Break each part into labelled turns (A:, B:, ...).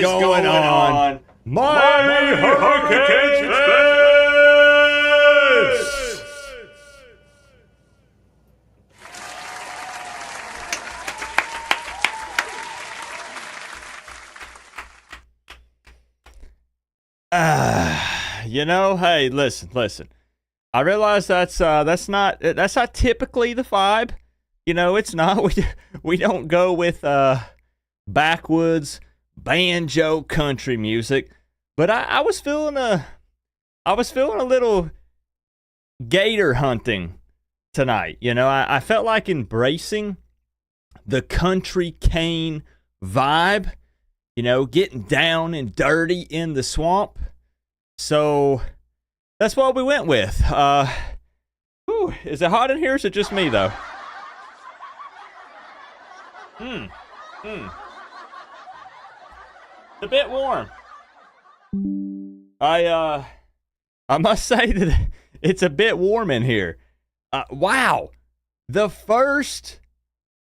A: going on, Miami Hurricanes fans? Hey, listen. I realize that's not typically the vibe. It's not. We don't go with backwoods banjo country music, but I was feeling a little gator hunting tonight. I felt like embracing the country cane vibe. Getting down and dirty in the swamp. So that's what we went with. Is it hot in here or is it just me, though? It's a bit warm. I must say that it's a bit warm in here. Wow. The first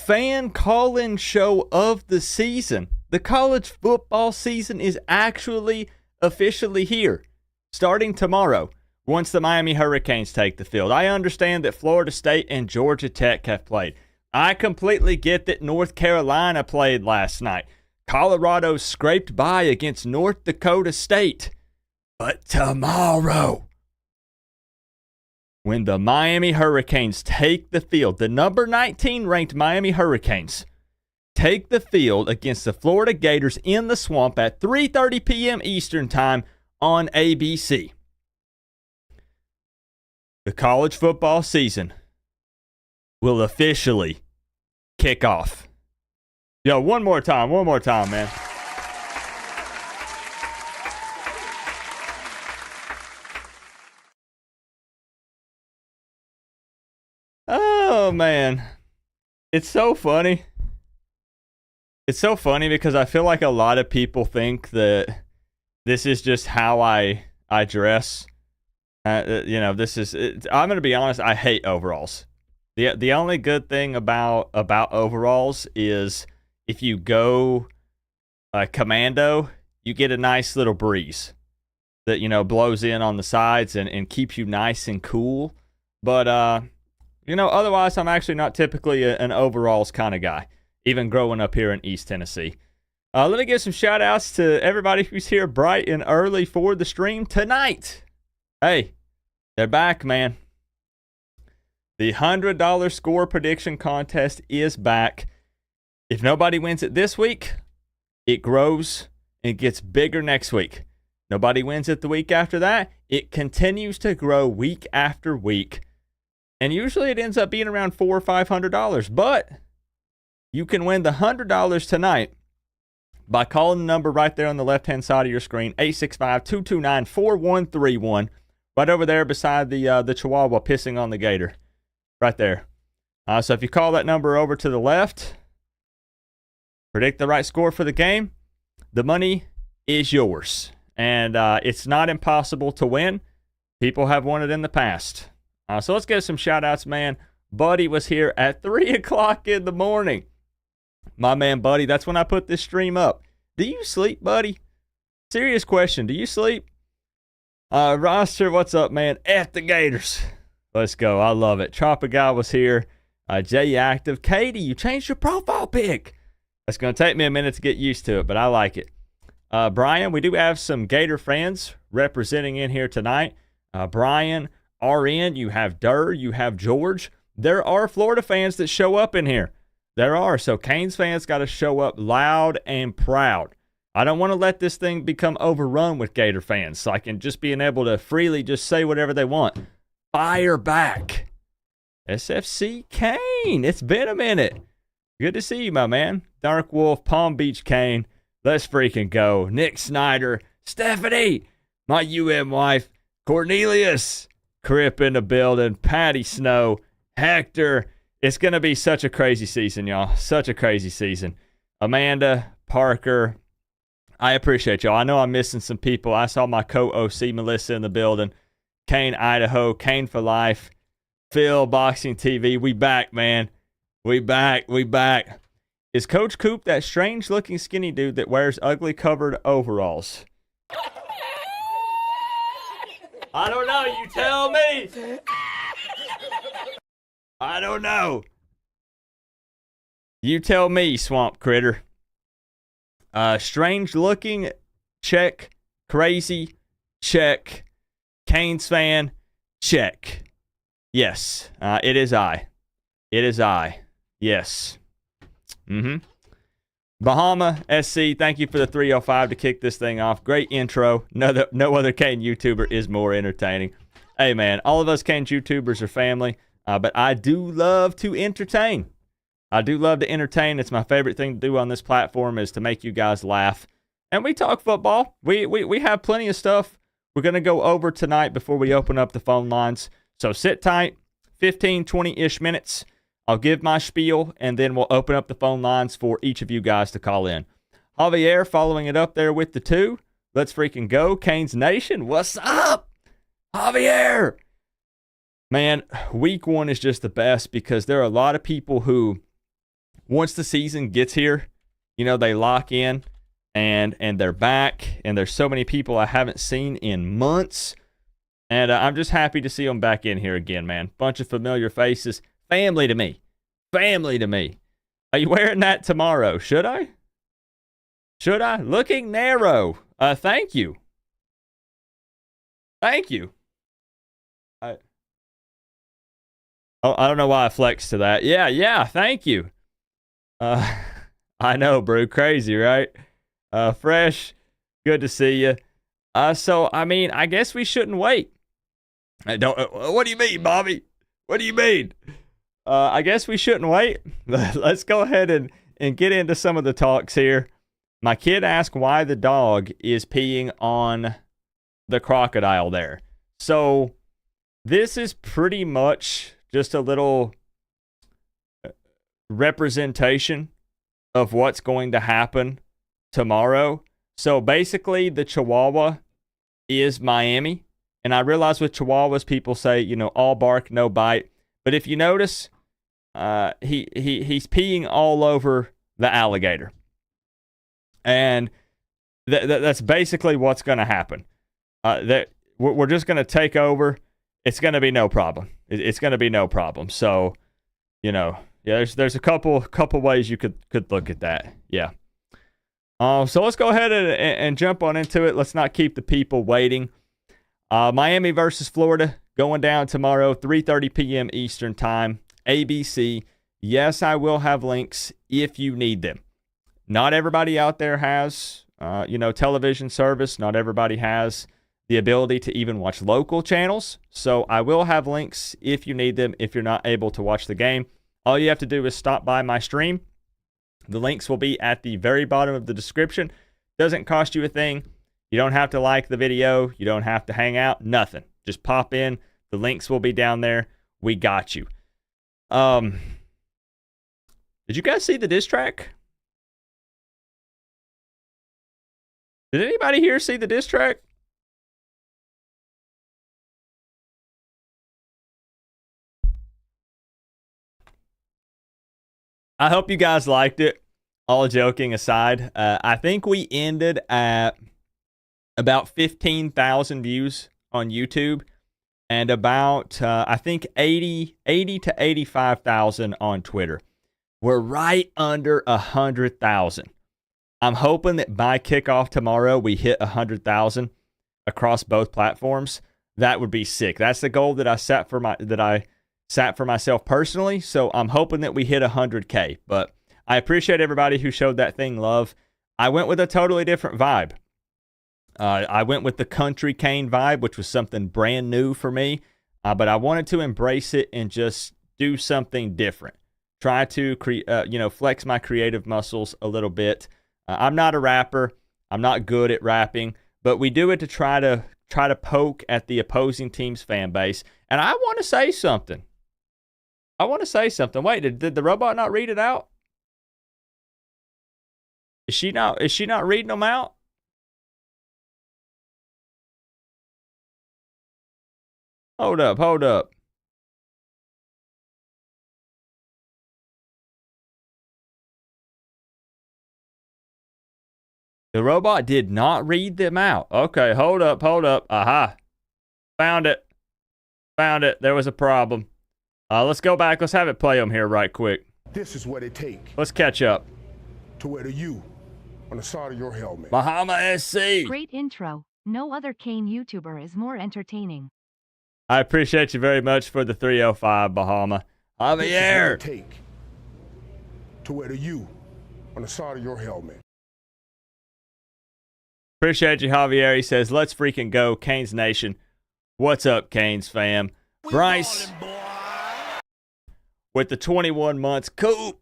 A: fan call-in show of the season. The college football season is actually officially here, starting tomorrow, once the Miami Hurricanes take the field. I understand that Florida State and Georgia Tech have played. I completely get that North Carolina played last night. Colorado scraped by against North Dakota State. But tomorrow, when the Miami Hurricanes take the field, the number 19 ranked Miami Hurricanes take the field against the Florida Gators in the swamp at 3:30 p.m. Eastern Time on ABC. The college football season will officially kick off. Yo, one more time, man. Oh, man. It's so funny. It's so funny because I feel like a lot of people think that this is just how I dress. I'm going to be honest, I hate overalls. The only good thing about overalls is if you go commando, you get a nice little breeze that, blows in on the sides and keeps you nice and cool. But, otherwise, I'm actually not typically an overalls kind of guy, even growing up here in East Tennessee. Let me give some shout-outs to everybody who's here bright and early for the stream tonight. Hey, they're back, man. The $100 score prediction contest is back. If nobody wins it this week, it grows and gets bigger next week. Nobody wins it the week after that, it continues to grow week after week. And usually it ends up being around $400 or $500. But you can win the $100 tonight by calling the number right there on the left-hand side of your screen, 865-229-4131, right over there beside the Chihuahua pissing on the gator, right there. So if you call that number over to the left, predict the right score for the game, the money is yours. And it's not impossible to win. People have won it in the past. So let's get some shout-outs, man. Buddy was here at 3 o'clock in the morning. My man, Buddy, that's when I put this stream up. Do you sleep, Buddy? Serious question. Do you sleep? Roster, what's up, man? F the Gators. Let's go. I love it. Chopper Guy was here. Jay Active. Katie, you changed your profile pic. That's going to take me a minute to get used to it, but I like it. Brian, we do have some Gator fans representing in here tonight. Brian, RN, you have Durr, you have George. There are Florida fans that show up in here. There are. So Canes fans got to show up loud and proud. I don't want to let this thing become overrun with Gator fans so I can just being able to freely just say whatever they want. Fire back. SFC Kane. It's been a minute. Good to see you, my man. Dark Wolf, Palm Beach Kane. Let's freaking go. Nick Snyder. Stephanie. My UM wife. Cornelius. Crip in the building. Patty Snow. Hector. It's going to be such a crazy season, y'all. Such a crazy season. Amanda, Parker, I appreciate y'all. I know I'm missing some people. I saw my co-OC Melissa in the building. Kane, Idaho, Kane for life. Phil, Boxing TV. We back, man. We back. Is Coach Coop that strange-looking skinny dude that wears ugly covered overalls? I don't know. You tell me. I don't know. You tell me, swamp critter. Strange-looking, check. Crazy, check. Canes fan, check. Yes, it is I. It is I. Yes. Bahama SC, thank you for the 305 to kick this thing off. Great intro. No other Cane YouTuber is more entertaining. Hey, man, all of us Cane YouTubers are family, but I do love to entertain. I do love to entertain. It's my favorite thing to do on this platform is to make you guys laugh. And we talk football. We have plenty of stuff we're going to go over tonight before we open up the phone lines. So sit tight, 15, 20-ish minutes. I'll give my spiel, and then we'll open up the phone lines for each of you guys to call in. Javier following it up there with the 2. Let's freaking go. Canes Nation, what's up? Javier! Man, week 1 is just the best because there are a lot of people who, once the season gets here, they lock in and they're back. And there's so many people I haven't seen in months. And I'm just happy to see them back in here again, man. Bunch of familiar faces. Family to me. Family to me. Are you wearing that tomorrow? Should I? Should I? Looking narrow. Thank you. Thank you. I don't know why I flexed to that. Yeah, thank you. I know, bro. Crazy, right? Fresh. Good to see you. So, I guess we shouldn't wait. What do you mean, Bobby? What do you mean? I guess we shouldn't wait. Let's go ahead and get into some of the talks here. My kid asked why the dog is peeing on the crocodile there. So this is pretty much just a little representation of what's going to happen tomorrow. So basically the Chihuahua is Miami. And I realize with Chihuahuas, people say, all bark, no bite. But if you notice, he's peeing all over the alligator. And that's basically what's going to happen. That we're just going to take over. It's going to be no problem. It's going to be no problem. So, there's a couple ways you could look at that. Yeah. So let's go ahead and jump on into it. Let's not keep the people waiting. Miami versus Florida going down tomorrow, 3:30 p.m. Eastern time. ABC. Yes, I will have links if you need them. Not everybody out there has, television service. Not everybody has the ability to even watch local channels. So I will have links if you need them if you're not able to watch the game. All you have to do is stop by my stream. The links will be at the very bottom of the description. Doesn't cost you a thing. You don't have to like the video. You don't have to hang out. Nothing. Just pop in. The links will be down there. We got you. Did you guys see the diss track? Did anybody here see the diss track? I hope you guys liked it. All joking aside, I think we ended at about 15,000 views on YouTube and about, I think, 80 to 85,000 on Twitter. We're right under 100,000. I'm hoping that by kickoff tomorrow, we hit 100,000 across both platforms. That would be sick. That's the goal that I set for myself personally. So I'm hoping that we hit 100K. But I appreciate everybody who showed that thing love. I went with a totally different vibe. I went with the country cane vibe, which was something brand new for me. But I wanted to embrace it and just do something different. Try to flex my creative muscles a little bit. I'm not a rapper. I'm not good at rapping, but we do it to try to poke at the opposing team's fan base. And I want to say something. Wait, did the robot not read it out? Is she not reading them out? Hold up. The robot did not read them out. Okay, hold up. Aha. Found it. There was a problem. Let's go back. Let's have it play them here right quick.
B: This is what it takes.
A: Let's catch up.
B: To wear the U on the side of your helmet.
A: Bahama SC.
C: Great intro. No other Kane YouTuber is more entertaining.
A: I appreciate you very much for the 305, Bahama. Javier.
B: This is what it takes. To wear the U on the side of your helmet.
A: Appreciate you, Javier. He says, let's freaking go, Canes Nation. What's up, Canes fam? Bryce with the 21 months. Coop,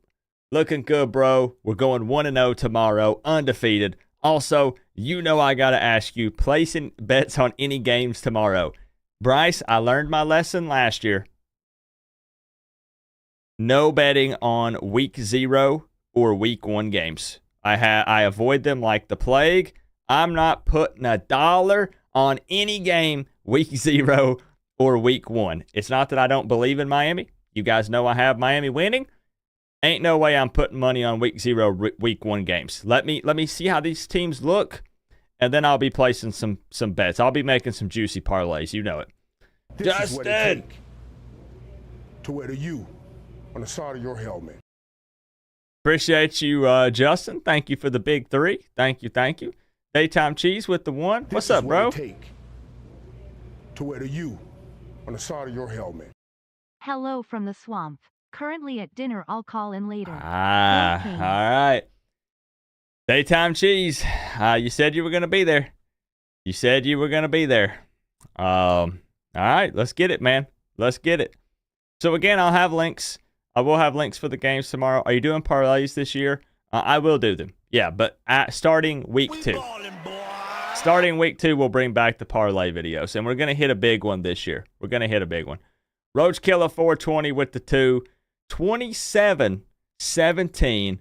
A: looking good, bro. We're going 1-0 tomorrow, undefeated. Also, you know I got to ask you, placing bets on any games tomorrow. Bryce, I learned my lesson last year. No betting on week 0 or week 1 games. I avoid them like the plague. I'm not putting $1 on any game week 0 or week 1. It's not that I don't believe in Miami. You guys know I have Miami winning. Ain't no way I'm putting money on week 0, week 1 games. Let me see how these teams look, and then I'll be placing some bets. I'll be making some juicy parlays. You know it.
B: This
A: Justin.
B: Is what it takes to wear the U on the side of your helmet.
A: Appreciate you, Justin. Thank you for the big 3. Thank you. Daytime Cheese with the 1. What's up, bro?
B: This is what it takes to wear the U on the side of your helmet.
C: Hello from the swamp. Currently at dinner. I'll call in later.
A: All right. Daytime Cheese. You said you were going to be there. All right, let's get it, man. Let's get it. So, again, I'll have links. I will have links for the games tomorrow. Are you doing parlays this year? I will do them. Yeah, but starting week 2. Starting week 2, we'll bring back the parlay videos, and we're going to hit a big one this year. Roach Killer 420 with the 2. 27-17.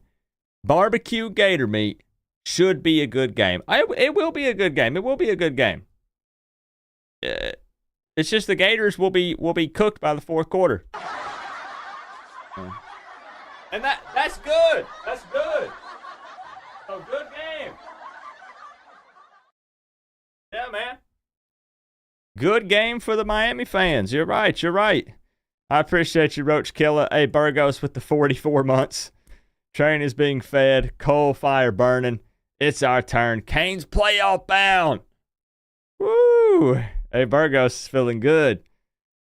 A: Barbecue gator meat should be a good game. It will be a good game. It's just the Gators will be cooked by the 4th quarter. And that's good. A good game. Yeah, man. Good game for the Miami fans. You're right. I appreciate you, Roach Killer. Hey, Burgos with the 44 months. Train is being fed. Coal fire burning. It's our turn. Canes playoff bound. Woo! Hey, Burgos is feeling good.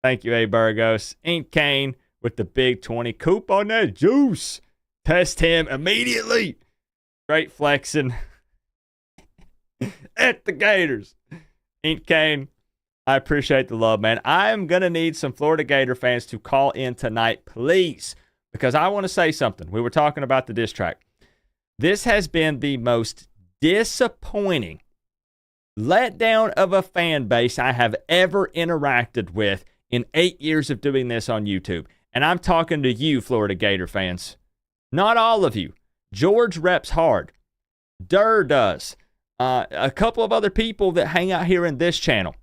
A: Thank you, hey, Burgos. Ink Kane with the big 20. Coop on that juice. Test him immediately. Great flexing at the Gators. Ink Kane, I appreciate the love, man. I'm going to need some Florida Gator fans to call in tonight, please, because I want to say something. We were talking about the diss track. This has been the most disappointing letdown of a fan base I have ever interacted with in 8 years of doing this on YouTube. And I'm talking to you, Florida Gator fans. Not all of you. George reps hard. Durr does. A couple of other people that hang out here in this channel.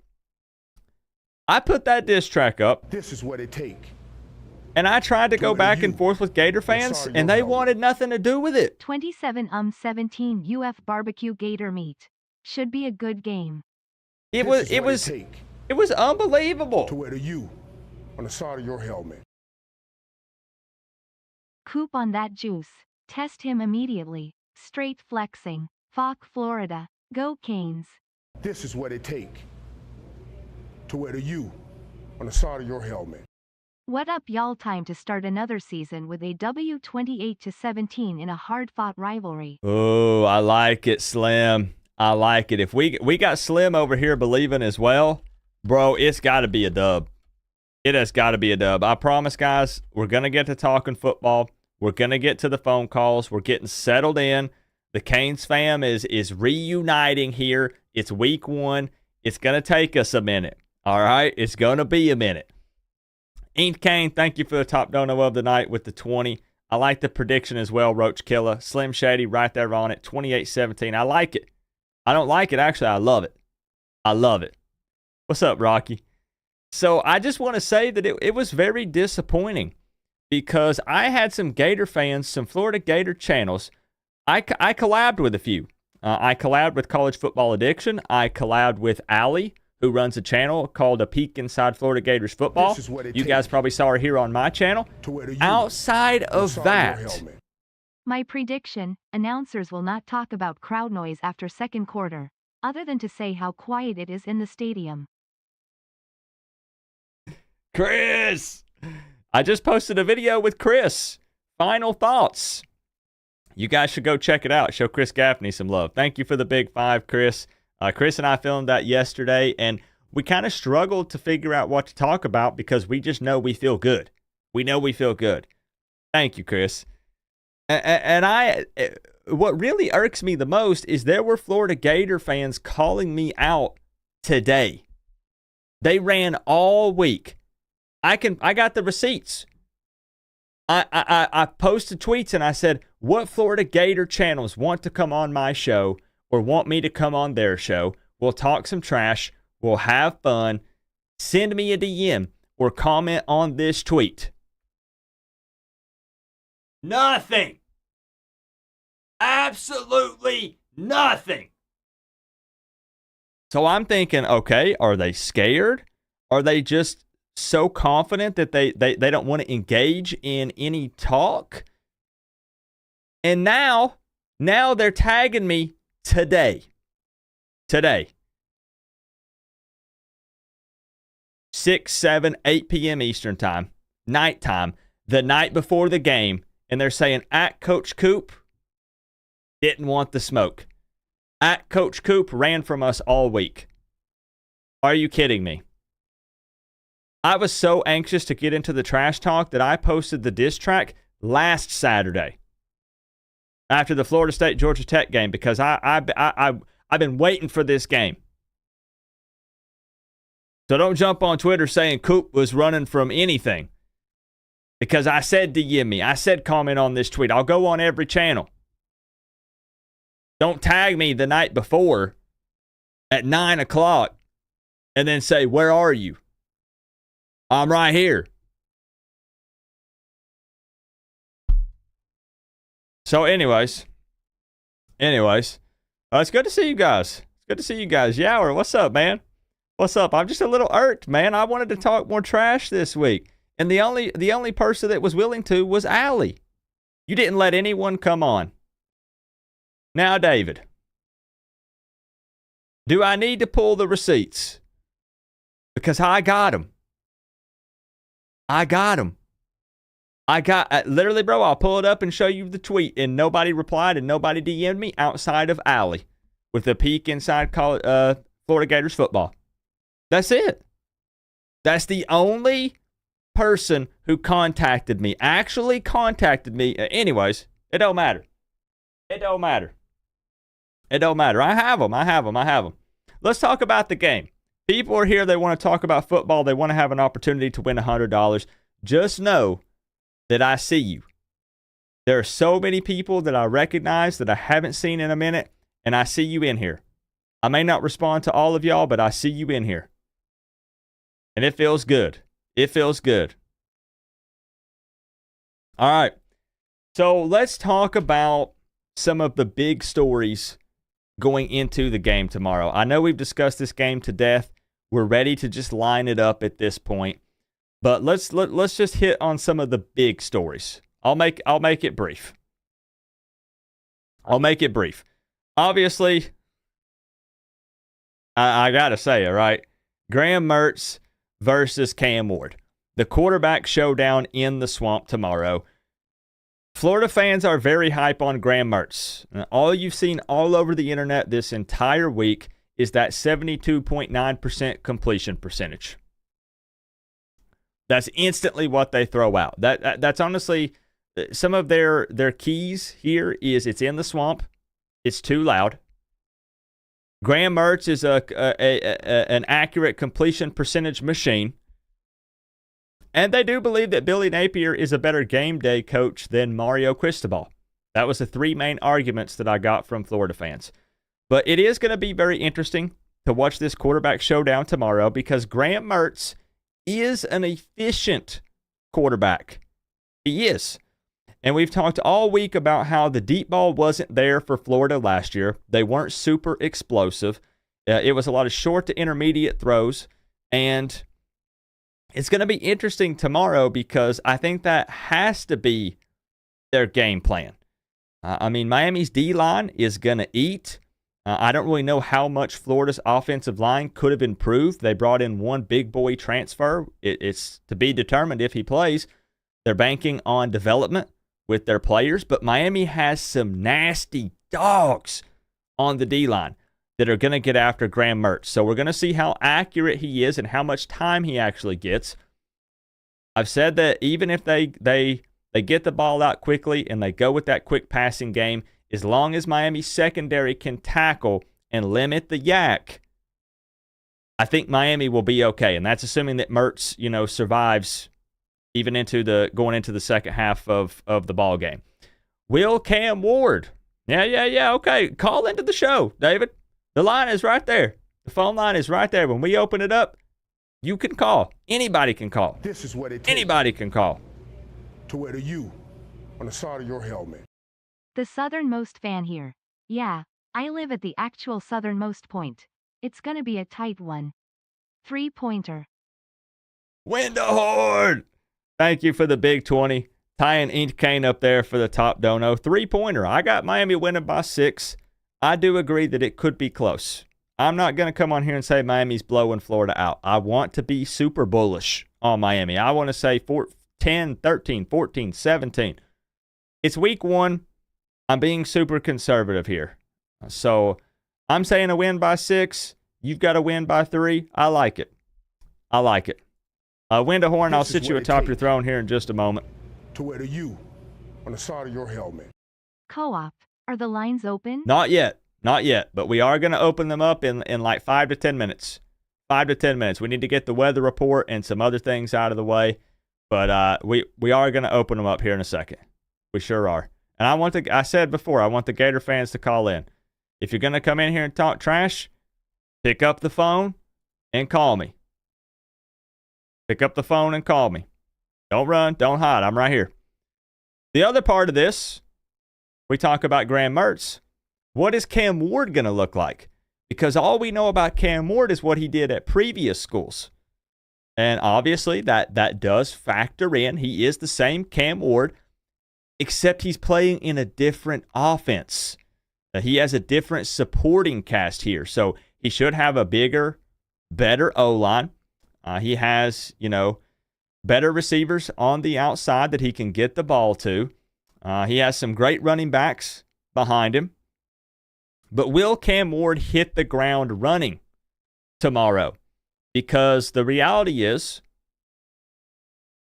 A: I put that diss track up.
B: This is what it takes.
A: And I tried to go back and forth with Gator fans, and they wanted nothing to do with it.
C: 27-17 UF barbecue gator meat. Should be a good game.
A: It was unbelievable.
B: To wear the U on the side of your helmet.
C: Coop on that juice. Test him immediately. Straight flexing. Fuck Florida. Go Canes.
B: This is what it takes to wear the U on the side of your helmet.
C: What up, y'all? Time to start another season with a W 28-17 in a hard-fought rivalry.
A: Oh, I like it, Slim. I like it. If we got Slim over here believing as well, bro, it's got to be a dub. It has got to be a dub. I promise, guys, we're going to get to talking football. We're going to get to the phone calls. We're getting settled in. The Canes fam is reuniting here. It's week 1. It's going to take us a minute. All right? It's going to be a minute. Ink Kane, thank you for the top dono of the night with the 20. I like the prediction as well, Roach Killer. Slim Shady right there on it, 28-17. I like it. I don't like it, actually. I love it. I love it. What's up, Rocky? So I just want to say that it was very disappointing because I had some Gator fans, some Florida Gator channels. I collabed with a few. I collabed with College Football Addiction. I collabed with Allie, who runs a channel called A Peek Inside Florida Gators Football. You guys probably saw her here on my channel. Outside of that,
C: My prediction, announcers will not talk about crowd noise after second quarter, other than to say how quiet it is in the stadium.
A: Chris! I just posted a video with Chris. Final thoughts. You guys should go check it out. Show Chris Gaffney some love. Thank you for the big 5, Chris. Chris and I filmed that yesterday, and we kind of struggled to figure out what to talk about because we just know we feel good. We know we feel good. Thank you, Chris. And what really irks me the most is there were Florida Gator fans calling me out today. They ran all week. I got the receipts. I posted tweets and I said, what Florida Gator channels want to come on my show or want me to come on their show? We'll talk some trash. We'll have fun. Send me a DM or comment on this tweet. Nothing. Absolutely nothing. So I'm thinking, okay, are they scared? Are they just so confident that they don't want to engage in any talk? And now they're tagging me today. 6, 7, 8 p.m. Eastern time, nighttime, the night before the game, and they're saying, at Coach Coop, didn't want the smoke. At Coach Coop ran from us all week. Are you kidding me? I was so anxious to get into the trash talk that I posted the diss track last Saturday after the Florida State-Georgia Tech game because I've been waiting for this game. So don't jump on Twitter saying Coop was running from anything because I said DM me. I said comment on this tweet. I'll go on every channel. Don't tag me the night before at 9 o'clock and then say, where are you? I'm right here. So anyways, it's good to see you guys. It's good to see you guys. Yower, what's up, man? What's up? I'm just a little irked, man. I wanted to talk more trash this week. And the only person that was willing to was Allie. You didn't let anyone come on. Now, David, do I need to pull the receipts? Because I got them. Literally, bro, I'll pull it up and show you the tweet. And nobody replied and nobody DM'd me outside of Allie with a peek inside Florida Gators football. That's it. That's the only person who actually contacted me. Anyways, it don't matter. I have them. Let's talk about the game. People are here. They want to talk about football. They want to have an opportunity to win $100. Just know that I see you. There are so many people that I recognize that I haven't seen in a minute, and I see you in here. I may not respond to all of y'all, but I see you in here. And it feels good. All right. So let's talk about some of the big stories going into the game tomorrow. I know we've discussed this game to death. We're ready to just line it up at this point. But let's just hit on some of the big stories. I'll make it brief. Obviously, I gotta say it, right? Graham Mertz versus Cam Ward. The quarterback showdown in the swamp tomorrow. Florida fans are very hype on Graham Mertz. All you've seen all over the internet this entire week is that 72.9% completion percentage. That's instantly what they throw out. That's honestly some of their keys here is it's in the swamp. It's too loud. Graham Mertz is an accurate completion percentage machine. And they do believe that Billy Napier is a better game day coach than Mario Cristobal. That was the 3 main arguments that I got from Florida fans. But it is going to be very interesting to watch this quarterback showdown tomorrow because Graham Mertz is an efficient quarterback. He is. And we've talked all week about how the deep ball wasn't there for Florida last year. They weren't super explosive. It was a lot of short to intermediate throws. And it's going to be interesting tomorrow because I think that has to be their game plan. Miami's D-line is going to eat. I don't really know how much Florida's offensive line could have improved. They brought in one big boy transfer. It's to be determined if he plays. They're banking on development with their players, but Miami has some nasty dogs on the D-line that are going to get after Graham Mertz. So we're going to see how accurate he is and how much time he actually gets. I've said that even if they get the ball out quickly and they go with that quick passing game, as long as Miami's secondary can tackle and limit the yak, I think Miami will be okay. And that's assuming that Mertz, survives even going into the second half of the ball game. Will Cam Ward? Yeah. Okay. Call into the show, David. The line is right there. The phone line is right there. When we open it up, you can call. Anybody can call.
B: This is what it takes
A: Anybody can call.
B: to wear the U on the side of your helmet.
C: The southernmost fan here. Yeah, I live at the actual southernmost point. It's gonna be a tight one. 3-pointer.
A: Windahorn! Thank you for the big 20. Tying Ink Kane up there for the top dono. 3-pointer. I got Miami winning by 6. I do agree that it could be close. I'm not going to come on here and say Miami's blowing Florida out. I want to be super bullish on Miami. I want to say 10, 13, 14, 17. It's week 1. I'm being super conservative here. So I'm saying a win by 6. You've got a win by 3. I like it. Windahorn, I'll sit you atop your throne here in just a moment.
B: To wear the U on the side of your helmet.
C: Co-op. Are the lines open?
A: Not yet. But we are going to open them up in like 5 to 10 minutes. 5 to 10 minutes. We need to get the weather report and some other things out of the way. But we are going to open them up here in a second. We sure are. And I said before, I want the Gator fans to call in. If you're going to come in here and talk trash, pick up the phone and call me. Pick up the phone and call me. Don't run. Don't hide. I'm right here. The other part of this, we talk about Graham Mertz. What is Cam Ward going to look like? Because all we know about Cam Ward is what he did at previous schools. And obviously that does factor in. He is the same Cam Ward, except he's playing in a different offense. He has a different supporting cast here. So he should have a bigger, better O-line. He has, better receivers on the outside that he can get the ball to. He has some great running backs behind him. But will Cam Ward hit the ground running tomorrow? Because the reality is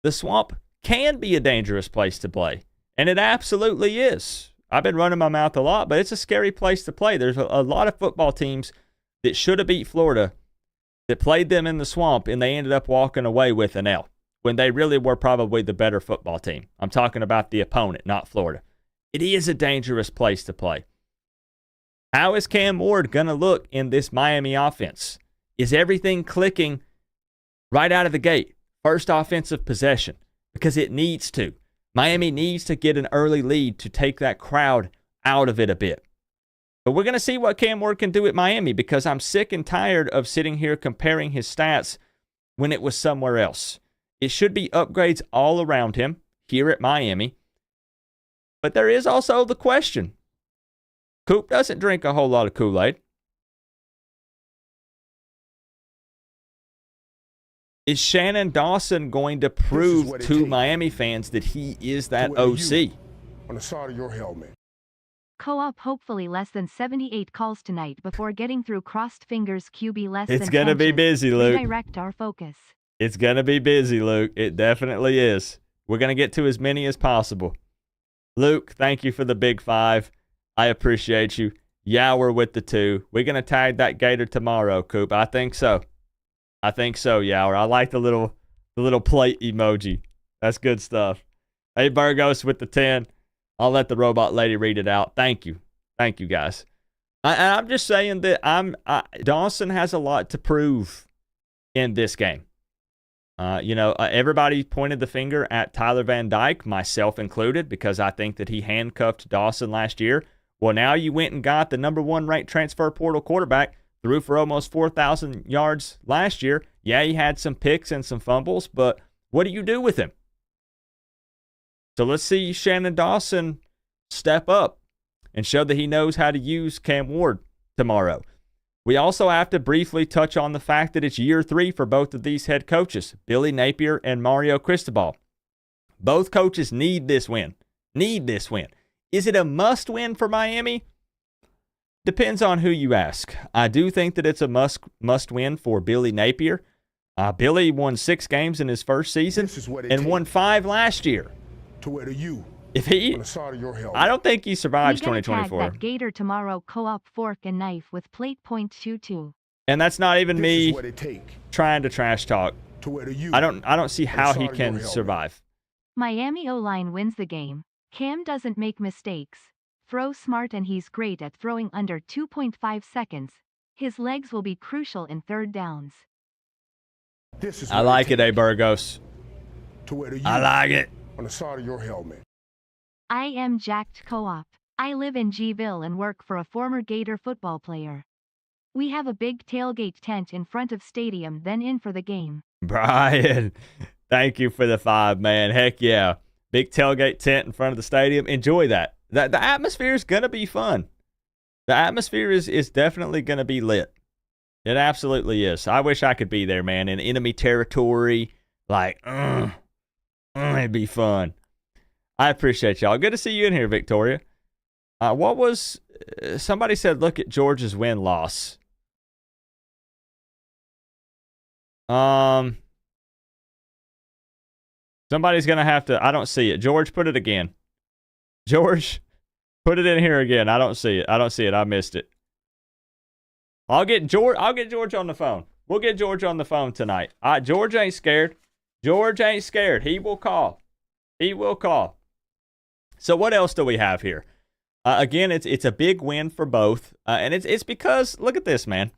A: the Swamp can be a dangerous place to play. And it absolutely is. I've been running my mouth a lot, but it's a scary place to play. There's a lot of football teams that should have beat Florida that played them in the Swamp, and they ended up walking away with an L when they really were probably the better football team. I'm talking about the opponent, not Florida. It is a dangerous place to play. How is Cam Ward going to look in this Miami offense? Is everything clicking right out of the gate? First offensive possession, because it needs to. Miami needs to get an early lead to take that crowd out of it a bit. But we're going to see what Cam Ward can do at Miami, because I'm sick and tired of sitting here comparing his stats when it was somewhere else. It should be upgrades all around him here at Miami. But there is also the question. Coop doesn't drink a whole lot of Kool-Aid. Is Shannon Dawson going to prove to Miami fans that he is that OC?
B: On the side of your helmet.
C: Co-op hopefully less than 78 calls tonight before getting through crossed fingers QB less
A: It's
C: than
A: going to be busy, Luke.
C: Redirect our focus.
A: It's going to be busy, Luke. It definitely is. We're going to get to as many as possible. Luke, thank you for the big 5. I appreciate you. Yower with the 2. We're going to tag that Gator tomorrow, Coop. I think so. Yower. I like the little plate emoji. That's good stuff. Hey, Burgos with the 10. I'll let the robot lady read it out. Thank you. Thank you, guys. I'm just saying that Dawson has a lot to prove in this game. Everybody pointed the finger at Tyler Van Dyke, myself included, because I think that he handcuffed Dawson last year. Well, now you went and got the number 1 ranked transfer portal quarterback, threw for almost 4,000 yards last year. Yeah, he had some picks and some fumbles, but what do you do with him? So let's see Shannon Dawson step up and show that he knows how to use Cam Ward tomorrow. We also have to briefly touch on the fact that it's year 3 for both of these head coaches, Billy Napier and Mario Cristobal. Both coaches need this win. Is it a must-win for Miami? Depends on who you ask. I do think that it's a must-win for Billy Napier. Billy won 6 games in his first season and won 5 last year.
B: To where you
A: If he,
B: on the side of your helmet.
A: I don't think he survives
C: We gotta tag
A: 2024.
C: that gator tomorrow. Co-op fork and knife with plate .22.
A: And that's not even
B: This
A: me
B: is what it take
A: trying to trash talk.
B: to where you
A: I don't see how
B: side
A: he
B: of your
A: can
B: helmet.
A: survive.
C: Miami O-line wins the game. Cam doesn't make mistakes. Throw smart and he's great at throwing under 2.5 seconds. His legs will be crucial in third downs.
B: This is
A: I
B: what
A: like it,
B: take
A: Burgos.
B: to where you
A: I like it.
B: on the side of your helmet.
C: I am jacked co-op. I live in Gville and work for a former Gator football player. We have a big tailgate tent in front of stadium, then in for the game.
A: Brian, thank you for the 5, man. Heck yeah. Big tailgate tent in front of the stadium. Enjoy that. The atmosphere is going to be fun. The atmosphere is definitely going to be lit. It absolutely is. I wish I could be there, man, in enemy territory. It'd be fun. I appreciate y'all. Good to see you in here, Victoria. Somebody said, look at Georgia's win-loss. Somebody's going to have to, I don't see it. George, put it again. George, put it in here again. I don't see it. I missed it. I'll get George on the phone. We'll get George on the phone tonight. George ain't scared. He will call. So what else do we have here? Again, it's a big win for both. And it's because, look at this, man.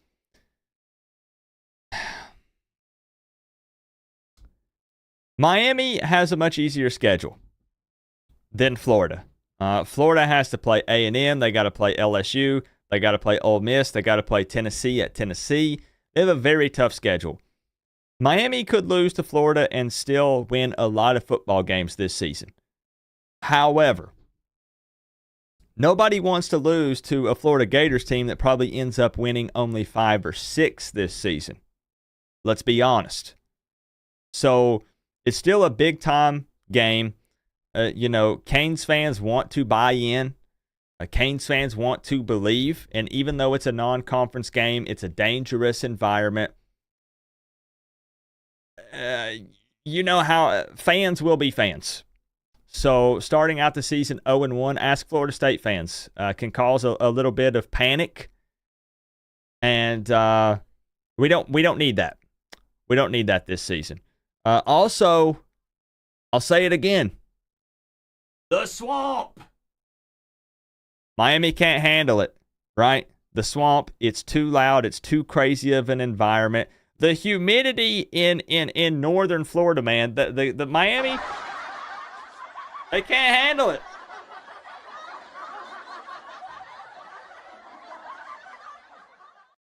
A: Miami has a much easier schedule than Florida. Florida has to play A&M. They got to play LSU. They got to play Ole Miss. They got to play Tennessee at Tennessee. They have a very tough schedule. Miami could lose to Florida and still win a lot of football games this season. However, nobody wants to lose to a Florida Gators team that probably ends up winning only 5 or 6 this season. Let's be honest. So it's still a big-time game. Canes fans want to buy in. Canes fans want to believe. And even though it's a non-conference game, it's a dangerous environment. You know how fans will be fans. So starting out the season 0-1, ask Florida State fans, can cause a little bit of panic. And we don't need that. We don't need that this season. Also, I'll say it again. The swamp. Miami can't handle it, right? The swamp, it's too loud. It's too crazy of an environment. The humidity in northern Florida, man, the Miami, they can't handle it.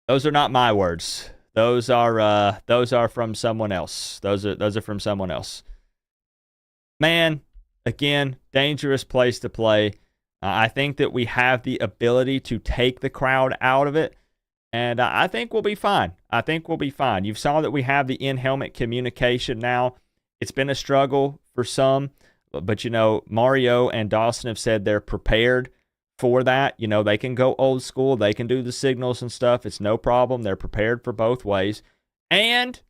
A: Those are not my words. Those are from someone else. Those are from someone else. Man, again, dangerous place to play. I think that we have the ability to take the crowd out of it, and I think we'll be fine. You saw that we have the in-helmet communication now. It's been a struggle for some, but Mario and Dawson have said they're prepared for that. They can go old school. They can do the signals and stuff. It's no problem. They're prepared for both ways. And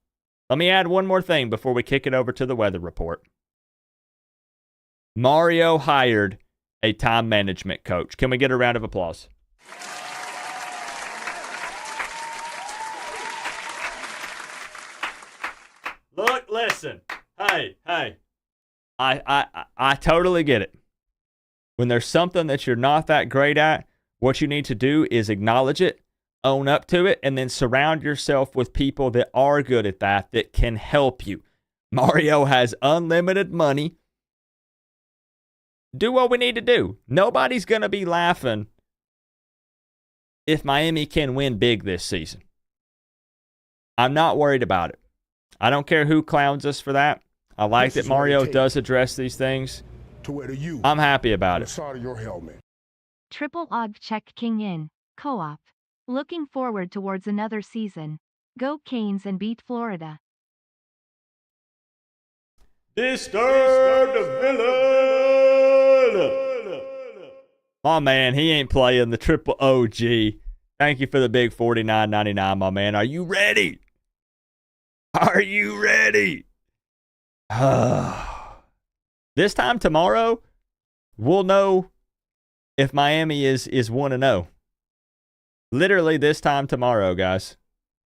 A: let me add one more thing before we kick it over to the weather report. Mario hired a time management coach. Can we get a round of applause? Look, listen. Hey. I totally get it. When there's something that you're not that great at, what you need to do is acknowledge it, own up to it, and then surround yourself with people that are good at that can help you. Mario has unlimited money. Do what we need to do. Nobody's going to be laughing if Miami can win big this season. I'm not worried about it. I don't care who clowns us for that. I like that Mario does address these things. I'm happy about it.
C: Triple Og check King in. Co-op. Looking forward towards another season. Go Canes and beat Florida.
A: Disturb the villain. My man, he ain't playing the triple OG. Thank you for the big $49.99, my man. Are you ready? Are you ready? This time tomorrow, we'll know if Miami is 1-0. Literally this time tomorrow, guys.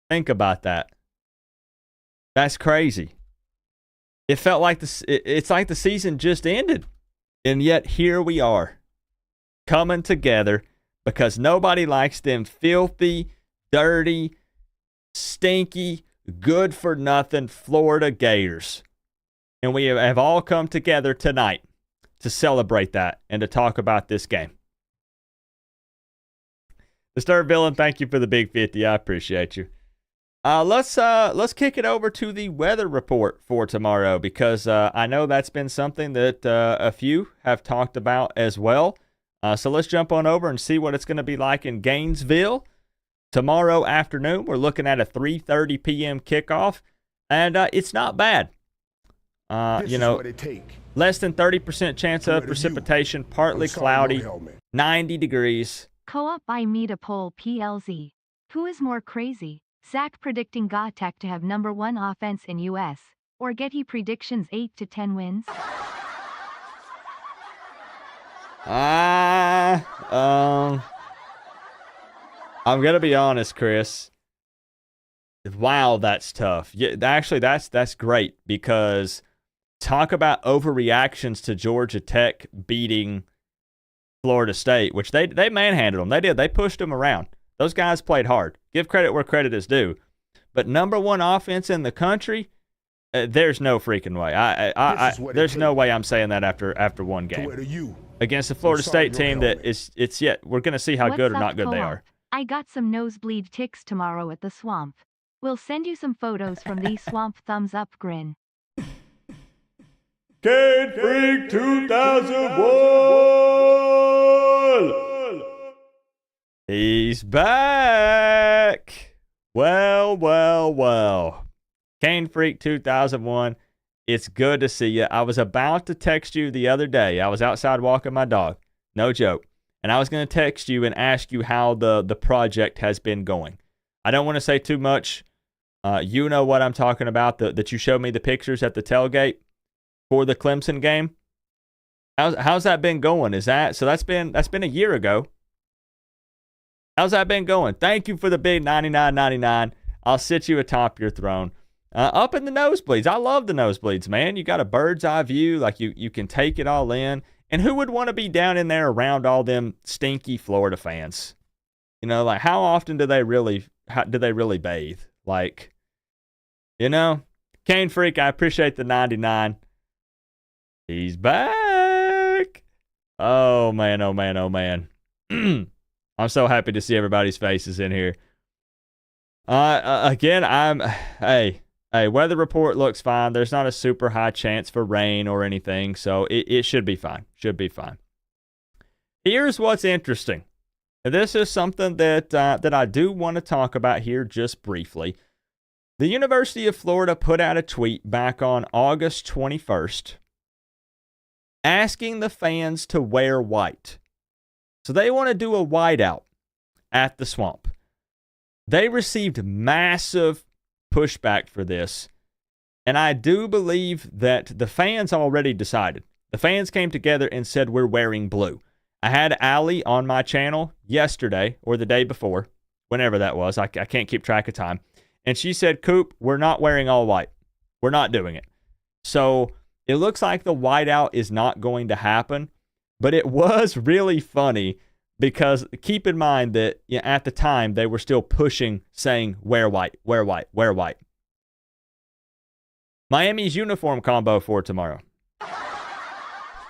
A: Think about that. That's crazy. It felt like it's like the season just ended. And yet here we are, coming together because nobody likes them filthy, dirty, stinky, good-for-nothing Florida Gators. And we have all come together tonight to celebrate that and to talk about this game. Mr. Villain, thank you for the big 50. I appreciate you. Let's kick it over to the weather report for tomorrow because I know that's been something that a few have talked about as well. So let's jump on over and see what it's going to be like in Gainesville tomorrow afternoon. We're looking at a 3:30 p.m. kickoff, and it's not bad. Less than 30% chance of precipitation, partly cloudy, 90 degrees.
C: Co-op by Meet a Poll PLZ. Who is more crazy? Zach predicting Gotek to have number 1 offense in U.S. or Getty predictions 8-10 wins?
A: I'm going to be honest, Chris. Wow, that's tough. Yeah, actually, that's great because talk about overreactions to Georgia Tech beating Florida State, which they manhandled them. They did. They pushed them around. Those guys played hard. Give credit where credit is due. But number 1 offense in the country, there's no freaking way. There's no way I'm saying that after one game against the Florida State team that it's yet. We're going to see how good or not good they are.
C: I got some nosebleed ticks tomorrow at the swamp. We'll send you some photos from the swamp. Thumbs up grin.
A: Kid Freak 2001. He's back. Well. Cane Freak 2001. It's good to see you. I was about to text you the other day. I was outside walking my dog. No joke. And I was going to text you and ask you how the project has been going. I don't want to say too much. You know what I'm talking about, that you showed me the pictures at the tailgate for the Clemson game. How's that been going? That's been a year ago. How's that been going? Thank you for the big $99.99. I'll sit you atop your throne. Up in the nosebleeds. I love the nosebleeds, man. You got a bird's eye view. Like you can take it all in. And who would want to be down in there around all them stinky Florida fans? You know, like how often do they really bathe? Like, you know, Cane Freak, I appreciate the 99. He's back. Oh man. I'm so happy to see everybody's faces in here. Again, hey, weather report looks fine. There's not a super high chance for rain or anything, so it should be fine. Here's what's interesting. This is something that I do want to talk about here just briefly. The University of Florida put out a tweet back on August 21st asking the fans to wear white. So they want to do a whiteout at the swamp. They received massive pushback for this, and I do believe that the fans already decided. The fans came together and said we're wearing blue. I had Allie on my channel yesterday or the day before, whenever that was. I can't keep track of time. And she said, Coop, we're not wearing all white. We're not doing it. So it looks like the whiteout is not going to happen. But it was really funny because keep in mind that at the time they were still pushing, saying, wear white, wear white, wear white. Miami's uniform combo for tomorrow.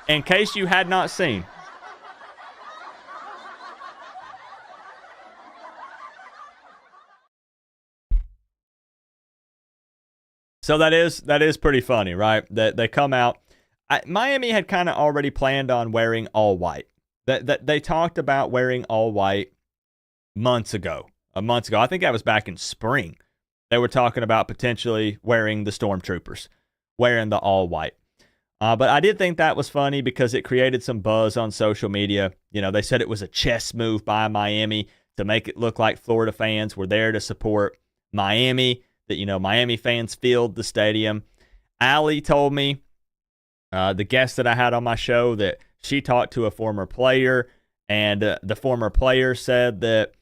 A: In case you had not seen. So that is pretty funny, right? That they come out. Miami had kind of already planned on wearing all white. That they talked about wearing all white months ago. I think that was back in spring. They were talking about potentially wearing the Stormtroopers, wearing the all white. But I did think that was funny because it created some buzz on social media. You know, they said it was a chess move by Miami to make it look like Florida fans were there to support Miami, that, you know, Miami fans filled the stadium. Allie told me, the guest that I had on my show, that she talked to a former player, and the former player said that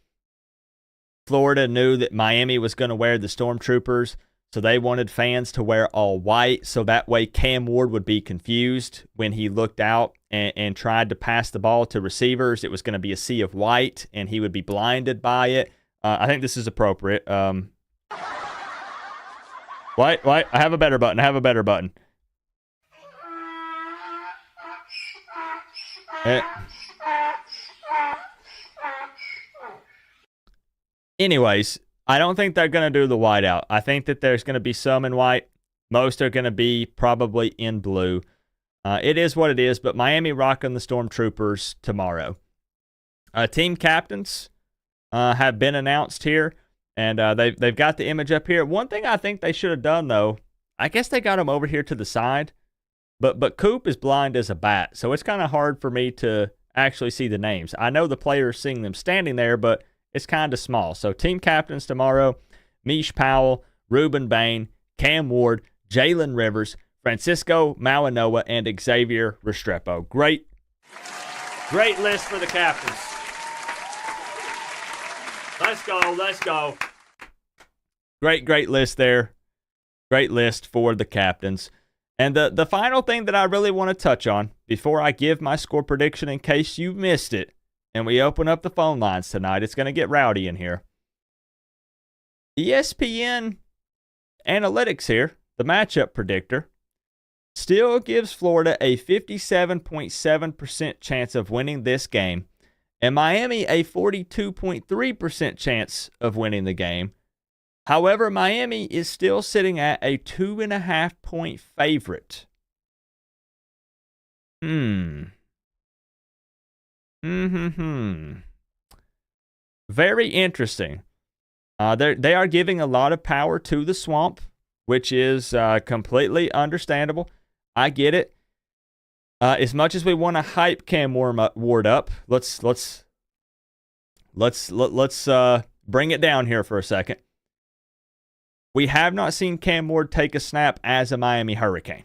A: Florida knew that Miami was going to wear the Stormtroopers, so they wanted fans to wear all white, so that way Cam Ward would be confused when he looked out and tried to pass the ball to receivers. It was going to be a sea of white, and he would be blinded by it. I think this is appropriate. Wait, I have a better button. Anyways, I don't think they're going to do the white out. I think that there's going to be some in white. Most are going to be probably in blue. It is what it is, but Miami rocking the Stormtroopers tomorrow. Team captains have been announced here, and they've got the image up here. One thing I think they should have done, though, I guess they got them over here to the side, but Coop is blind as a bat, so it's kind of hard for me to actually see the names. I know the players seeing them standing there, but it's kind of small. So team captains tomorrow: Mish Powell, Ruben Bain, Cam Ward, Jalen Rivers, Francisco Mauanoa, and Xavier Restrepo. Great list for the captains. Let's go. Great list there. Great list for the captains. And the final thing that I really want to touch on before I give my score prediction, in case you missed it, and we open up the phone lines tonight, it's going to get rowdy in here. ESPN Analytics here, the matchup predictor, still gives Florida a 57.7% chance of winning this game, and Miami a 42.3% chance of winning the game. However, Miami is still sitting at a 2.5-point favorite. Very interesting. They are giving a lot of power to the Swamp, which is completely understandable. I get it. As much as we want to hype Cam Ward up, let's bring it down here for a second. We have not seen Cam Ward take a snap as a Miami Hurricane.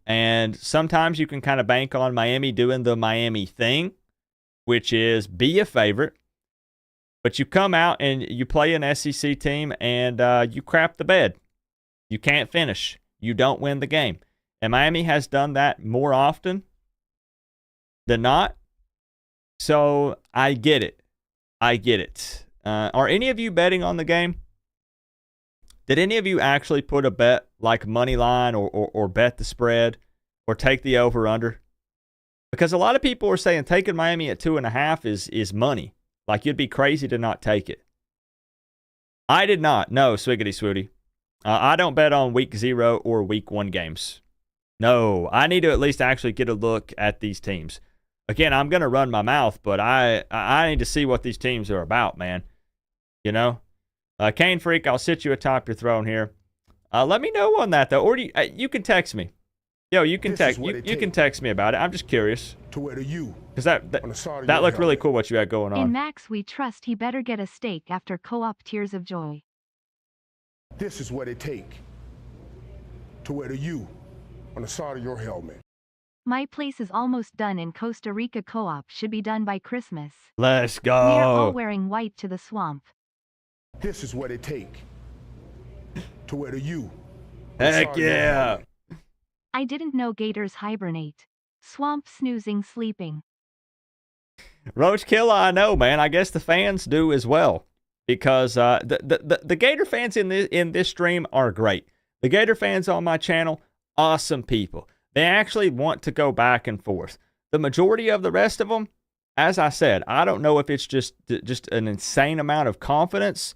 A: And sometimes you can kind of bank on Miami doing the Miami thing, which is be a favorite. But you come out and you play an SEC team and you crap the bed. You can't finish. You don't win the game. And Miami has done that more often than not. So I get it. Are any of you betting on the game? Did any of you actually put a bet like money line or bet the spread or take the over-under? Because a lot of people are saying taking Miami at 2.5 is money. Like, you'd be crazy to not take it. I did not. No, Swiggity Swooty. I don't bet on week 0 or week 1 games. No, I need to at least actually get a look at these teams. Again, I'm going to run my mouth, but I need to see what these teams are about, man. You know? Kane Freak, I'll sit you atop your throne here. Let me know on that, though. Or you can text me. Yo, you can text me about it. I'm just curious.
B: To where you?
A: Because that looked really cool what you had going on.
C: In Max, we trust he better get a steak after co-op Tears of Joy.
B: This is what it take to wear the U on the side of your helmet.
C: My place is almost done in Costa Rica. Co-op should be done by Christmas.
A: Let's go.
C: We are all wearing white to the Swamp.
B: This is what it take to wear the U.
A: Heck yeah.
C: I didn't know gators hibernate. Swamp snoozing sleeping.
A: Roach Killer, I know, man. I guess the fans do as well. Because the Gator fans in this stream are great. The Gator fans on my channel, awesome people. They actually want to go back and forth. The majority of the rest of them, as I said, I don't know if it's just an insane amount of confidence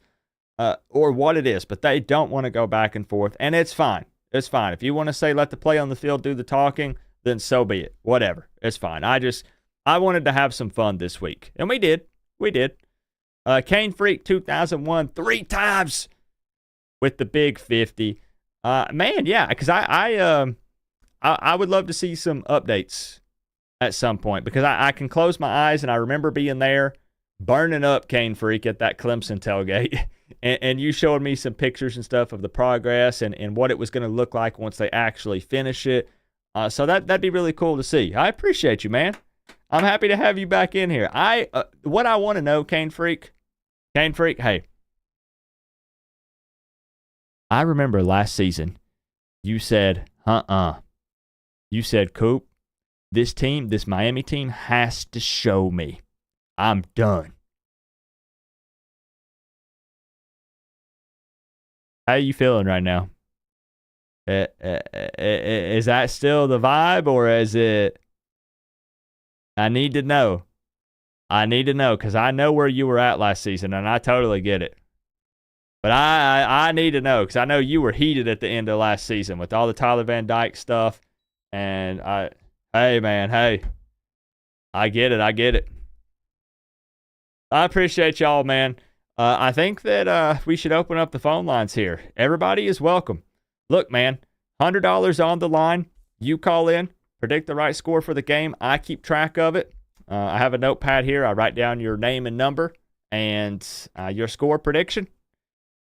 A: or what it is, but they don't want to go back and forth, and it's fine. It's fine. If you want to say let the play on the field do the talking, then so be it. Whatever. It's fine. I wanted to have some fun this week, and we did. We did. Kane Freak 2001 3 times with the big 50. Man, yeah, because I would love to see some updates at some point, because I can close my eyes and I remember being there burning up Kane Freak at that Clemson tailgate and you showed me some pictures and stuff of the progress and what it was going to look like once they actually finish it. So that'd be really cool to see. I appreciate you, man. I'm happy to have you back in here. What I want to know, Kane Freak, hey, I remember last season you said, you said, Coop, this Miami team has to show me. I'm done. How you feeling right now? Is that still the vibe, or is it? I need to know. Because I know where you were at last season, and I totally get it. But I need to know, because I know you were heated at the end of last season with all the Tyler Van Dyke stuff. And hey, man, hey. I get it. I appreciate y'all, man. I think that we should open up the phone lines here. Everybody is welcome. Look, man, $100 on the line. You call in, predict the right score for the game. I keep track of it. I have a notepad here. I write down your name and number and your score prediction.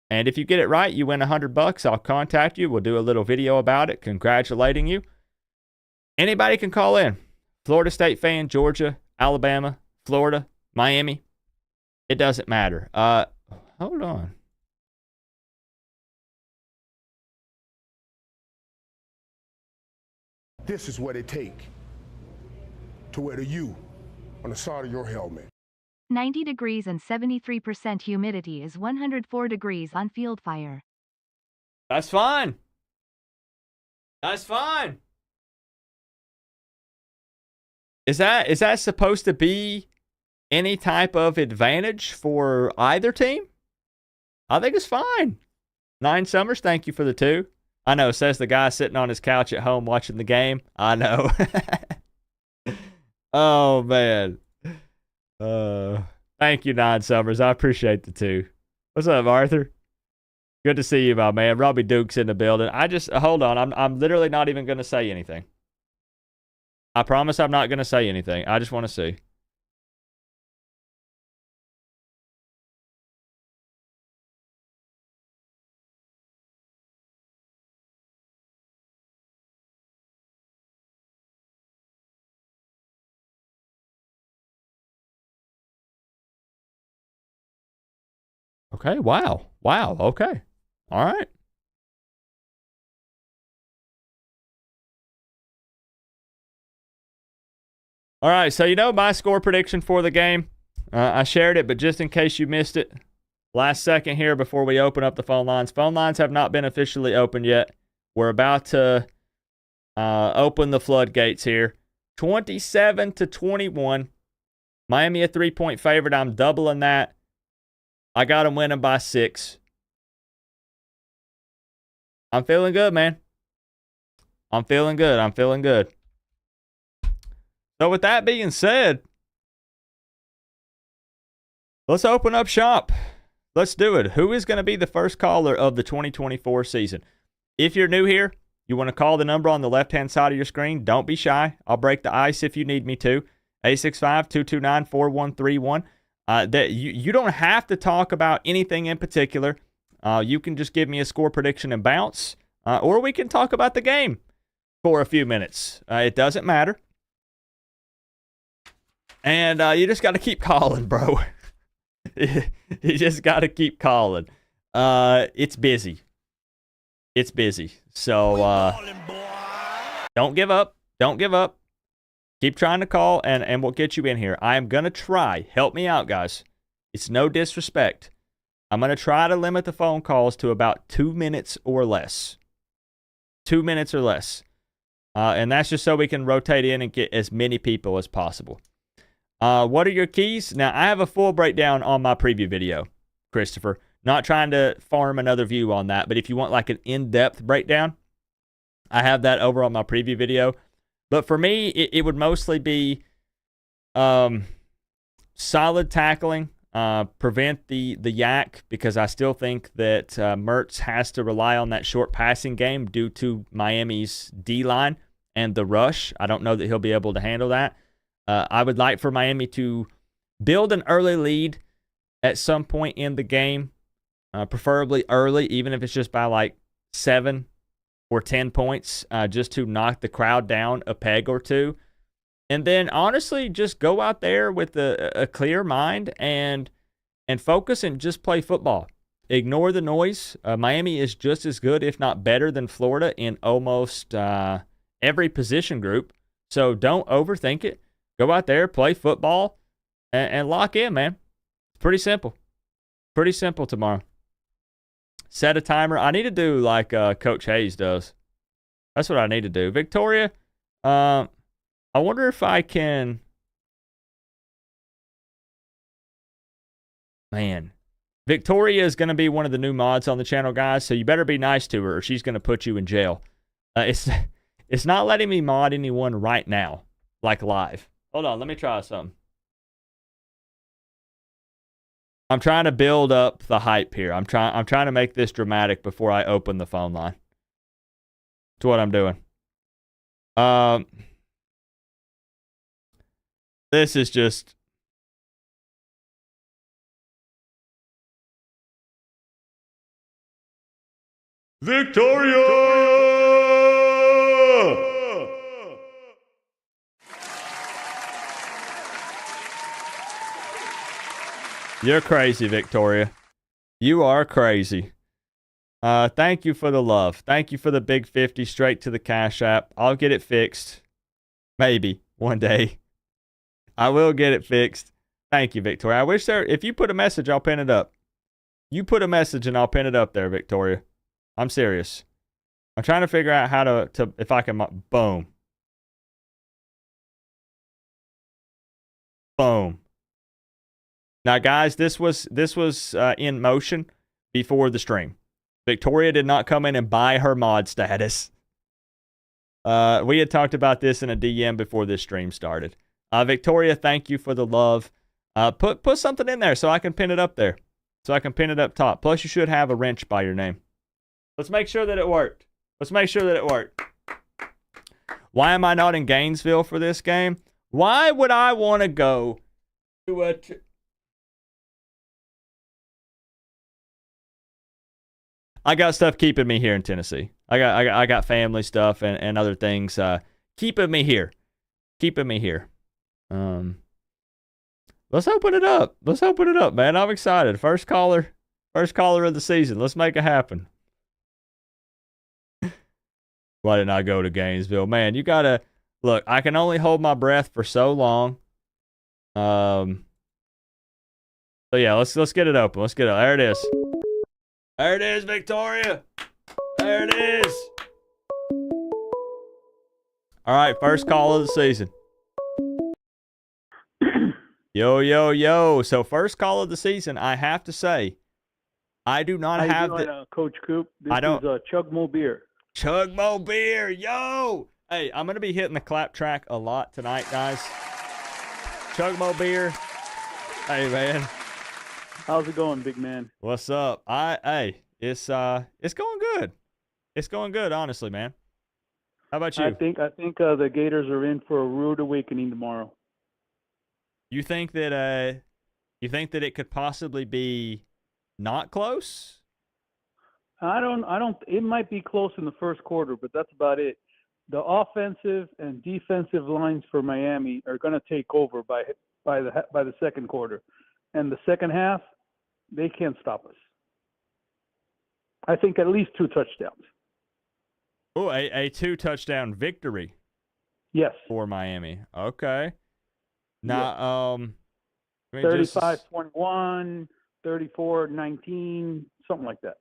A: And if you get it right, you win $100. I'll contact you. We'll do a little video about it, congratulating you. Anybody can call in. Florida State fan, Georgia, Alabama, Florida, Miami. It doesn't matter. Hold on.
B: This is what it takes to wear the U on the side of your helmet.
C: 90 degrees and 73% humidity is 104 degrees on field fire.
A: That's fine. That's fine. Is that supposed to be any type of advantage for either team? I think it's fine. 9 Summers, thank you for the 2. I know, says the guy sitting on his couch at home watching the game. I know. Oh, man. Thank you, 9 Summers. I appreciate the 2. What's up, Arthur? Good to see you, my man. Robbie Duke's in the building. Hold on. I'm literally not even going to say anything. I promise I'm not going to say anything. I just want to see. Okay, wow. Wow, okay. All right. All right, so you know my score prediction for the game. I shared it, but just in case you missed it, last second here before we open up the phone lines. Phone lines have not been officially opened yet. We're about to open the floodgates here. 27-21. Miami a 3-point favorite. I'm doubling that. I got them winning by 6. I'm feeling good, man. I'm feeling good. So with that being said, let's open up shop. Let's do it. Who is going to be the first caller of the 2024 season? If you're new here, you want to call the number on the left-hand side of your screen. Don't be shy. I'll break the ice if you need me to. 865-229-4131. You don't have to talk about anything in particular. You can just give me a score prediction and bounce. Or we can talk about the game for a few minutes. It doesn't matter. And you just got to keep calling, bro. You just got to keep calling. It's busy. It's busy. So don't give up. Don't give up. Keep trying to call, and we'll get you in here. I am going to try. Help me out, guys. It's no disrespect. I'm going to try to limit the phone calls to about 2 minutes or less. 2 minutes or less. And that's just so we can rotate in and get as many people as possible. What are your keys? Now, I have a full breakdown on my preview video, Christopher. Not trying to farm another view on that, but if you want like an in-depth breakdown, I have that over on my preview video. But for me, it would mostly be solid tackling, prevent the yak, because I still think that Mertz has to rely on that short passing game due to Miami's D-line and the rush. I don't know that he'll be able to handle that. I would like for Miami to build an early lead at some point in the game, preferably early, even if it's just by like 7 or 10 points, just to knock the crowd down a peg or two. And then, honestly, just go out there with a clear mind and focus and just play football. Ignore the noise. Miami is just as good, if not better, than Florida in almost every position group. So don't overthink it. Go out there, play football, and lock in, man. It's pretty simple. Pretty simple tomorrow. Set a timer. I need to do like Coach Hayes does. That's what I need to do. Victoria, I wonder if I can... Man. Victoria is going to be one of the new mods on the channel, guys, so you better be nice to her or she's going to put you in jail. It's not letting me mod anyone right now, like live. Hold on, let me try something. I'm trying to build up the hype here. I'm trying to make this dramatic before I open the phone line. That's what I'm doing. This is just... Victoria! You're crazy, Victoria. You are crazy. Thank you for the love. Thank you for the big 50 straight to the Cash App. I'll get it fixed. Maybe one day. I will get it fixed. Thank you, Victoria. I wish if you put a message, I'll pin it up. You put a message and I'll pin it up there, Victoria. I'm serious. I'm trying to figure out how to if I can, boom. Boom. Now, guys, this was in motion before the stream. Victoria did not come in and buy her mod status. We had talked about this in a DM before this stream started. Victoria, thank you for the love. Put something in there so I can pin it up there. So I can pin it up top. Plus, you should have a wrench by your name. Let's make sure that it worked. Let's make sure that it worked. Why am I not in Gainesville for this game? Why would I want to go to a... I got stuff keeping me here in Tennessee. I got family stuff and other things keeping me here. Keeping me here. Let's open it up. Let's open it up, man. I'm excited. First caller of the season. Let's make it happen. Why didn't I go to Gainesville? Man, you gotta look, I can only hold my breath for so long. So yeah, let's get it open. Let's get it. There it is. There it is, Victoria. There it is. All right, first call of the season. Yo, yo, yo. So first call of the season, I have to say, I do not have the...
D: Coach Coop? This
A: I don't...
D: is Chug Mo Beer.
A: Chug Mo Beer, yo! Hey, I'm going to be hitting the clap track a lot tonight, guys. Chug Mo Beer. Hey, man.
D: How's it going, big man?
A: What's up? Hey, it's going good. It's going good, honestly, man. How about you?
D: I think the Gators are in for a rude awakening tomorrow.
A: You think that it could possibly be not close?
D: I don't. It might be close in the first quarter, but that's about it. The offensive and defensive lines for Miami are going to take over by the second quarter, and the second half, they can't stop us. I think at least 2 touchdowns.
A: Oh, a 2-touchdown victory.
D: Yes.
A: For Miami. Okay. Now,
D: 35-21, 34-19, something like that.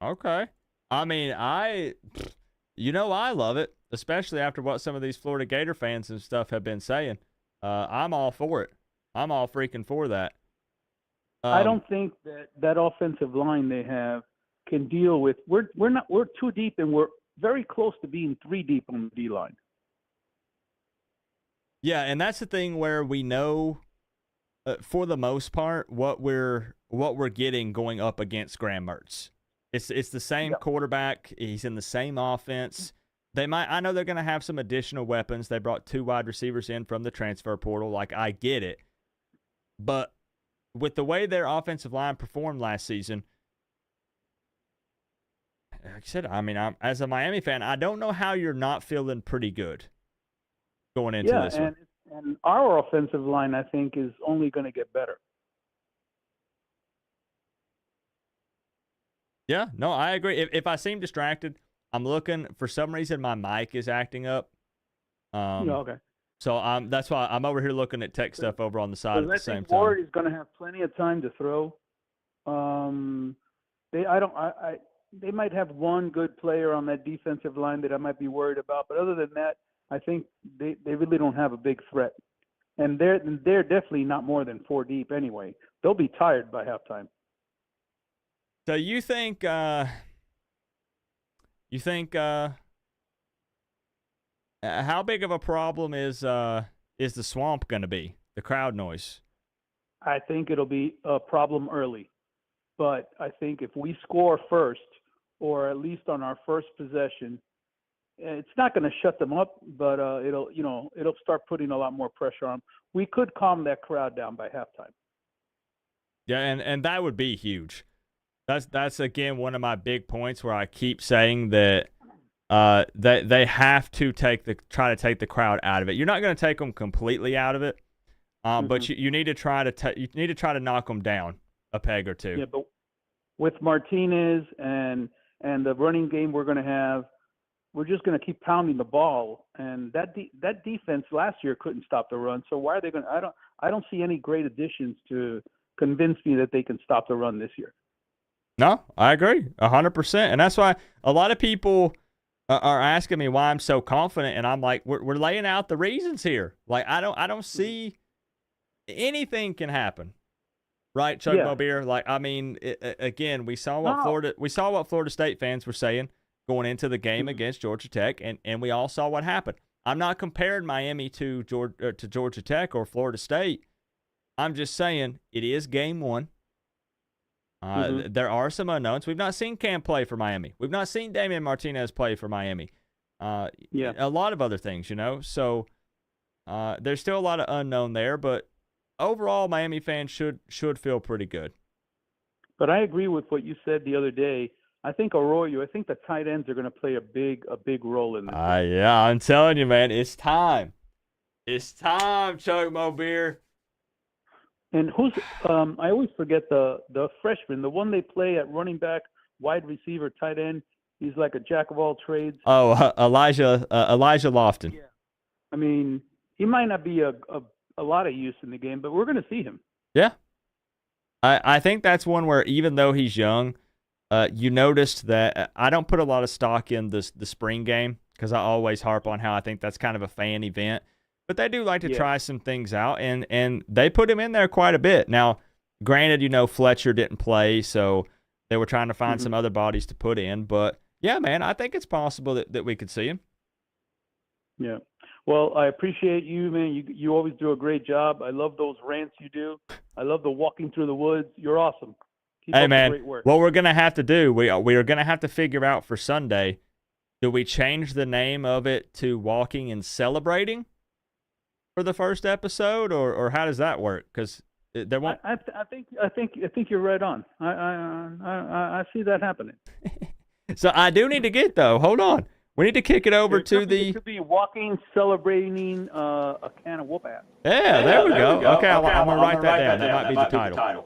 A: Okay. I mean, I love it, especially after what some of these Florida Gator fans and stuff have been saying. I'm all for it. I'm all freaking for that.
D: I don't think that offensive line they have can deal with. We're too deep, and we're very close to being 3 deep on the D line.
A: Yeah, and that's the thing where we know, for the most part, what we're getting going up against Graham Mertz. It's the same quarterback. He's in the same offense. I know they're going to have some additional weapons. They brought 2 wide receivers in from the transfer portal. Like, I get it, but with the way their offensive line performed last season, like I said, I mean, as a Miami fan, I don't know how you're not feeling pretty good going into this one.
D: And our offensive line, I think, is only going to get better.
A: Yeah, no, I agree. If I seem distracted, I'm looking. For some reason, my mic is acting up.
D: Okay.
A: So that's why I'm over here looking at tech stuff over on the side at the same time.
D: Ward is going to have plenty of time to throw. They might have one good player on that defensive line that I might be worried about, but other than that, I think they really don't have a big threat. And they're definitely not more than 4 deep anyway. They'll be tired by halftime.
A: So you think how big of a problem is the swamp going to be, the crowd noise?
D: I think it'll be a problem early. But I think if we score first, or at least on our first possession, it's not going to shut them up, but it'll start putting a lot more pressure on them. We could calm that crowd down by halftime.
A: Yeah, and that would be huge. That's again one of my big points where I keep saying that they have to try to take the crowd out of it. You're not going to take them completely out of it, but you need to try to knock them down a peg or two.
D: Yeah, but with Martinez and the running game we're going to have, we're just going to keep pounding the ball, and that defense last year couldn't stop the run. So why are they going to? I don't see any great additions to convince me that they can stop the run this year.
A: No, I agree 100%, and that's why a lot of people are asking me why I'm so confident, and I'm like, we're laying out the reasons here. Like I don't see anything can happen, right, Chuck Mobeer? Like I mean, again, we saw what Florida State fans were saying going into the game against Georgia Tech, and we all saw what happened. I'm not comparing Miami to Georgia Tech or Florida State. I'm just saying it is game 1. There are some unknowns. We've not seen Cam play for Miami. We've not seen Damian Martinez play for Miami. A lot of other things, So there's still a lot of unknown there, but overall, Miami fans should feel pretty good.
D: But I agree with what you said the other day. I think the tight ends are going to play a big role in this.
A: Yeah, I'm telling you, man, it's time. It's time, Chuck Mobeer.
D: And who's I always forget the freshman, the one they play at running back, wide receiver, tight end. He's like a jack of all trades.
A: Oh, Elijah Lofton.
D: Yeah. I mean, he might not be a lot of use in the game, but we're going to see him.
A: Yeah. I think that's one where even though he's young, you noticed that I don't put a lot of stock in the spring game because I always harp on how I think that's kind of a fan event. But they do like to try some things out, and they put him in there quite a bit. Now, granted, Fletcher didn't play, so they were trying to find some other bodies to put in. But, yeah, man, I think it's possible that we could see him.
D: Yeah. Well, I appreciate you, man. You always do a great job. I love those rants you do. I love the walking through the woods. You're awesome. Keep up the great work.
A: What we're going to have to do, we are going to have to figure out for Sunday, do we change the name of it to Walking and Celebrating for the first episode, or how does that work? Because there won't.
D: I think you're right on. I see that happening.
A: So I do need to get though. Hold on, we need to kick it over to the.
D: It could be Walking, Celebrating a can of whoop ass.
A: Yeah, there we go. Okay, I'm gonna write that down. That might be the title.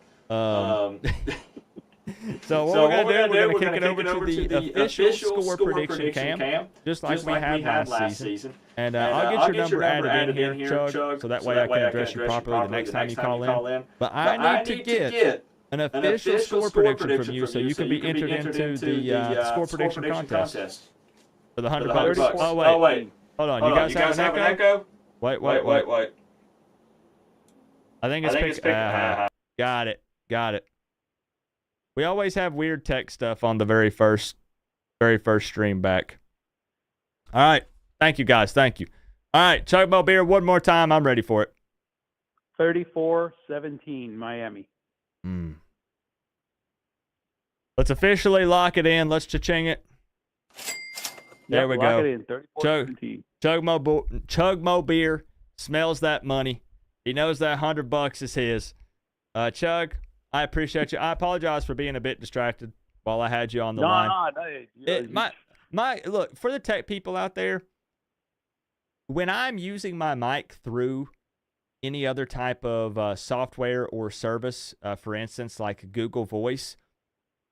A: So what we're going to do, we're going to kick it over to the official score prediction cam, just like we had last season. And I'll get your number added in here, Chug, so that way I can address you properly the next time you call in. But I need to get an official score prediction from you so you can be entered into the score prediction contest. For the $100
D: bucks.
A: Oh, wait. Hold on. You guys have an echo? Wait. I think it's picking. Got it. We always have weird tech stuff on the very first stream back. All right. Thank you, guys. Thank you. All right. Chugmo Beer, one more time. I'm ready for it.
D: 34-17, Miami.
A: Let's officially lock it in. Let's cha-ching it. There we go.
D: Lock it in. 34-17.
A: Chugmo Beer smells that money. He knows that $100 is his. Chug, I appreciate you. I apologize for being a bit distracted while I had you on the line. Look, for the tech people out there, when I'm using my mic through any other type of software or service, for instance, like Google Voice,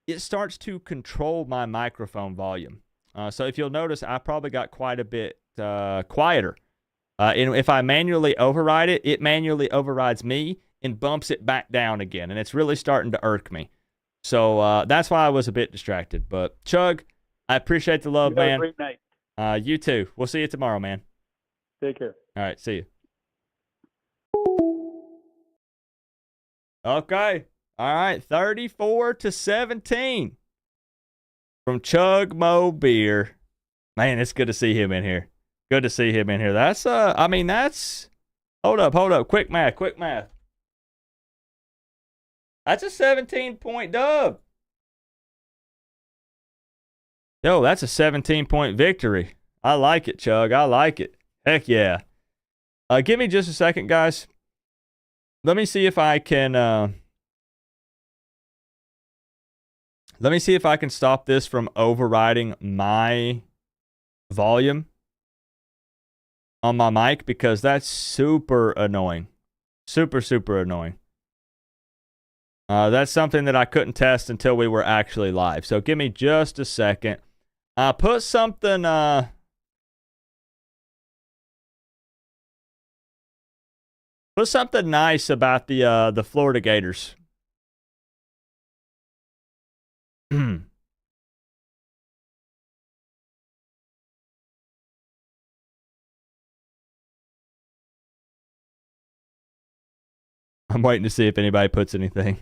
A: it starts to control my microphone volume. So if you'll notice, I probably got quite a bit quieter. And if I manually override it, it manually overrides me and bumps it back down again. And it's really starting to irk me. So that's why I was a bit distracted. But Chug, I appreciate the love, man.
D: Have a great night.
A: You too. We'll see you tomorrow, man.
D: Take care.
A: All right, see you. Okay. All right, 34-17 from Chugmo Beer. Man, it's good to see him in here. Good to see him in here. That's hold up. Quick math. That's a 17-point dub. Yo, that's a 17-point victory. I like it, Chug. I like it. Heck yeah. Give me just a second, guys. Let me see if I can stop this from overriding my volume on my mic, because that's super annoying. Super annoying. That's something that I couldn't test until we were actually live. So give me just a second. Put something nice about the Florida Gators. I'm waiting to see if anybody puts anything.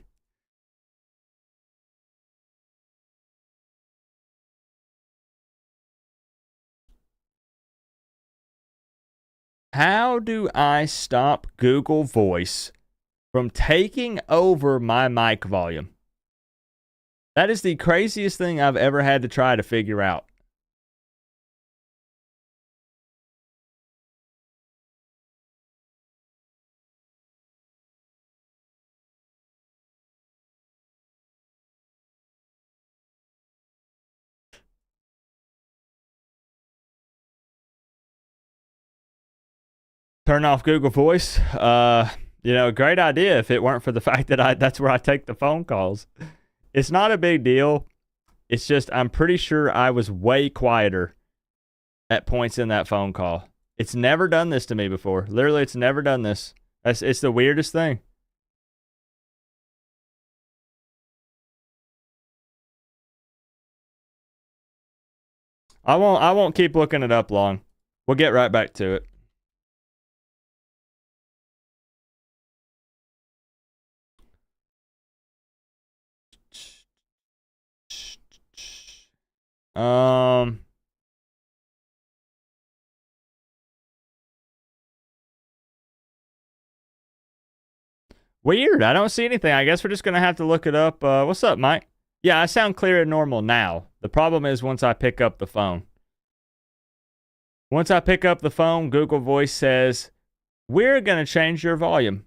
A: How do I stop Google Voice from taking over my mic volume? That is the craziest thing I've ever had to try to figure out. Turn off Google Voice. Great idea if it weren't for the fact that that's where I take the phone calls. It's not a big deal. It's just I'm pretty sure I was way quieter at points in that phone call. It's never done this to me before. Literally, it's never done this. It's the weirdest thing. I won't keep looking it up long. We'll get right back to it. Weird. I don't see anything. I guess we're just going to have to look it up. What's up, Mike? Yeah, I sound clear and normal now. The problem is once I pick up the phone. Once I pick up the phone, Google Voice says, we're going to change your volume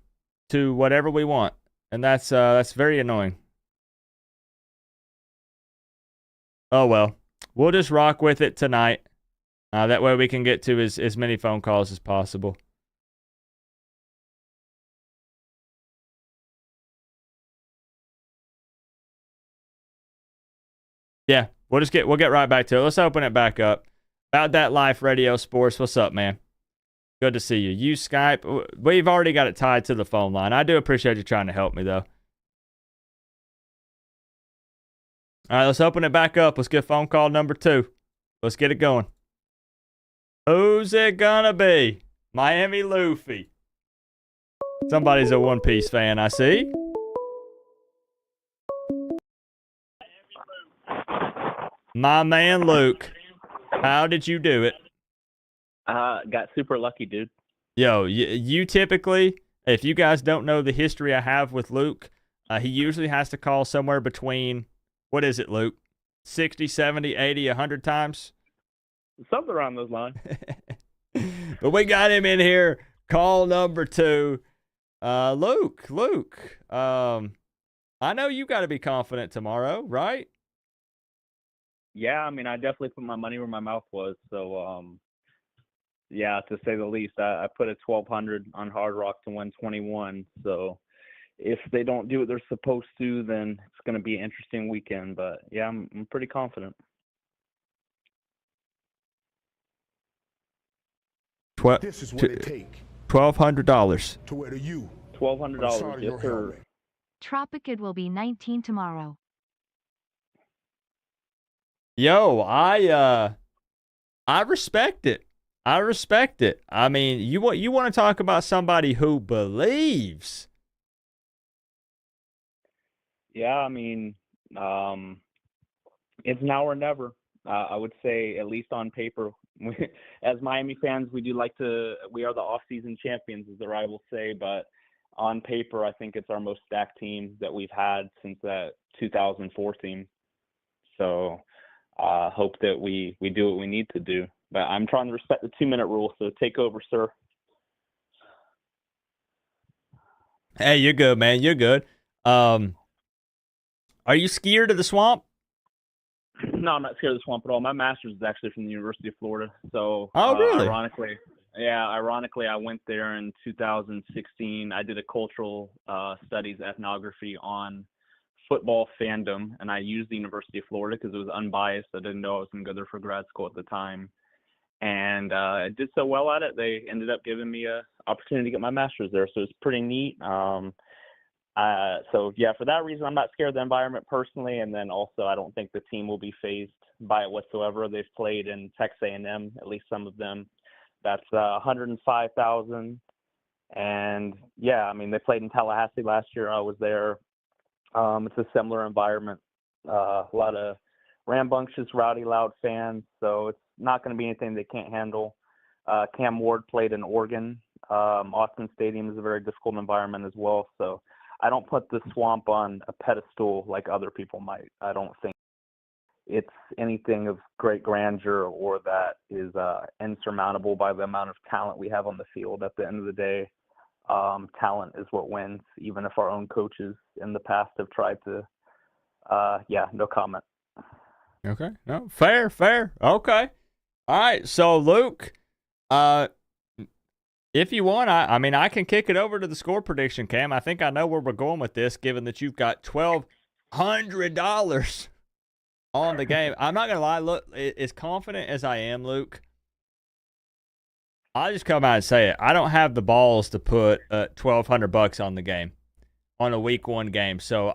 A: to whatever we want. And that's very annoying. Oh, well. We'll just rock with it tonight. That way we can get to as many phone calls as possible. Yeah, we'll get right back to it. Let's open it back up. About That Life Radio Sports. What's up, man? Good to see you. Use Skype. We've already got it tied to the phone line. I do appreciate you trying to help me, though. All right, let's open it back up. Let's get phone call number 2. Let's get it going. Who's it gonna be? Miami Luffy. Somebody's a One Piece fan, I see. My man Luke. How did you do it?
E: Got super lucky, dude.
A: Yo, you typically, if you guys don't know the history I have with Luke, he usually has to call somewhere between, what is it, Luke? 60, 70, 80, 100 times?
E: Something around those lines.
A: But we got him in here. Call number 2. Luke, I know you got to be confident tomorrow, right?
E: Yeah, I mean, I definitely put my money where my mouth was. So, yeah, to say the least, I put a 1,200 on Hard Rock to win 21. So if they don't do what they're supposed to, then it's going to be an interesting weekend. But, yeah, I'm pretty confident.
B: This is what it take
A: $1,200.
B: to wear the U
E: $1,200,
B: on the side of
E: yes,
B: your
E: sir.
B: helmet.
C: Tropicid will be 19 tomorrow.
A: Yo, I respect it. I respect it. I mean, you want to talk about somebody who believes.
E: Yeah, I mean, it's now or never. I would say, at least on paper, as Miami fans, we are the off-season champions, as the rivals say, but on paper, I think it's our most stacked team that we've had since that 2004 team. So hope that we do what we need to do. But I'm trying to respect the 2-minute rule, so take over, sir.
A: Hey, you're good, man. You're good. Are you scared of the swamp?
E: No, I'm not scared of the swamp at all. My master's is actually from the University of Florida. So,
A: Oh, really?
E: Ironically, I went there in 2016. I did a cultural studies ethnography on football fandom, and I used the University of Florida because it was unbiased. I didn't know I was going to go there for grad school at the time. And I did so well at it, they ended up giving me an opportunity to get my master's there. So it's pretty neat. So, yeah, for that reason, I'm not scared of the environment personally. And then also, I don't think the team will be fazed by it whatsoever. They've played in Texas A&M, at least some of them. That's 105,000. And, yeah, I mean, they played in Tallahassee last year. I was there. It's a similar environment, a lot of rambunctious, rowdy, loud fans. So it's not going to be anything they can't handle. Cam Ward played in Oregon. Austin Stadium is a very difficult environment as well. So I don't put the swamp on a pedestal like other people might. I don't think it's anything of great grandeur or that is insurmountable by the amount of talent we have on the field. At the end of the day, talent is what wins, even if our own coaches in the past have tried to. Yeah, no comment.
A: Okay. No, fair. Okay. All right. So, Luke, if you want, I mean, I can kick it over to the score prediction, Cam. I think I know where we're going with this, given that you've got $1,200 on the game. I'm not going to lie. Look, as confident as I am, Luke, I'll just come out and say it. I don't have the balls to put $1,200 on the game, on a week 1 game. So,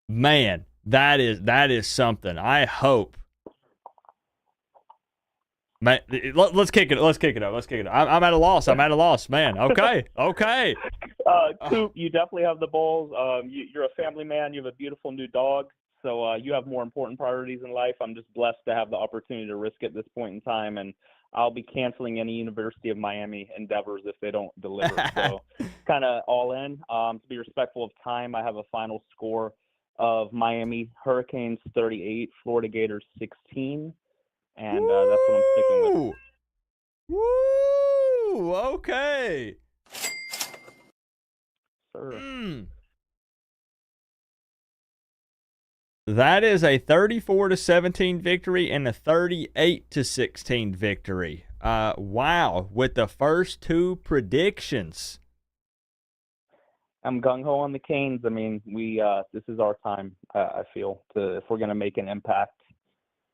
A: man, that is something. I hope. Man, let's kick it. Let's kick it up. I'm at a loss, man. Okay.
E: Coop, you definitely have the balls. You're a family man. You have a beautiful new dog. So you have more important priorities in life. I'm just blessed to have the opportunity to risk it at this point in time. And I'll be canceling any University of Miami endeavors if they don't deliver. So kind of all in. To be respectful of time, I have a final score of Miami Hurricanes 38, Florida Gators 16. And that's what I'm sticking with.
A: Woo! Okay.
E: Sure.
A: That is a 34-17 victory and a 38-16 victory. Wow! With the first 2 predictions.
E: I'm gung-ho on the Canes. I mean, this is our time, I feel, if we're going to make an impact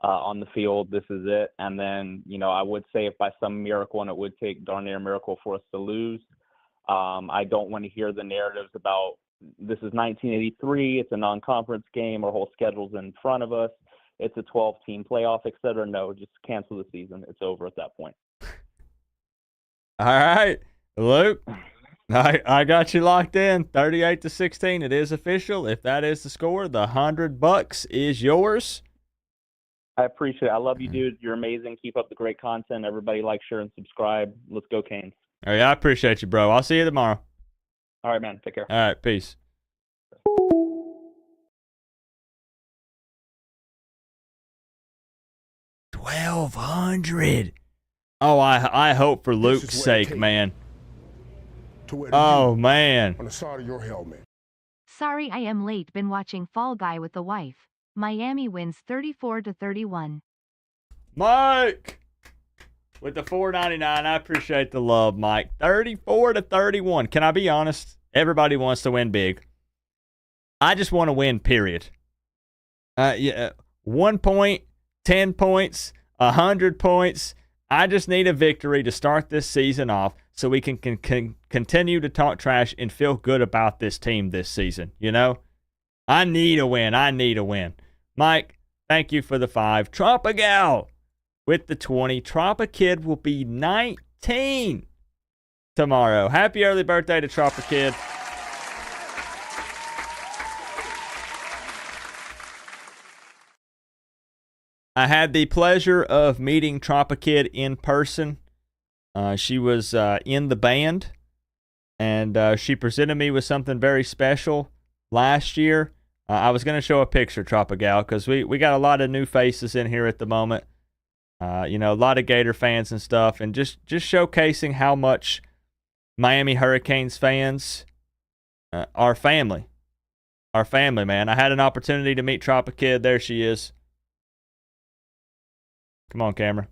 E: on the field, this is it. And then, I would say if by some miracle, and it would take darn near a miracle for us to lose, I don't want to hear the narratives about this is 1983, it's a non-conference game, our whole schedule's in front of us. it's a 12-team playoff, et cetera. No, just cancel the season. It's over at that point.
A: All right, Luke. I got you locked in. 38-16. It is official. If that is the score, the $100 is yours.
E: I appreciate it. I love you, dude. You're amazing. Keep up the great content. Everybody like, share, and subscribe. Let's go, Canes.
A: All right, I appreciate you, bro. I'll see you tomorrow.
E: All right, man. Take care.
A: All right, peace. $1,200. Oh, I hope for Luke's sake, man. Oh, man.
B: On the side of your helmet.
C: Sorry I am late. Been watching Fall Guy with the wife. Miami wins 34-31.
A: Mike with the $4.99. I appreciate the love, Mike. 34-31. Can I be honest? Everybody wants to win big. I just want to win, period. 1 point, 10 points, 100 points. I just need a victory to start this season off so we can continue to talk trash and feel good about this team this season. You know? I need a win. I need a win. Mike, thank you for the 5. Trompa Gal with the 20. Trompa Kid will be 19 tomorrow. Happy early birthday to Trompa Kid. I had the pleasure of meeting Trompa Kid in person. She was in the band, and she presented me with something very special last year. I was going to show a picture, Trompa Gal, because we got a lot of new faces in here at the moment. A lot of Gator fans and stuff, and just showcasing how much Miami Hurricanes fans are family. Our family, man. I had an opportunity to meet Trompa Kid. There she is. Come on, camera.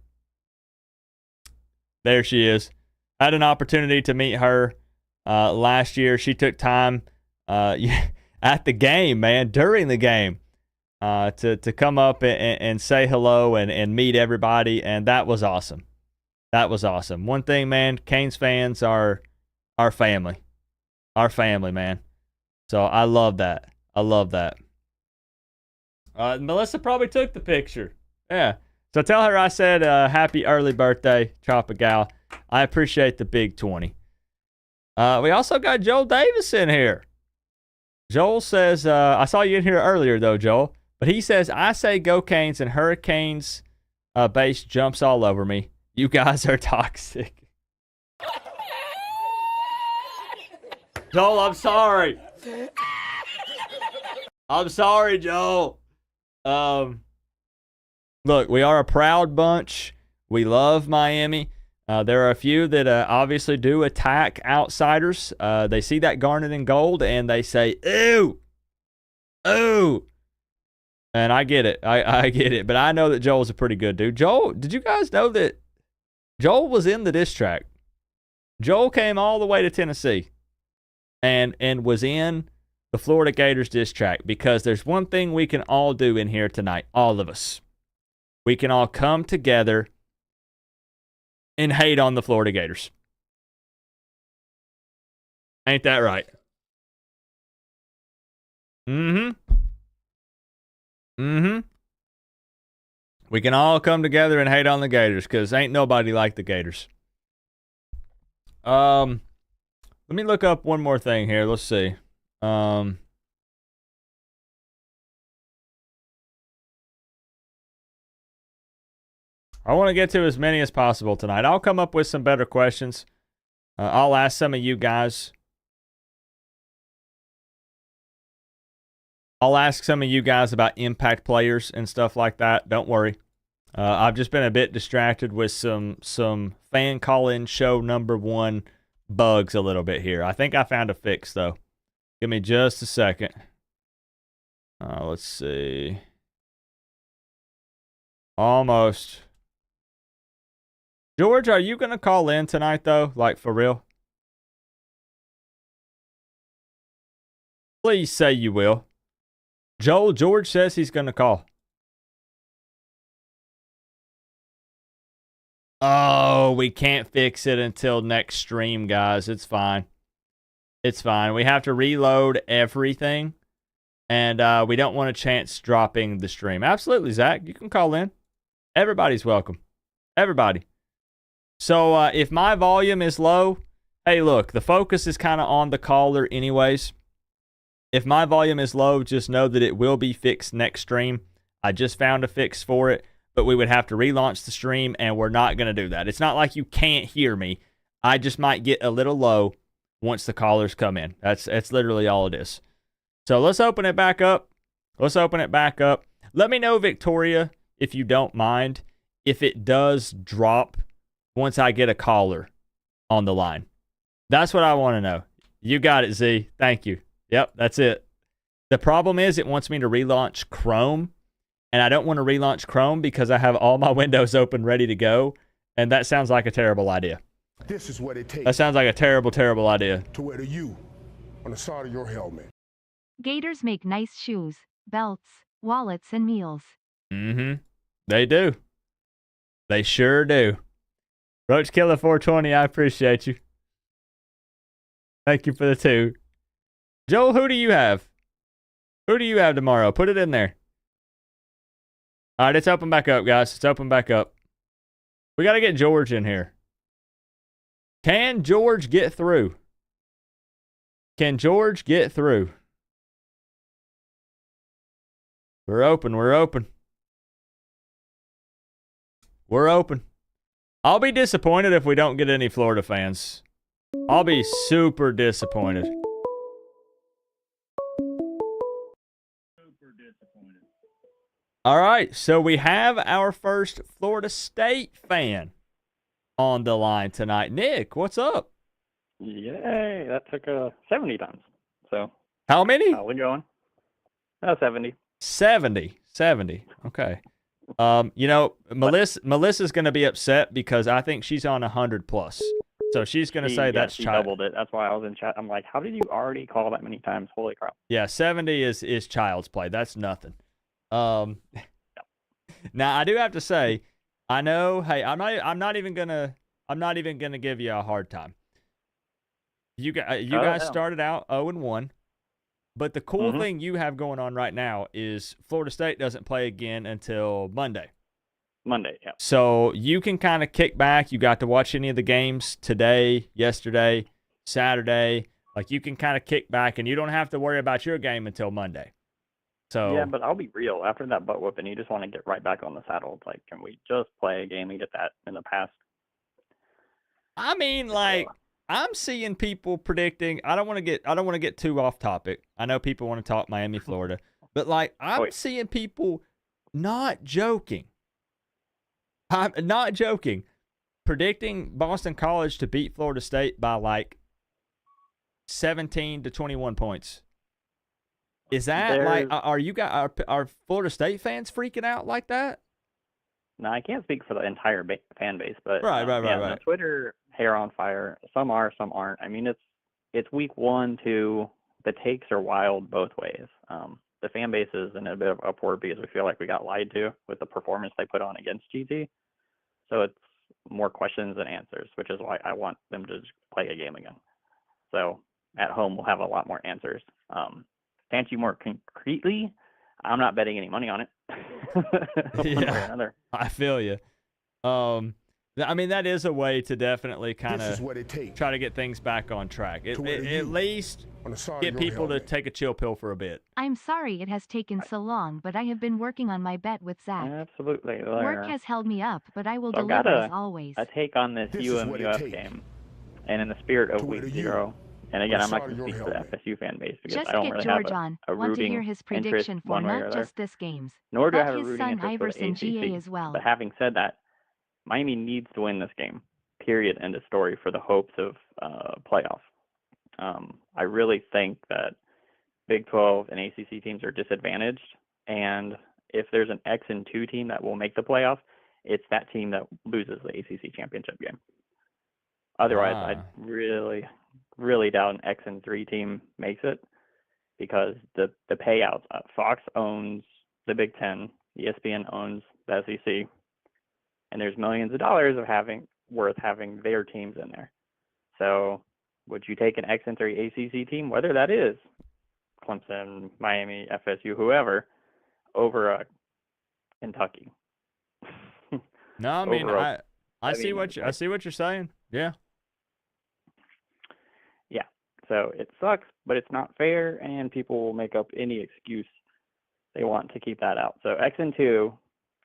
A: There she is. I had an opportunity to meet her last year. She took time at the game, man, during the game, to come up and say hello and meet everybody, and that was awesome. That was awesome. One thing, man, Canes fans are our family. Our family, man. So I love that. I love that. Melissa probably took the picture. Yeah. So tell her I said happy early birthday, Trompa Gal. I appreciate the big 20. We also got Joel Davis in here. Joel says, I saw you in here earlier, though, Joel. But he says, I say go Canes and Hurricanes base jumps all over me. You guys are toxic. Joel, I'm sorry. I'm sorry, Joel. Look, we are a proud bunch. We love Miami. There are a few that obviously do attack outsiders. They see that garnet and gold, and they say, ew, ooh. And I get it. I get it. But I know that Joel's a pretty good dude. Joel, did you guys know that Joel was in the diss track? Joel came all the way to Tennessee and was in the Florida Gators diss track, because there's one thing we can all do in here tonight, all of us. We can all come together and hate on the Florida Gators. Ain't that right? Mm-hmm. We can all come together and hate on the Gators, because ain't nobody like the Gators. Let me look up one more thing here. Let's see. I want to get to as many as possible tonight. I'll come up with some better questions. I'll ask some of you guys. I'll ask some of you guys about impact players and stuff like that. Don't worry. I've just been a bit distracted with some fan call-in show number 1 bugs a little bit here. I think I found a fix, though. Give me just a second. Let's see. Almost. George, are you going to call in tonight, though? Like, for real? Please say you will. George says he's going to call. Oh, we can't fix it until next stream, guys. It's fine. It's fine. We have to reload everything. and we don't want a chance dropping the stream. Absolutely, Zach. You can call in. Everybody's welcome. Everybody. So if my volume is low, hey, look, the focus is kind of on the caller anyways. If my volume is low, just know that it will be fixed next stream. I just found a fix for it, but we would have to relaunch the stream, and we're not going to do that. It's not like you can't hear me. I just might get a little low once the callers come in. That's literally all it is. So let's open it back up. Let me know, Victoria, if you don't mind, if it does drop once I get a caller on the line. That's what I want to know. You got it, Z. Thank you. Yep, that's it. The problem is it wants me to relaunch Chrome, and I don't want to relaunch Chrome because I have all my windows open ready to go, and that sounds like a terrible idea.
B: This is what it takes.
A: That sounds like a terrible, terrible idea.
B: To wear the U on the side of your helmet.
C: Gators make nice shoes, belts, wallets, and meals.
A: Mm-hmm. They do. They sure do. Roach Killer 420, I appreciate you. Thank you for the 2. Joel, who do you have? Who do you have tomorrow? Put it in there. All right, it's open back up, guys. It's open back up. We got to get George in here. Can George get through? Can George get through? We're open. We're open. We're open. I'll be disappointed if we don't get any Florida fans. I'll be super disappointed. All right, so we have our first Florida State fan on the line tonight. Nick, what's up?
F: Yay, that took 70 times. So
A: how many?
F: We're going. 70.
A: 70. Okay. Melissa's going to be upset because I think she's on 100 plus. So she's going to say that's
F: she doubled it. That's why I was in chat. I'm like, how did you already call that many times? Holy crap.
A: Yeah, 70 is child's play. That's nothing. Now I do have to say, I know, hey, I'm not even gonna give you a hard time. You guys started out 0-1, but the cool thing you have going on right now is Florida State doesn't play again until Monday.
F: Yeah.
A: So you can kind of kick back. You got to watch any of the games today, yesterday, Saturday. Like, you can kind of kick back, and you don't have to worry about your game until Monday. So
F: yeah, but I'll be real. After that butt whooping, you just want to get right back on the saddle. It's like, can we just play a game and get that in the past?
A: I mean, like, I'm seeing people predicting. I don't want to get too off topic. I know people want to talk Miami, Florida, but like, I'm seeing people not joking. I'm not joking. Predicting Boston College to beat Florida State by like 17 to 21 points. Is that like, are Florida State fans freaking out like that?
F: No, I can't speak for the entire fan base, but
A: right.
F: On Twitter, hair on fire. Some are, some aren't. I mean, it's week 1, 2. The takes are wild both ways. The fan base is in a bit of upward because we feel like we got lied to with the performance they put on against GT. So it's more questions than answers, which is why I want them to just play a game again. So at home, we'll have a lot more answers. To answer you more concretely, I'm not betting any money on it.
A: Yeah, I feel you. I mean, that is a way to definitely kind of try to get things back on track. At least get people to take a chill pill for a bit.
C: I'm sorry it has taken so long, but I have been working on my bet with Zach.
F: Absolutely.
C: Work has held me up, but I will deliver as always.
F: I take on this UM-UF game, and in the spirit of week 0, and again, I'm not going to speak to the FSU fan base because
C: just
F: I don't
C: get
F: really
C: George
F: have
C: on.
F: a
C: Want to
F: rooting
C: hear his prediction for not just this game's,
F: nor do I
C: but
F: have a
C: his
F: rooting
C: son
F: interest for
C: Iverson
F: the ACC.
C: GA as well.
F: But having said that, Miami needs to win this game. Period. End of story for the hopes of playoff. I really think that Big 12 and ACC teams are disadvantaged, and if there's an X and 2 team that will make the playoff, it's that team that loses the ACC championship game. Otherwise, I really, really doubt an X and 3 team makes it because the payouts. Fox owns the Big 10, ESPN owns the SEC, and there's millions of dollars of worth having their teams in there. So would you take an X and 3 ACC team, whether that is Clemson, Miami, FSU, whoever, over Kentucky.
A: No, I mean,
F: Over
A: I see what I see what you're saying. Yeah.
F: Yeah. So it sucks, but it's not fair, and people will make up any excuse they want to keep that out. So X and 2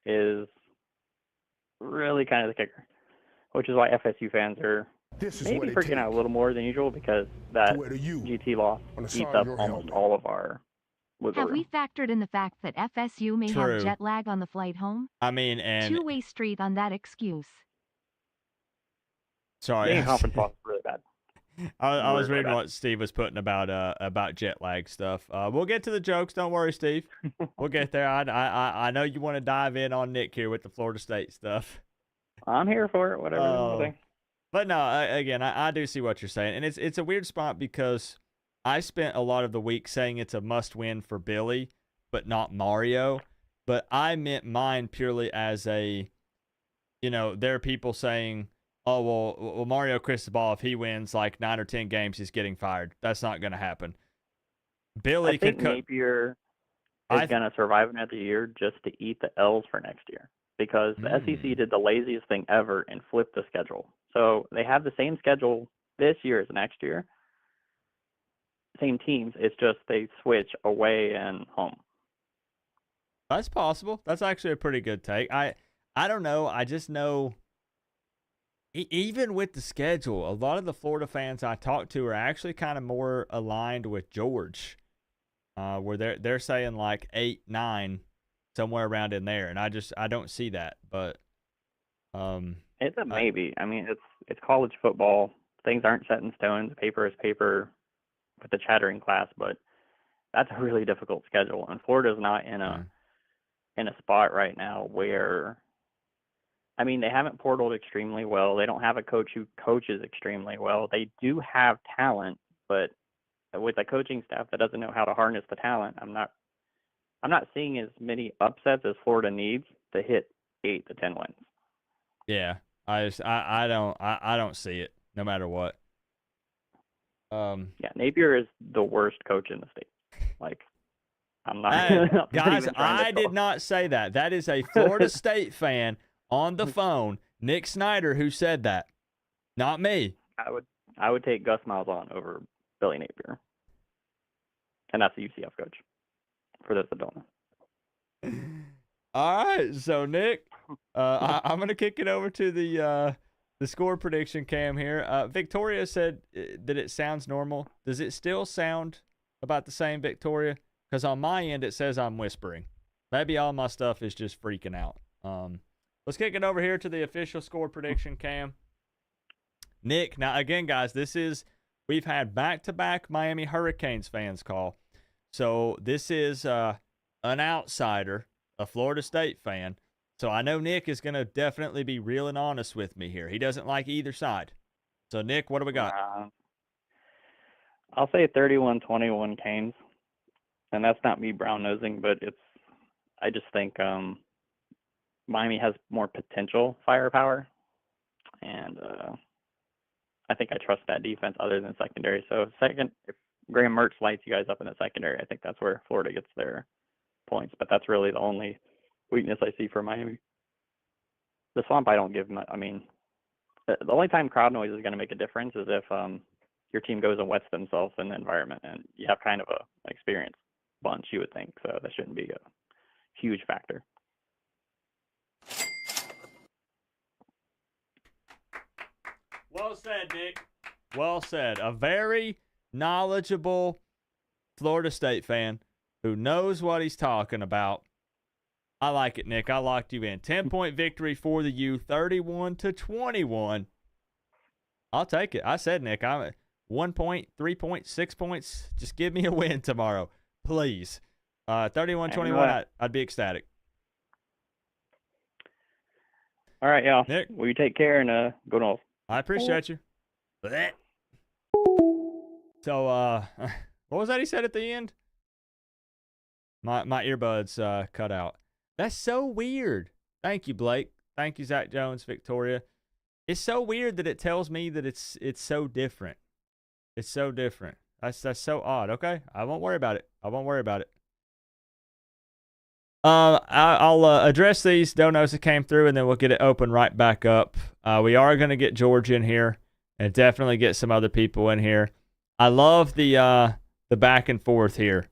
F: is really kind of the kicker, which is why FSU fans are
B: This is
F: maybe
B: what it
F: freaking out a little more than usual, because that
B: where the you
F: GT loss
B: on the
F: eats
B: side
F: up
B: of your
F: almost
B: helmet.
F: all of our wiggle
C: Have
F: room.
C: we factored in the fact that FSU may
A: True.
C: have jet lag on the flight home?
A: I mean, and
C: Two-way street on that excuse.
A: sorry,
F: Being a conference loss is really bad.
A: I was
F: Really
A: reading
F: bad.
A: what Steve was putting about jet lag stuff. We'll get to the jokes. Don't worry, Steve. We'll get there. I know you want to dive in on Nick here with the Florida State stuff.
F: I'm here for it, whatever you want to say.
A: But no, again, I do see what you're saying, and it's a weird spot because I spent a lot of the week saying it's a must-win for Billy, but not Mario. But I meant mine purely as a, there are people saying, oh, well, Mario Cristobal, if he wins like 9 or 10 games, he's getting fired. That's not going to happen. Billy
F: I think
A: could cut.
F: Napier is going to survive another year just to eat the L's for next year, because the SEC did the laziest thing ever and flipped the schedule. So they have the same schedule this year as next year. Same teams. It's just they switch away and home.
A: That's possible. That's actually a pretty good take. I don't know. I just know, even with the schedule, a lot of the Florida fans I talk to are actually kind of more aligned with George, where they're saying like 8, 9, somewhere around in there, and I don't see that. But
F: it's a maybe. I mean, it's college football. Things aren't set in stone. The paper is paper with the chattering class, but that's a really difficult schedule, and Florida's not in a spot right now where, I mean, they haven't portaled extremely well. They don't have a coach who coaches extremely well. They do have talent, but with a coaching staff that doesn't know how to harness the talent, I'm not seeing as many upsets as Florida needs to hit 8 to 10 wins.
A: Yeah, I don't see it no matter what.
F: Yeah, Napier is the worst coach in the state. Like, I'm not.
A: Hey,
F: I'm not
A: guys,
F: even trying to
A: I did not say that. That is a Florida State fan on the phone, Nick Snyder, who said that. Not me.
F: I would take Gus Malzahn over Billy Napier, and that's the UCF coach. For those that don't know.
A: All right, so Nick, I'm gonna kick it over to the score prediction cam here. Victoria said that it sounds normal. Does it still sound about the same, Victoria? Because on my end it says I'm whispering. Maybe all my stuff is just freaking out. Let's kick it over here to the official score prediction cam. Nick, now again, guys, we've had back-to-back Miami Hurricanes fans call. So this is an outsider, a Florida State fan. So I know Nick is going to definitely be real and honest with me here. He doesn't like either side. So, Nick, what do we got?
F: I'll say 31-21 Canes. And that's not me brown-nosing, but I just think Miami has more potential firepower. And I think I trust that defense other than secondary. So, second, if Graham Mertz lights you guys up in the secondary, I think that's where Florida gets their points. But that's really the only weakness I see for Miami. The Swamp, I don't give much. I mean, the only time crowd noise is going to make a difference is if your team goes and wets themselves in the environment, and you have kind of an experienced bunch, you would think. So that shouldn't be a huge factor.
A: Well said, Nick. Well said. A very knowledgeable Florida State fan who knows what he's talking about. I like it, Nick. I locked you in. 10-point victory for the U, 31-21. I'll take it. I said, Nick, I'm 1 point, 3 points, 6 points. Just give me a win tomorrow, please. 31-21, I'd be ecstatic.
F: All right, y'all.
A: Nick,
F: will you take care and go north?
A: I appreciate you. So, what was that he said at the end? My earbuds cut out. That's so weird. Thank you, Blake. Thank you, Zach Jones, Victoria. It's so weird that it tells me that it's so different. It's so different. That's so odd. Okay, I won't worry about it. I'll address these donos that came through, and then we'll get it open right back up. We are going to get George in here, and definitely get some other people in here. I love the back and forth here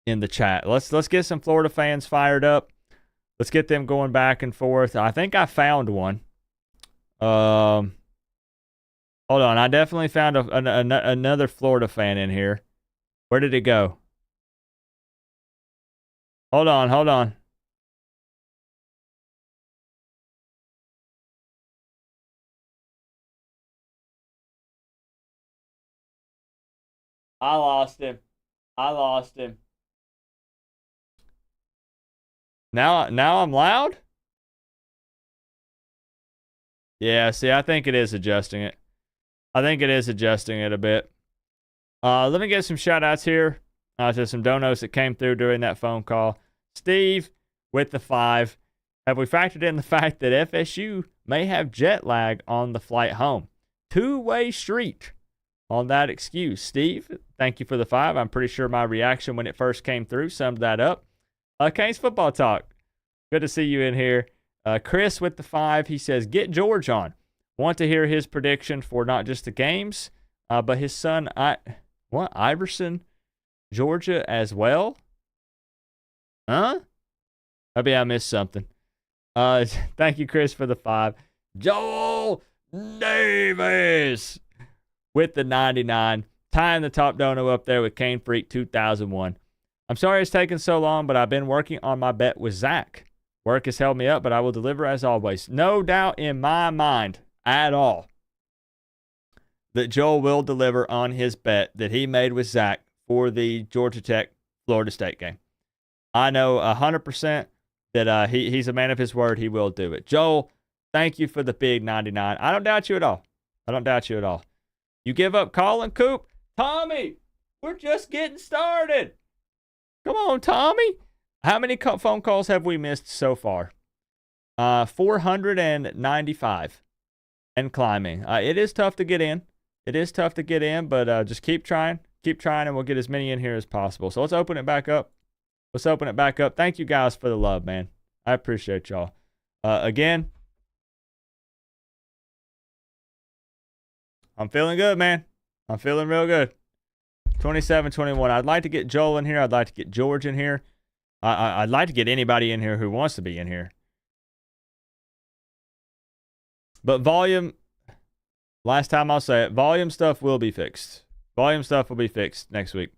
A: in the chat. Let's get some Florida fans fired up. Let's get them going back and forth. I think I found one. Hold on. I definitely found another Florida fan in here. Where did it go? Hold on. I lost him. Now I'm loud? Yeah, see, I think it is adjusting it. a bit. Let me get some shout outs here to some donos that came through during that phone call. Steve with the 5. Have we factored in the fact that FSU may have jet lag on the flight home? Two-way street on that excuse. Steve, thank you for the 5. I'm pretty sure my reaction when it first came through summed that up. Canes Football Talk. Good to see you in here. Chris with the 5. He says, get George on. Want to hear his prediction for not just the games, but his son, Iverson, Georgia as well? Huh? Maybe I missed something. Thank you, Chris, for the 5. Joel Davis with the 99. Tying the top dono up there with Cane Freak 2001. I'm sorry it's taken so long, but I've been working on my bet with Zach. Work has held me up, but I will deliver as always. No doubt in my mind at all that Joel will deliver on his bet that he made with Zach for the Georgia Tech Florida State game. I know 100% that he's a man of his word. He will do it. Joel, thank you for the big 99. I don't doubt you at all. You give up calling, Coop? Tommy, we're just getting started. Come on, Tommy. How many phone calls have we missed so far? 495 and climbing. It is tough to get in. But just keep trying, and we'll get as many in here as possible. So let's open it back up. Thank you guys for the love, man. I appreciate y'all. Again, I'm feeling good, man. I'm feeling real good. 27-21. I'd like to get Joel in here. I'd like to get George in here. I'd like to get anybody in here who wants to be in here. But volume, last time I'll say it, volume stuff will be fixed. Next week.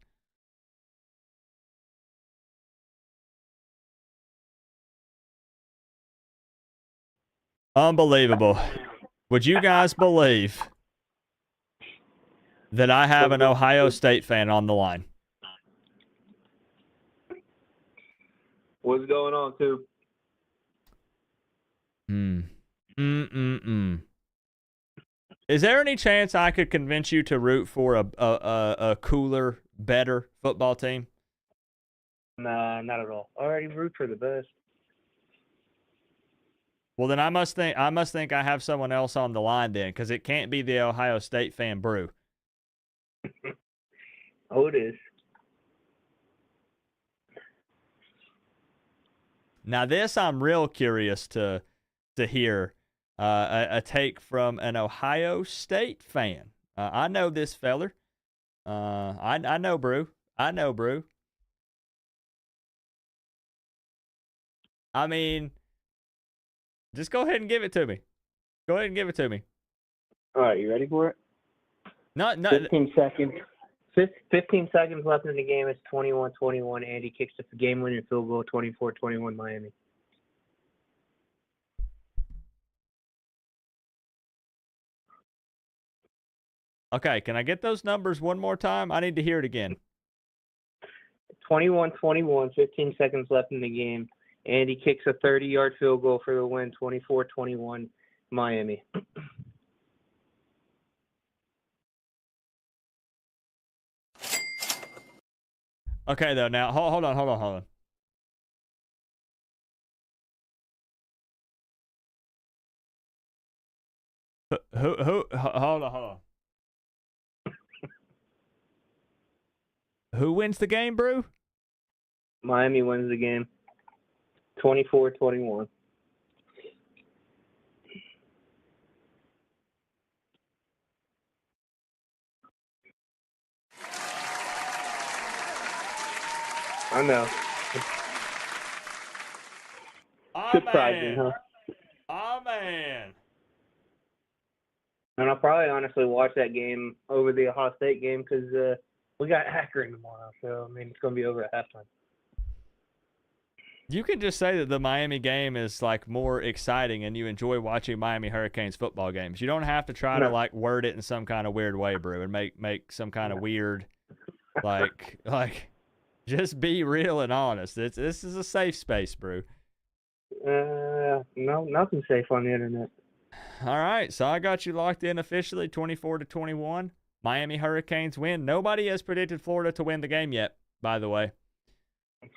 A: Unbelievable. Would you guys believe that I have an Ohio State fan on the line?
G: What's going on, Coop?
A: Is there any chance I could convince you to root for a cooler, better football team?
G: Nah, not at all. I already root for the best.
A: Well, then I must think I have someone else on the line then, because it can't be the Ohio State fan brew.
G: Oh, it is.
A: Now this I'm real curious to hear a take from an Ohio State fan. I know this feller. I know Brew. I mean, just go ahead and give it to me.
G: All right, you ready for it?
A: No.
G: 15 seconds. 15 seconds left in the game. It's 21-21. Andy kicks the game-winning field goal. 24-21 Miami.
A: Okay, can I get those numbers one more time? I need to hear it again.
G: 21-21. 15 seconds left in the game. Andy kicks a 30-yard field goal for the win. 24-21 Miami.
A: Okay, though. Now, hold on. Who? Hold on. Who wins the game, Brew?
G: Miami wins the game, 24-21. I know. Surprising, huh?
A: Oh, man.
G: And I'll probably honestly watch that game over the Ohio State game because we got Akron tomorrow. So, I mean, it's going to be over at halftime.
A: You can just say that the Miami game is, like, more exciting and you enjoy watching Miami Hurricanes football games. You don't have to try to, like, word it in some kind of weird way, Brew, and make some kind of weird, like, just be real and honest. This is a safe space, Brew.
G: No, nothing's safe on the internet.
A: All right, so I got you locked in officially, 24-21. Miami Hurricanes win. Nobody has predicted Florida to win the game yet, by the way.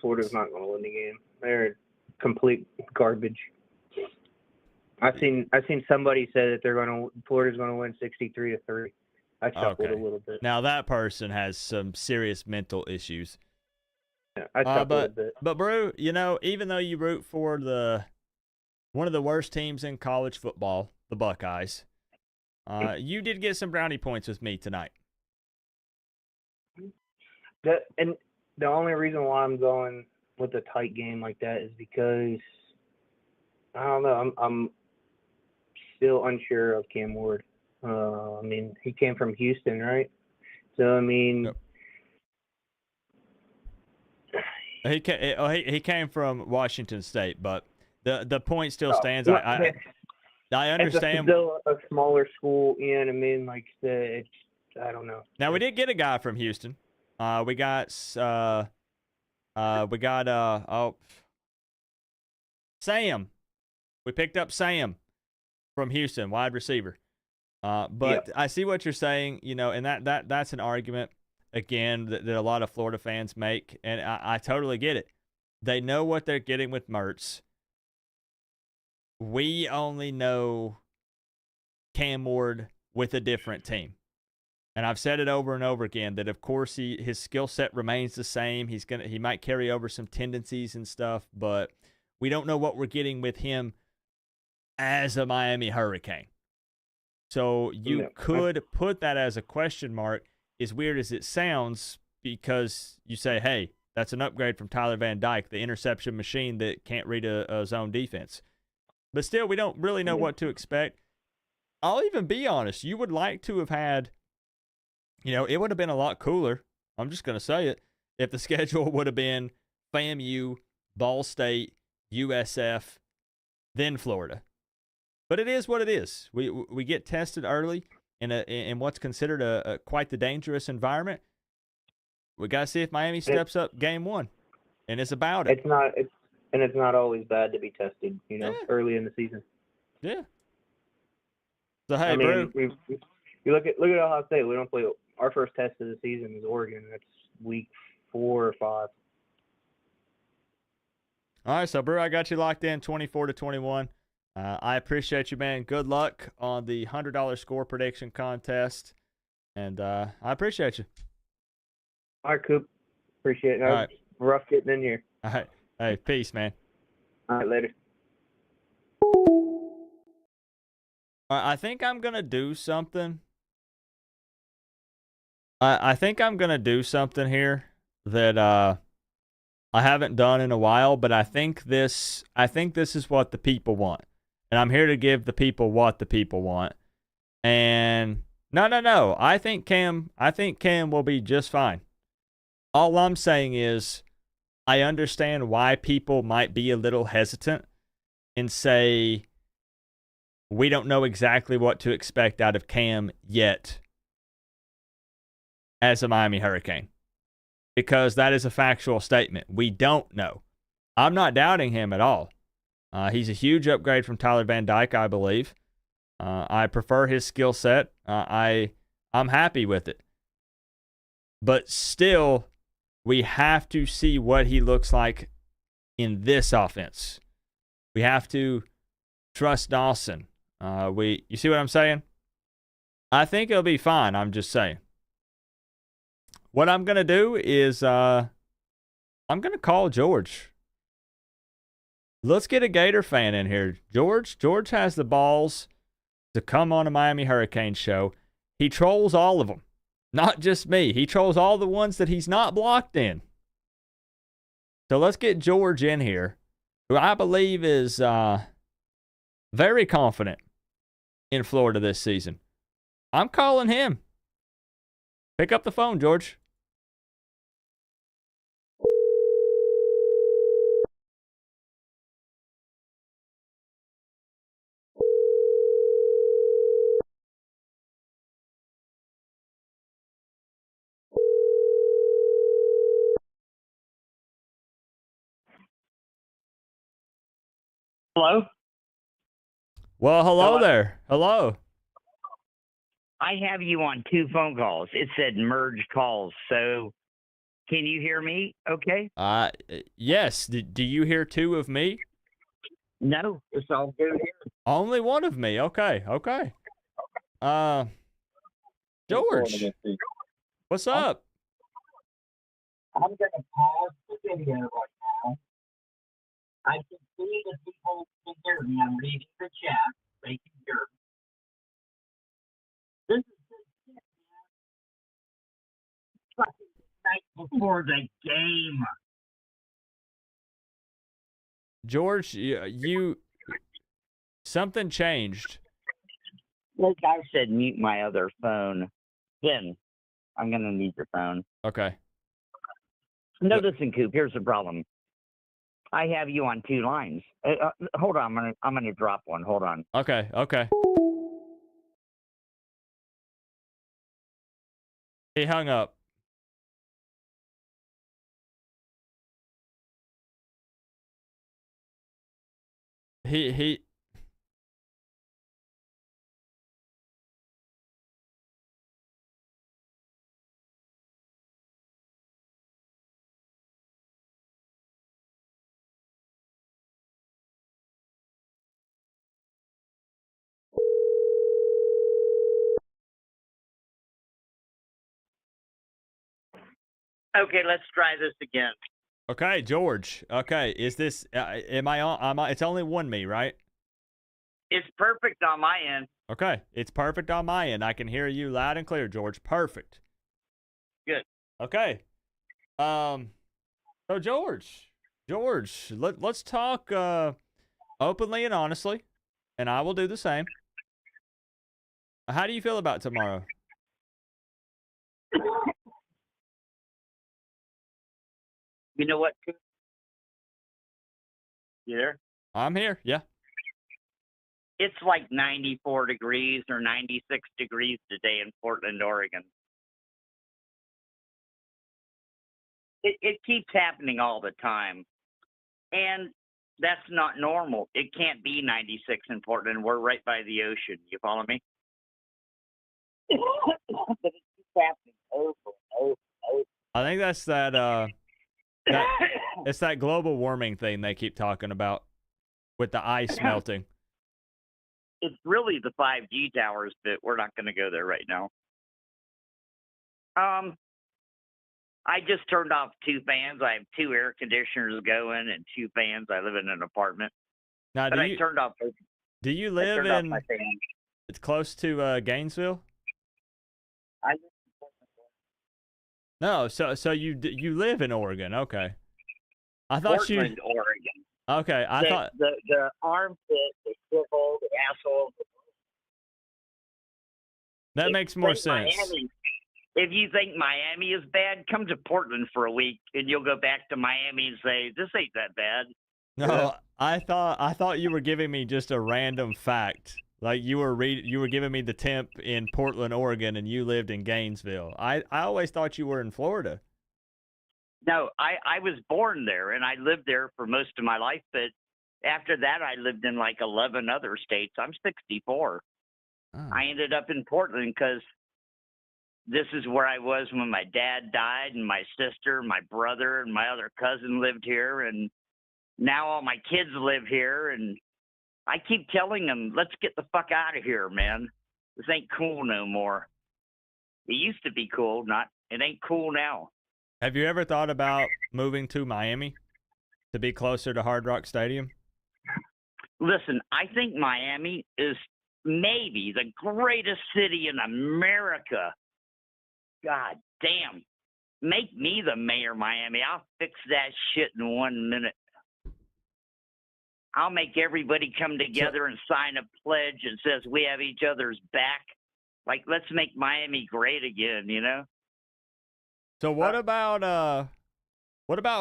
G: Florida's not going to win the game. They're complete garbage. I've seen somebody say that Florida's going to win 63-3. I chuckled a little bit.
A: Now that person has some serious mental issues.
G: Yeah, I chuckled a bit.
A: But bro, you know, even though you root for one of the worst teams in college football, the Buckeyes, you did get some brownie points with me tonight.
G: And the only reason why I'm going with a tight game like that is because I don't know. I'm still unsure of Cam Ward. I mean, he came from Houston, right? So I mean,
A: yep. He came from Washington State, but the point still stands. I understand.
G: It's still a smaller school, and I mean, like I don't know.
A: Now we did get a guy from Houston. We got Sam. We picked up Sam from Houston, wide receiver. But I see what you're saying, you know, and that's an argument again that a lot of Florida fans make, and I totally get it. They know what they're getting with Mertz. We only know Cam Ward with a different team. And I've said it over and over again that, of course, his skill set remains the same. He might carry over some tendencies and stuff, but we don't know what we're getting with him as a Miami Hurricane. So you could put that as a question mark, as weird as it sounds, because you say, hey, that's an upgrade from Tyler Van Dyke, the interception machine that can't read a zone defense. But still, we don't really know what to expect. I'll even be honest. You would like to have had, you know, it would have been a lot cooler, I'm just going to say it, if the schedule would have been FAMU, Ball State, USF, then Florida. But it is what it is. We get tested early in what's considered a quite the dangerous environment. We got to see if Miami steps up game one, and it's about it.
G: It's not always bad to be tested, you know, early in the season.
A: Yeah. So hey,
G: I mean,
A: bro,
G: you look at Ohio State. We don't play. Our first test of the season is Oregon. That's week 4 or 5.
A: All right, so Brew, I got you locked in 24-21. I appreciate you, man. Good luck on the $100 score prediction contest, and I appreciate you.
G: All right, Coop. Appreciate it.
A: All right.
G: Rough getting in here.
A: All right. Hey, peace, man.
G: All right, later.
A: I think I'm going to do something. I think I'm going to do something here that I haven't done in a while, but I think this is what the people want. And I'm here to give the people what the people want. And no. I think Cam will be just fine. All I'm saying is I understand why people might be a little hesitant and say we don't know exactly what to expect out of Cam yet as a Miami Hurricane, because that is a factual statement. We don't know. I'm not doubting him at all. He's a huge upgrade from Tyler Van Dyke, I believe. I prefer his skill set. I'm happy with it. But still, we have to see what he looks like in this offense. We have to trust Dawson. You see what I'm saying? I think it'll be fine. I'm just saying. what I'm going to do is I'm going to call George. Let's get a Gator fan in here. George has the balls to come on a Miami Hurricanes show. He trolls all of them, not just me. He trolls all the ones that he's not blocked in. So let's get George in here, who I believe is very confident in Florida this season. I'm calling him. Pick up the phone, George.
H: Hello?
A: Well, hello
H: Hello?
A: there. Hello.
H: I have you on 2 phone calls. It said merge calls. So can you hear me okay?
A: Yes. Do you hear 2 of me?
H: No, it's all good here.
A: Only 1 of me. Okay. George, what's up?
H: I'm going to pause the video right now. I can see that people can hear me. I'm reading the chat. They can hear me. This is the shit, man. Fucking night before the game.
A: George, you something changed.
H: Like I said, mute my other phone. Then I'm going to need your phone.
A: Okay.
H: No, listen, Coop. Here's the problem. I have you on 2 lines. Hold on. I'm gonna drop one. Hold on.
A: Okay. He hung up. He
H: Okay, let's try this again.
A: Okay, George. Okay, is this am I on? It's only 1 me, right?
H: It's perfect on my end.
A: Okay, it's perfect on my end. I can hear you loud and clear, George. Perfect.
H: Good.
A: Okay. So George, let's talk openly and honestly, and I will do the same. How do you feel about tomorrow?
H: You know what? You there?
A: I'm here. Yeah.
H: It's like 94 degrees or 96 degrees today in Portland, Oregon. It keeps happening all the time. And that's not normal. It can't be 96 in Portland. We're right by the ocean. You follow me? But it keeps happening over and over and over.
A: I think that's it's that global warming thing they keep talking about with the ice melting.
H: It's really the 5G towers, but we're not going to go there right now. I just turned off 2 fans. I have 2 air conditioners going and 2 fans. I live in an apartment.
A: Now,
H: But I turned off.
A: do you
H: I
A: live
H: turned off
A: in?
H: my fan.
A: It's close to Gainesville.
H: I live in Portland,
A: No, so you live in Oregon. Okay. I thought
H: Portland, Oregon.
A: Okay, I thought
H: the armpit, the swivel, the asshole.
A: that makes more sense.
H: If you think Miami is bad, come to Portland for a week, and you'll go back to Miami and say, "This ain't that bad."
A: No, I thought you were giving me just a random fact. Like you were giving me the temp in Portland, Oregon, and you lived in Gainesville. I always thought you were in Florida.
H: No, I was born there, and I lived there for most of my life. But after that, I lived in like 11 other states. I'm 64.
A: Oh.
H: I ended up in Portland because this is where I was when my dad died, and my sister, my brother, and my other cousin lived here, and now all my kids live here. And I keep telling them, let's get the fuck out of here, man. This ain't cool no more. It used to be cool. It ain't cool now.
A: Have you ever thought about moving to Miami to be closer to Hard Rock Stadium?
H: Listen, I think Miami is maybe the greatest city in America. God damn. Make me the mayor of Miami. I'll fix that shit in 1 minute. I'll make everybody come together and sign a pledge that says we have each other's back. Like, let's make Miami great again, you know?
A: So what about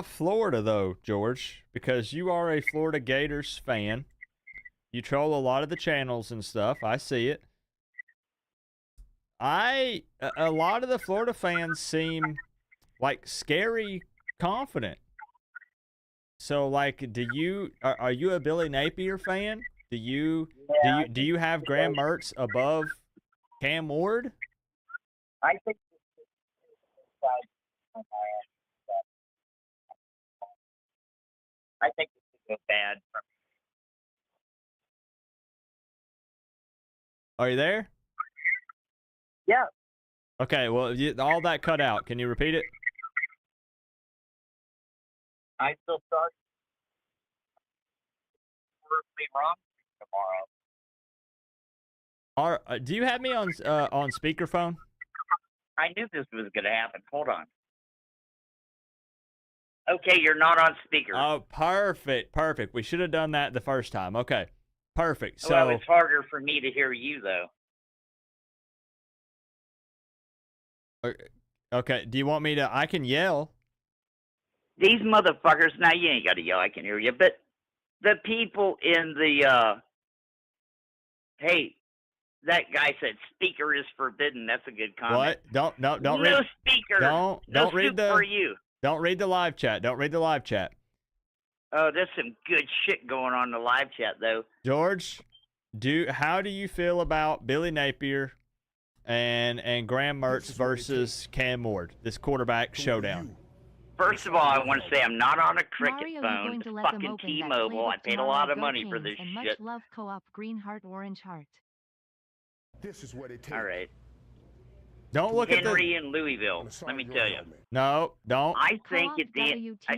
A: Florida though, George? Because you are a Florida Gators fan. You troll a lot of the channels and stuff. I see it. A lot of the Florida fans seem like scary confident. So like, are you a Billy Napier fan? Do you have Graham Mertz above Cam Ward?
H: I think this is bad.
A: Are you there?
H: Yeah.
A: Okay, well, all that cut out. Can you repeat it?
H: I still start. Be wrong tomorrow.
A: Do you have me on speakerphone?
H: I knew this was going to happen. Hold on. Okay, you're not on speaker.
A: Oh, perfect. We should have done that the first time. Okay, perfect. So
H: well, it's harder for me to hear you, though.
A: Okay, do you want me to? I can yell.
H: These motherfuckers, now you ain't got to yell, I can hear you, but the people in the, hey, that guy said speaker is forbidden. That's a good comment.
A: What? Don't
H: no
A: read.
H: Speaker.
A: Don't read
H: for you.
A: Don't read the live chat. Don't read the live chat.
H: Oh, there's some good shit going on in the live chat, though.
A: George, how do you feel about Billy Napier and Graham Mertz versus Cam Ward, this quarterback showdown?
H: First of all, I want to say I'm not on a cricket
C: Mario,
H: phone. It's fucking T-Mobile. I paid a lot of money for this
C: and
H: shit.
C: Much love, Co-op, Green Heart, Orange Heart.
B: This is what it takes.
H: All right.
A: Don't look
H: Henry and Louisville. Let me tell you.
A: No, don't.
H: I think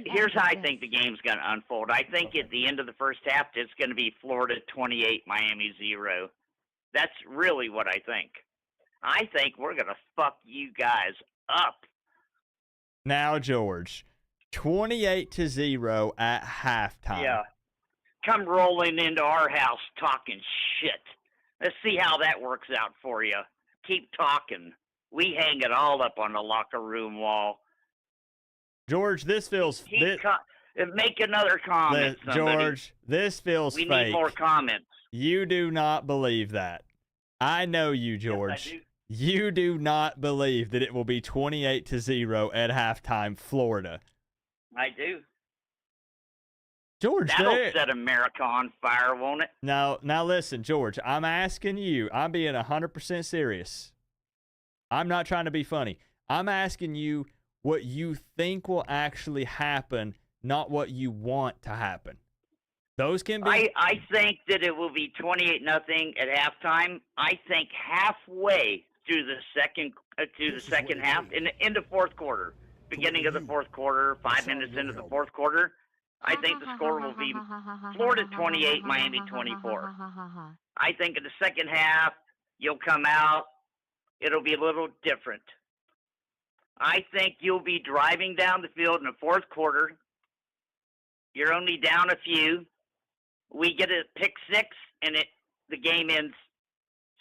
H: here's how I think the game's going to unfold. I think at the end of the first half, it's going to be Florida 28, Miami 0. That's really what I think. I think we're going to fuck you guys up.
A: Now, George, 28-0 at halftime.
H: Yeah. Come rolling into our house talking shit. Let's see how that works out for you. Keep talking. We hang it all up on the locker room wall.
A: George, this feels...
H: Make another comment, somebody.
A: George, this feels fake.
H: We need more comments.
A: You do not believe that. I know you, George.
H: Yes,
A: You do not believe that it will be 28-0 at halftime, Florida.
H: I do.
A: George,
H: that'll set America on fire, won't it?
A: Now listen, George, I'm asking you. I'm being 100% serious. I'm not trying to be funny. I'm asking you what you think will actually happen, not what you want to happen. Those can be.
H: I think that it will be 28-0 at halftime. I think halfway through the second half, in the fourth quarter, beginning of the fourth quarter, 5 minutes into the fourth quarter, I think the score will be Florida 28, Miami 24. I think in the second half, you'll come out. It'll be a little different. I think you'll be driving down the field in the fourth quarter. You're only down a few. We get a pick six, and the game ends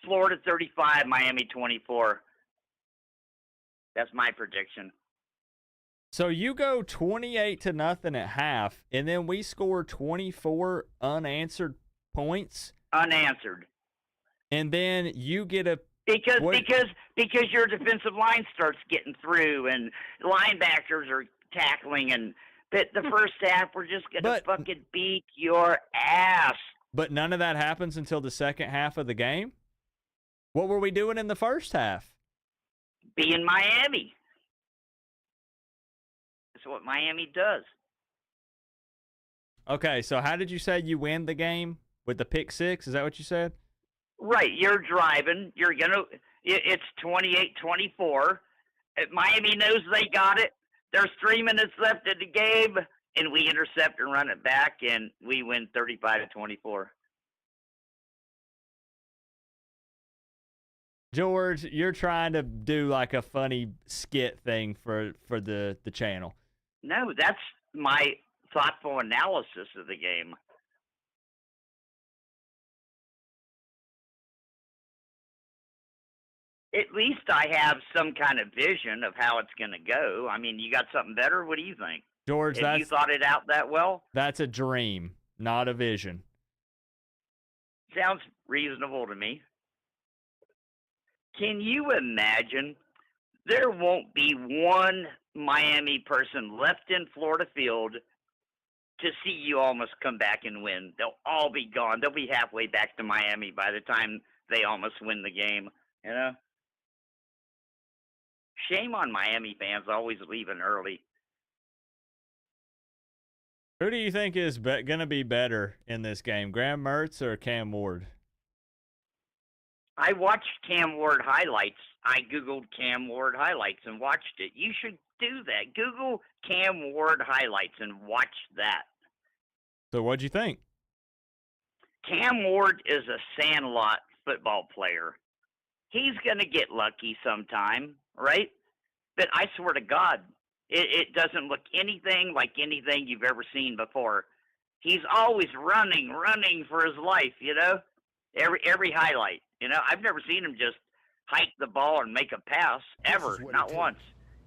H: Florida 35, Miami 24. That's my prediction.
A: So you go 28-0 at half, and then we score 24 unanswered points.
H: Unanswered.
A: And then you get a
H: because your defensive line starts getting through, and linebackers are tackling, and the first half we're just gonna fucking beat your ass.
A: But none of that happens until the second half of the game. What were we doing in the first half?
H: Being Miami. That's what Miami does.
A: Okay, so how did you say you win the game with the pick six? Is that what you said?
H: Right. You're driving. It's 28-24. Miami knows they got it. There's 3 minutes left in the game, and we intercept and run it back, and we win 35-24.
A: George, you're trying to do like a funny skit thing for the channel.
H: No, that's my thoughtful analysis of the game. At least I have some kind of vision of how it's going to go. I mean, you got something better? What do you think?
A: George,
H: Have you thought it out that well?
A: That's a dream, not a vision.
H: Sounds reasonable to me. Can you imagine there won't be one Miami person left in Florida Field to see you almost come back and win? They'll all be gone. They'll be halfway back to Miami by the time they almost win the game, you know? Shame on Miami fans always leaving early.
A: Who do you think is going to be better in this game, Graham Mertz or Cam Ward?
H: I watched Cam Ward highlights. I Googled Cam Ward highlights and watched it. You should do that. Google Cam Ward highlights and watch that.
A: So what'd you think?
H: Cam Ward is a sandlot football player. He's going to get lucky sometime, right? But I swear to God, it doesn't look anything like anything you've ever seen before. He's always running for his life, you know? Every highlight, you know? I've never seen him just hike the ball and make a pass, ever, not once.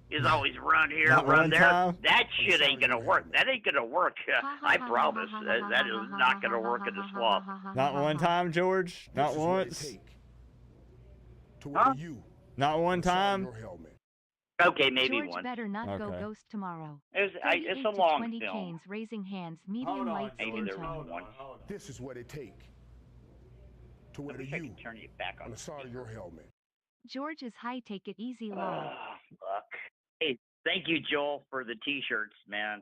H: He's always run here, run there.
A: Time.
H: That shit ain't going to work. That ain't going to work. I promise. That is not going to work in the swamp.
A: Not one time, George? Not once?
H: Huh?
A: Not one time?
H: Okay, maybe
C: George
H: one.
C: better not go
A: Okay.
C: ghost tomorrow.
H: It's
C: 38
H: a
C: to
H: long
C: 20
H: film.
C: canes, raising hands, medium
A: Hold on,
C: light
H: Maybe
C: skin
H: there
C: tone.
H: was one.
B: This is what it takes to
H: I
B: wear the
H: wish I
B: U
H: could turn you back
B: on
H: on.
B: the side of your helmet.
C: George is high, take it easy, lol.
H: Fuck. Hey, thank you, Joel, for the T-shirts, man.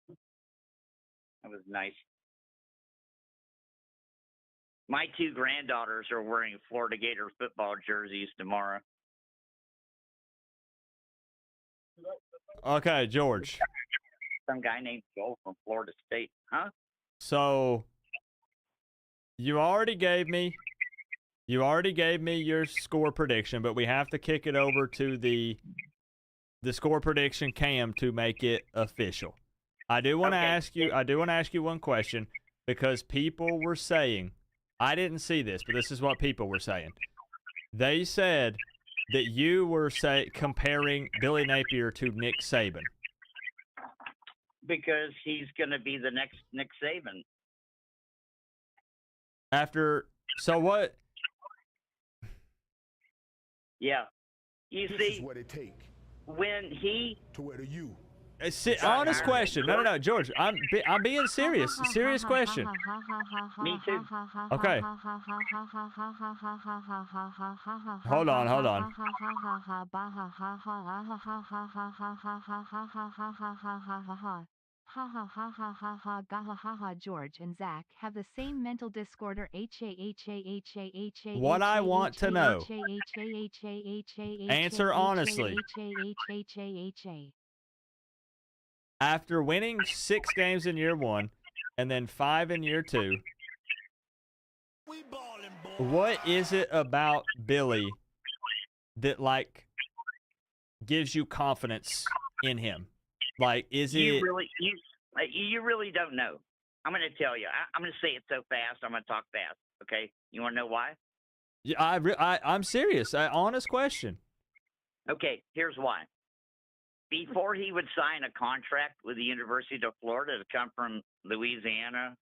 H: That was nice. My 2 granddaughters are wearing Florida Gator football jerseys tomorrow.
A: Okay, George.
H: Some guy named Joel from Florida State, huh?
A: So you already gave me your score prediction, but we have to kick it over to the score prediction cam to make it official. I do want to ask you one question, because people were saying, I didn't see this, but this is what people were saying. They said that you were comparing Billy Napier to Nick Saban.
H: Because he's going to be the next Nick Saban.
A: So what?
H: Yeah. You
B: This
H: see,
B: is what it takes
H: when he
B: to wear the U.
A: Honest question. No, George. I'm being serious. Serious question.
H: Me too.
A: Okay. Hold on.
C: George and Zach have the same mental disorder.
A: What I want to know. Answer honestly. After winning 6 games in year 1 and then 5 in year 2, what is it about Billy that like gives you confidence in him? Like, is it?
H: You really don't know. I'm going to tell you. I'm going to say it so fast. I'm going to talk fast. Okay. You want to know why?
A: Yeah, I'm serious. Honest question.
H: Okay. Here's why. Before he would sign a contract with the University of Florida to come from Louisiana,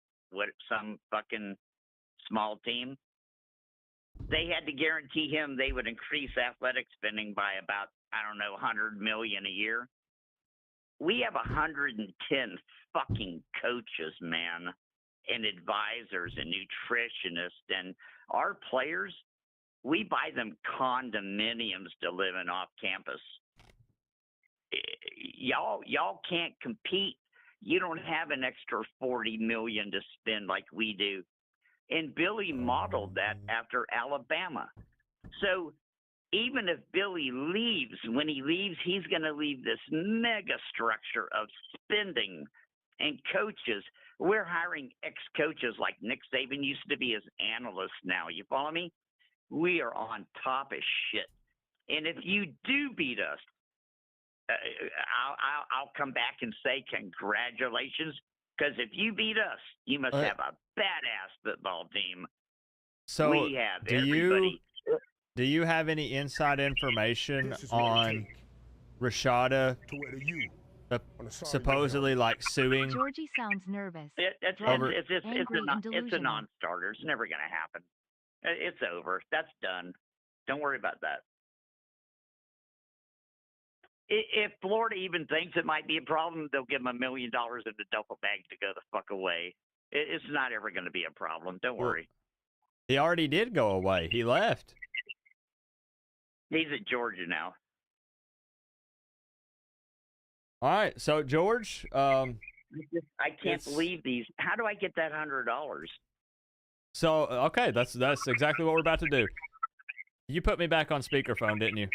H: some fucking small team, they had to guarantee him they would increase athletic spending by about, I don't know, $100 million a year. We have 110 fucking coaches, man, and advisors and nutritionists, and our players, we buy them condominiums to live in off campus. Y'all can't compete. You don't have an extra $40 million to spend like we do. And Billy modeled that after Alabama. So even if Billy leaves, when he leaves, he's going to leave this mega structure of spending and coaches. We're hiring ex-coaches like Nick Saban used to be as analysts now. You follow me? We are on top of shit. And if you do beat us, I'll come back and say congratulations. Because if you beat us, you must have a badass football team.
A: So
H: we have
A: do
H: everybody.
A: do you have any inside information on Rashada supposedly like suing?
C: Georgie sounds nervous.
H: It's
C: angry,
H: a
C: delusional.
H: non-starter. It's never going to happen. It's over. That's done. Don't worry about that. If Florida even thinks it might be a problem, they'll give them $1 million in the duffel bag to go the fuck away. It's not ever going to be a problem. Don't worry.
A: He already did go away. He left.
H: He's at Georgia now.
A: All right. So George,
H: I can't believe these. How do I get that $100?
A: So okay, that's exactly what we're about to do. You put me back on speakerphone, didn't you?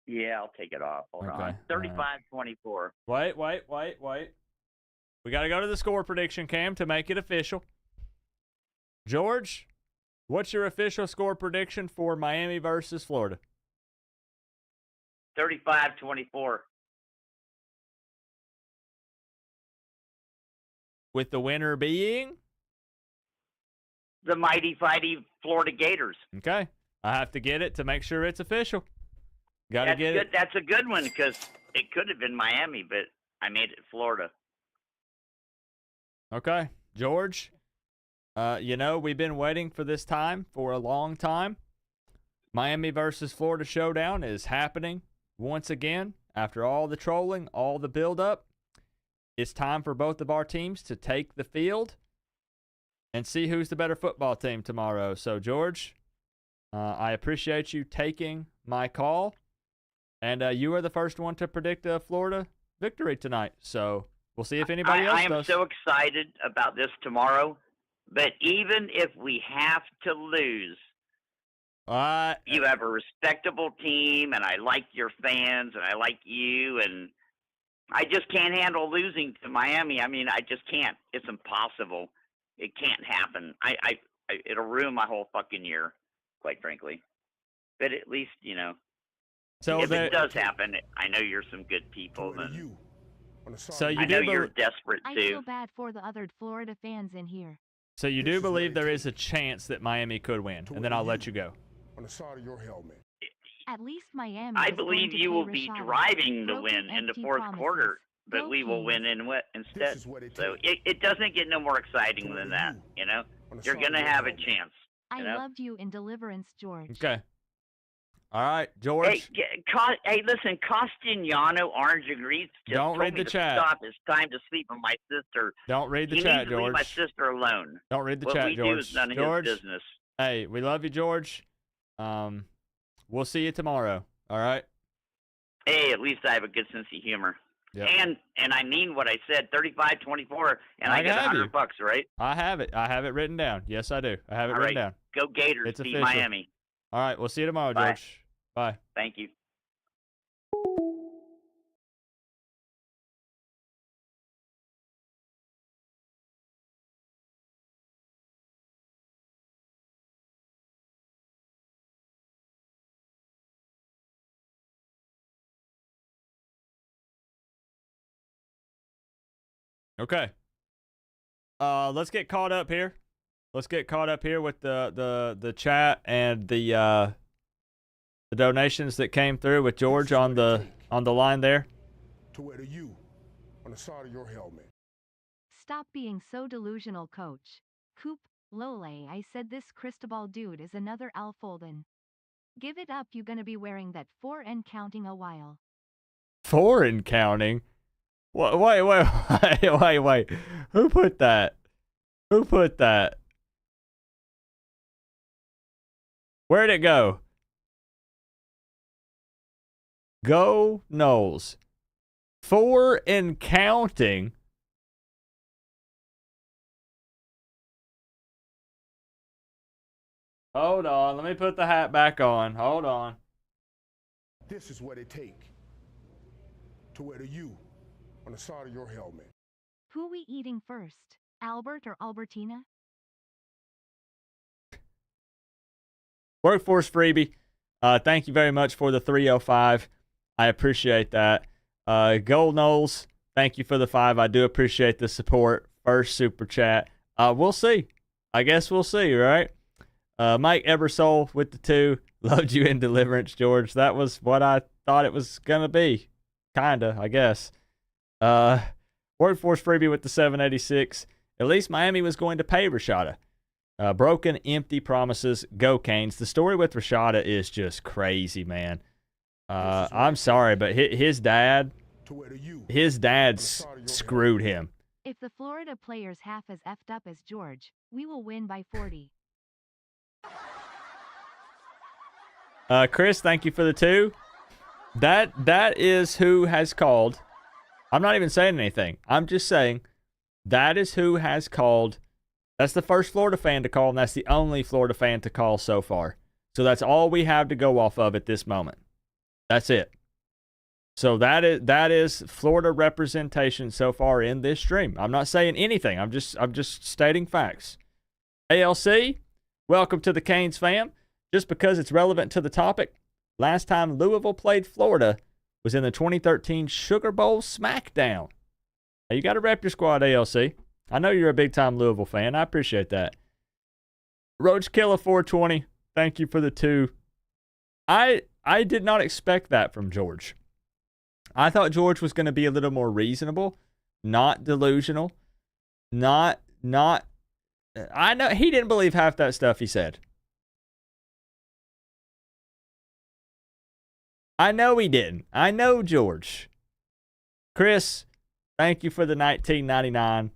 H: Yeah, I'll take it off. Hold on. 35-24.
A: Wait. We got to go to the score prediction, Cam, to make it official. George, what's your official score prediction for Miami versus Florida?
H: 35-24.
A: With the winner being?
H: The mighty fighty Florida Gators.
A: Okay. I have to get it to make sure it's official. Got to get it.
H: That's a good one because it could have been Miami, but I made it Florida.
A: Okay. George, we've been waiting for this time for a long time. Miami versus Florida showdown is happening once again. After all the trolling, all the build-up, it's time for both of our teams to take the field and see who's the better football team tomorrow. So, George, I appreciate you taking my call. And you are the first one to predict a Florida victory tonight. So we'll see if anybody else does.
H: I am so excited about this tomorrow. But even if we have to lose, you have a respectable team, and I like your fans, and I like you, and I just can't handle losing to Miami. I mean, I just can't. It's impossible. It can't happen. It'll ruin my whole fucking year, quite frankly. But at least,
A: So
H: if it does happen, I know you're some good people. And
A: so you
H: I know you're desperate too.
C: I feel bad for the other Florida fans in here.
A: So you do believe there is a chance that Miami could win, and then I'll let you go.
B: On the side of your helmet.
C: At least Miami.
H: I believe you will be driving the win in the fourth quarter, but we will win instead. So it doesn't get no more exciting than that. You're gonna have a chance.
C: I loved you in Deliverance, George.
A: Okay. All right, George.
H: Hey, listen, Castigliano, Orange and Grease just
A: Don't read
H: told me
A: the
H: to
A: chat.
H: stop. It's time to sleep with my sister.
A: Don't read the
H: He
A: chat,
H: needs to leave
A: George.
H: my sister alone.
A: Don't read the
H: what
A: chat,
H: we
A: George.
H: do is none of
A: George,
H: his business.
A: Hey, we love you, George. We'll see you tomorrow. All right.
H: Hey, at least I have a good sense of humor.
A: Yep.
H: And I mean what I said, 35-24, and I get $100, right?
A: I have it. I have it written down. Yes, I do. I have it written down.
H: Go Gators.
A: It's
H: beat
A: official.
H: Miami.
A: All right. We'll see you tomorrow,
H: Bye.
A: George. Bye.
H: Thank you.
A: Okay. Let's get caught up here. Let's get caught up here with the chat and the donations that came through with George on the line there.
B: To wear the U on the side of your helmet.
C: Stop being so delusional, Coach. Coop, Lole, I said this Cristobal dude is another Alfolden. Give it up, you gonna be wearing that 4 and counting a while.
A: 4 and counting? Wait. Who put that? Who put that? Where'd it go? Go Knowles. 4 and counting? Hold on. Let me put the hat back on. Hold on.
B: This is what it takes to wear the U on the side of your helmet.
C: Who we eating first? Albert or Albertina?
A: Workforce freebie. Thank you very much for the 305. I appreciate that. Gold Knowles, thank you for the 5. I do appreciate the support. First super chat. We'll see. I guess we'll see, right? Mike Ebersole with the 2. Loved you in Deliverance, George. That was what I thought it was going to be. Kinda, I guess. Workforce freebie with the 786. At least Miami was going to pay Rashada. Broken, empty promises. Go Canes. The story with Rashada is just crazy, man. I'm sorry, but his dad screwed him.
C: If the Florida players half as effed up as George, we will win by 40.
A: Chris, thank you for the 2. That is who has called. I'm not even saying anything. I'm just saying that is who has called. That's the first Florida fan to call, and that's the only Florida fan to call so far. So that's all we have to go off of at this moment. That's it. So that is Florida representation so far in this stream. I'm not saying anything. I'm just stating facts. ALC, welcome to the Canes fam. Just because it's relevant to the topic, last time Louisville played Florida was in the 2013 Sugar Bowl Smackdown. Now, you got to rep your squad, ALC. I know you're a big-time Louisville fan. I appreciate that. Roach Killer 420, thank you for the 2. I did not expect that from George. I thought George was going to be a little more reasonable, not delusional, I know he didn't believe half that stuff he said. I know he didn't. I know George. Chris, thank you for the 1999.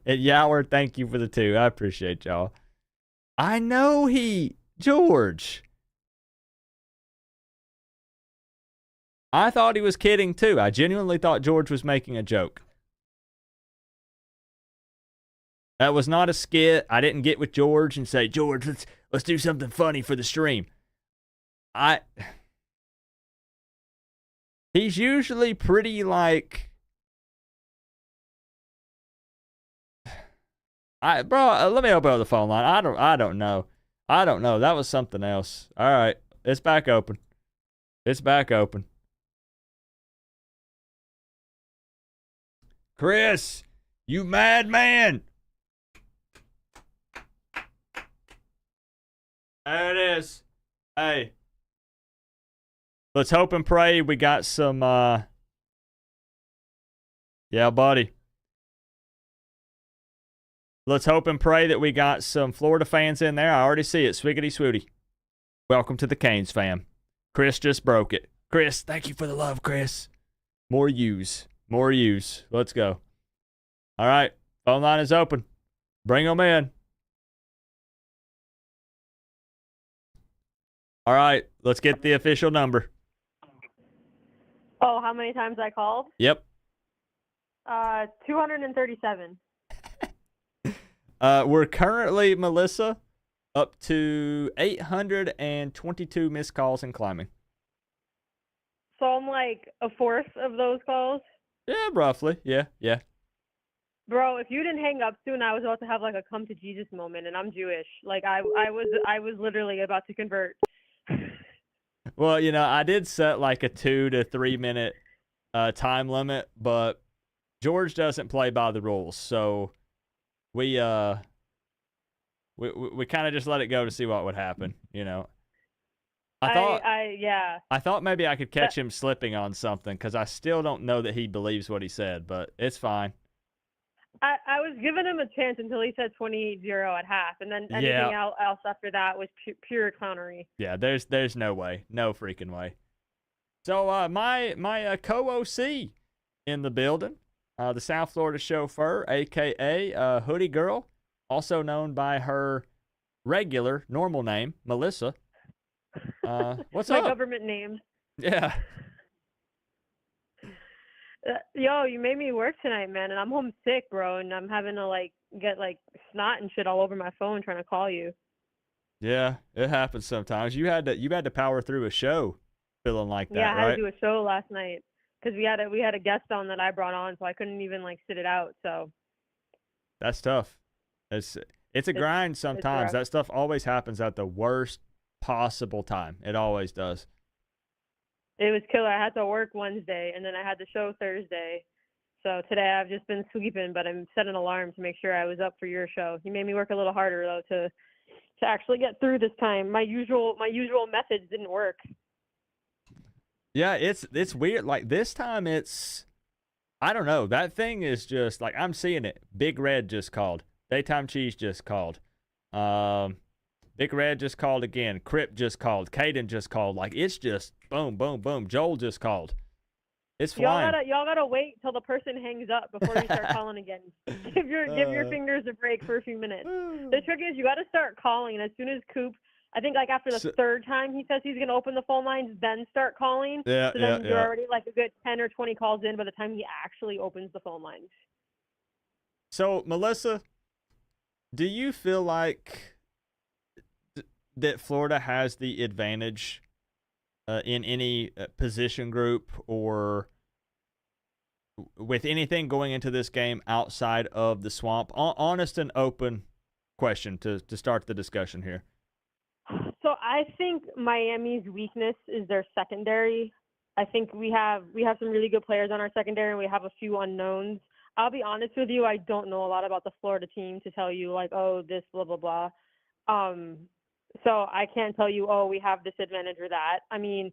A: And Yower, thank you for the 2. I appreciate y'all. I know George. I thought he was kidding too. I genuinely thought George was making a joke. That was not a skit. I didn't get with George and say, George, let's do something funny for the stream. He's usually pretty like, bro. Let me open up the phone line. I don't know. That was something else. All right, it's back open. Chris, you madman. There it is. Hey. Let's hope and pray we got some, yeah, buddy. Let's hope and pray that we got some Florida fans in there. I already see it. Swiggity swooty. Welcome to the Canes fam. Chris just broke it. Chris, thank you for the love, Chris. More U's. Let's go. All right. Phone line is open. Bring them in. All right. Let's get the official number.
I: Oh, how many times I called?
A: Yep.
I: 237.
A: We're currently, Melissa, up to 822 missed calls and climbing.
I: So I'm like a fourth of those calls?
A: Yeah, roughly. Yeah.
I: Bro, if you didn't hang up soon, I was about to have like a come to Jesus moment, and I'm Jewish. Like I was literally about to convert.
A: Well, I did set like a 2 to 3 minute time limit, but George doesn't play by the rules, so we kind of just let it go to see what would happen. I thought maybe I could catch him slipping on something because I still don't know that he believes what he said, but it's fine.
I: I was giving him a chance until he said 20-0 at half, and then anything else after that was pure clownery. Yeah,
A: there's no way. No freaking way. So my co-OC in the building, the South Florida chauffeur, a.k.a. Hoodie Girl, also known by her regular, normal name, Melissa. What's up?
I: My government name.
A: Yeah.
I: Yo, you made me work tonight, man, and I'm homesick, bro, and I'm having to get snot and shit all over my phone trying to call you.
A: Yeah, it happens sometimes. You had to power through a show feeling like that,
I: Yeah, I had
A: right?
I: to do a show last night because we had a guest on that I brought on, so I couldn't even like sit it out. So
A: That's tough. It's a
I: it's
A: grind
I: it's
A: sometimes.
I: rough.
A: That stuff always happens at the worst possible time. It always does.
I: It was killer. I had to work Wednesday, and then I had the show Thursday. So today I've just been sleeping, but I'm set an alarm to make sure I was up for your show. You made me work a little harder though to actually get through this time. My usual methods didn't work.
A: Yeah, it's weird. Like this time I don't know. That thing is just like I'm seeing it. Big Red just called. Daytime Cheese just called. Big Red just called again. Crip just called. Caden just called. Like it's just boom, boom, boom. Joel just called. It's flying.
I: Y'all gotta wait till the person hangs up before you start calling again. Give your fingers a break for a few minutes. The trick is you gotta start calling, and as soon as Coop, I think like after the third time he says he's gonna open the phone lines, then start calling.
A: Yeah,
I: so
A: yeah,
I: then you're
A: yeah.
I: already like a good 10 or 20 calls in by the time he actually opens the phone lines.
A: So Melissa, do you feel like that Florida has the advantage in any position group or with anything going into this game outside of the swamp? Honest and open question to start the discussion here.
I: So I think Miami's weakness is their secondary. I think we have some really good players on our secondary, and we have a few unknowns. I'll be honest with you, I don't know a lot about the Florida team to tell you like, oh, this blah blah blah. So I can't tell you, oh, we have this advantage or that. I mean,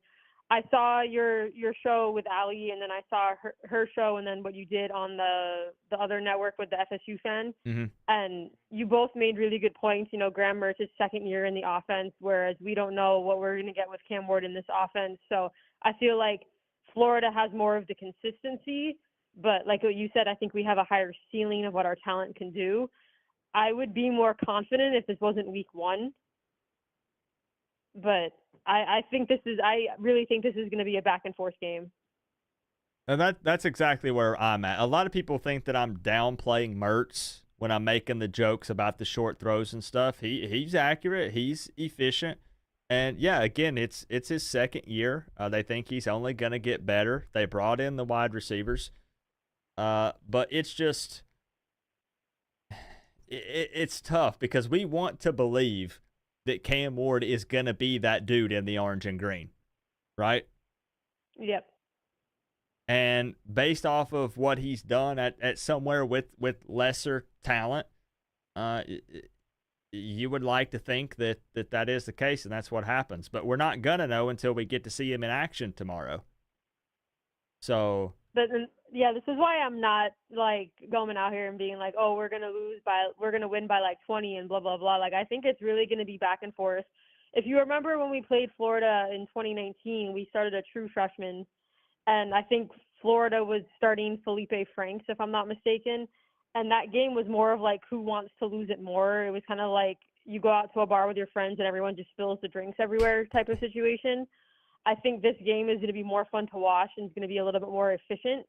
I: I saw your show with Allie, and then I saw her show, and then what you did on the other network with the FSU fan.
A: Mm-hmm.
I: And you both made really good points. You know, Graham Mertz's second year in the offense, whereas we don't know what we're going to get with Cam Ward in this offense. So I feel like Florida has more of the consistency, but like what you said, I think we have a higher ceiling of what our talent can do. I would be more confident if this wasn't week one. But I really think this is going to be a back and forth game.
A: And that's exactly where I'm at. A lot of people think that I'm downplaying Mertz when I'm making the jokes about the short throws and stuff. He's accurate. He's efficient. And yeah, again, it's his second year. They think he's only going to get better. They brought in the wide receivers. But it's just it's tough because we want to believe that Cam Ward is going to be that dude in the orange and green, right?
I: Yep.
A: And based off of what he's done at somewhere with lesser talent, you would like to think that is the case, and that's what happens. But we're not going to know until we get to see him in action tomorrow. So.
I: But yeah, this is why I'm not like going out here and being like, oh, we're gonna win by like 20 and blah blah blah. Like I think it's really gonna be back and forth. If you remember when we played Florida in 2019, we started a true freshman, and I think Florida was starting Felipe Franks, if I'm not mistaken. And that game was more of like who wants to lose it more. It was kind of like you go out to a bar with your friends and everyone just spills the drinks everywhere type of situation. I think this game is going to be more fun to watch and it's going to be a little bit more efficient.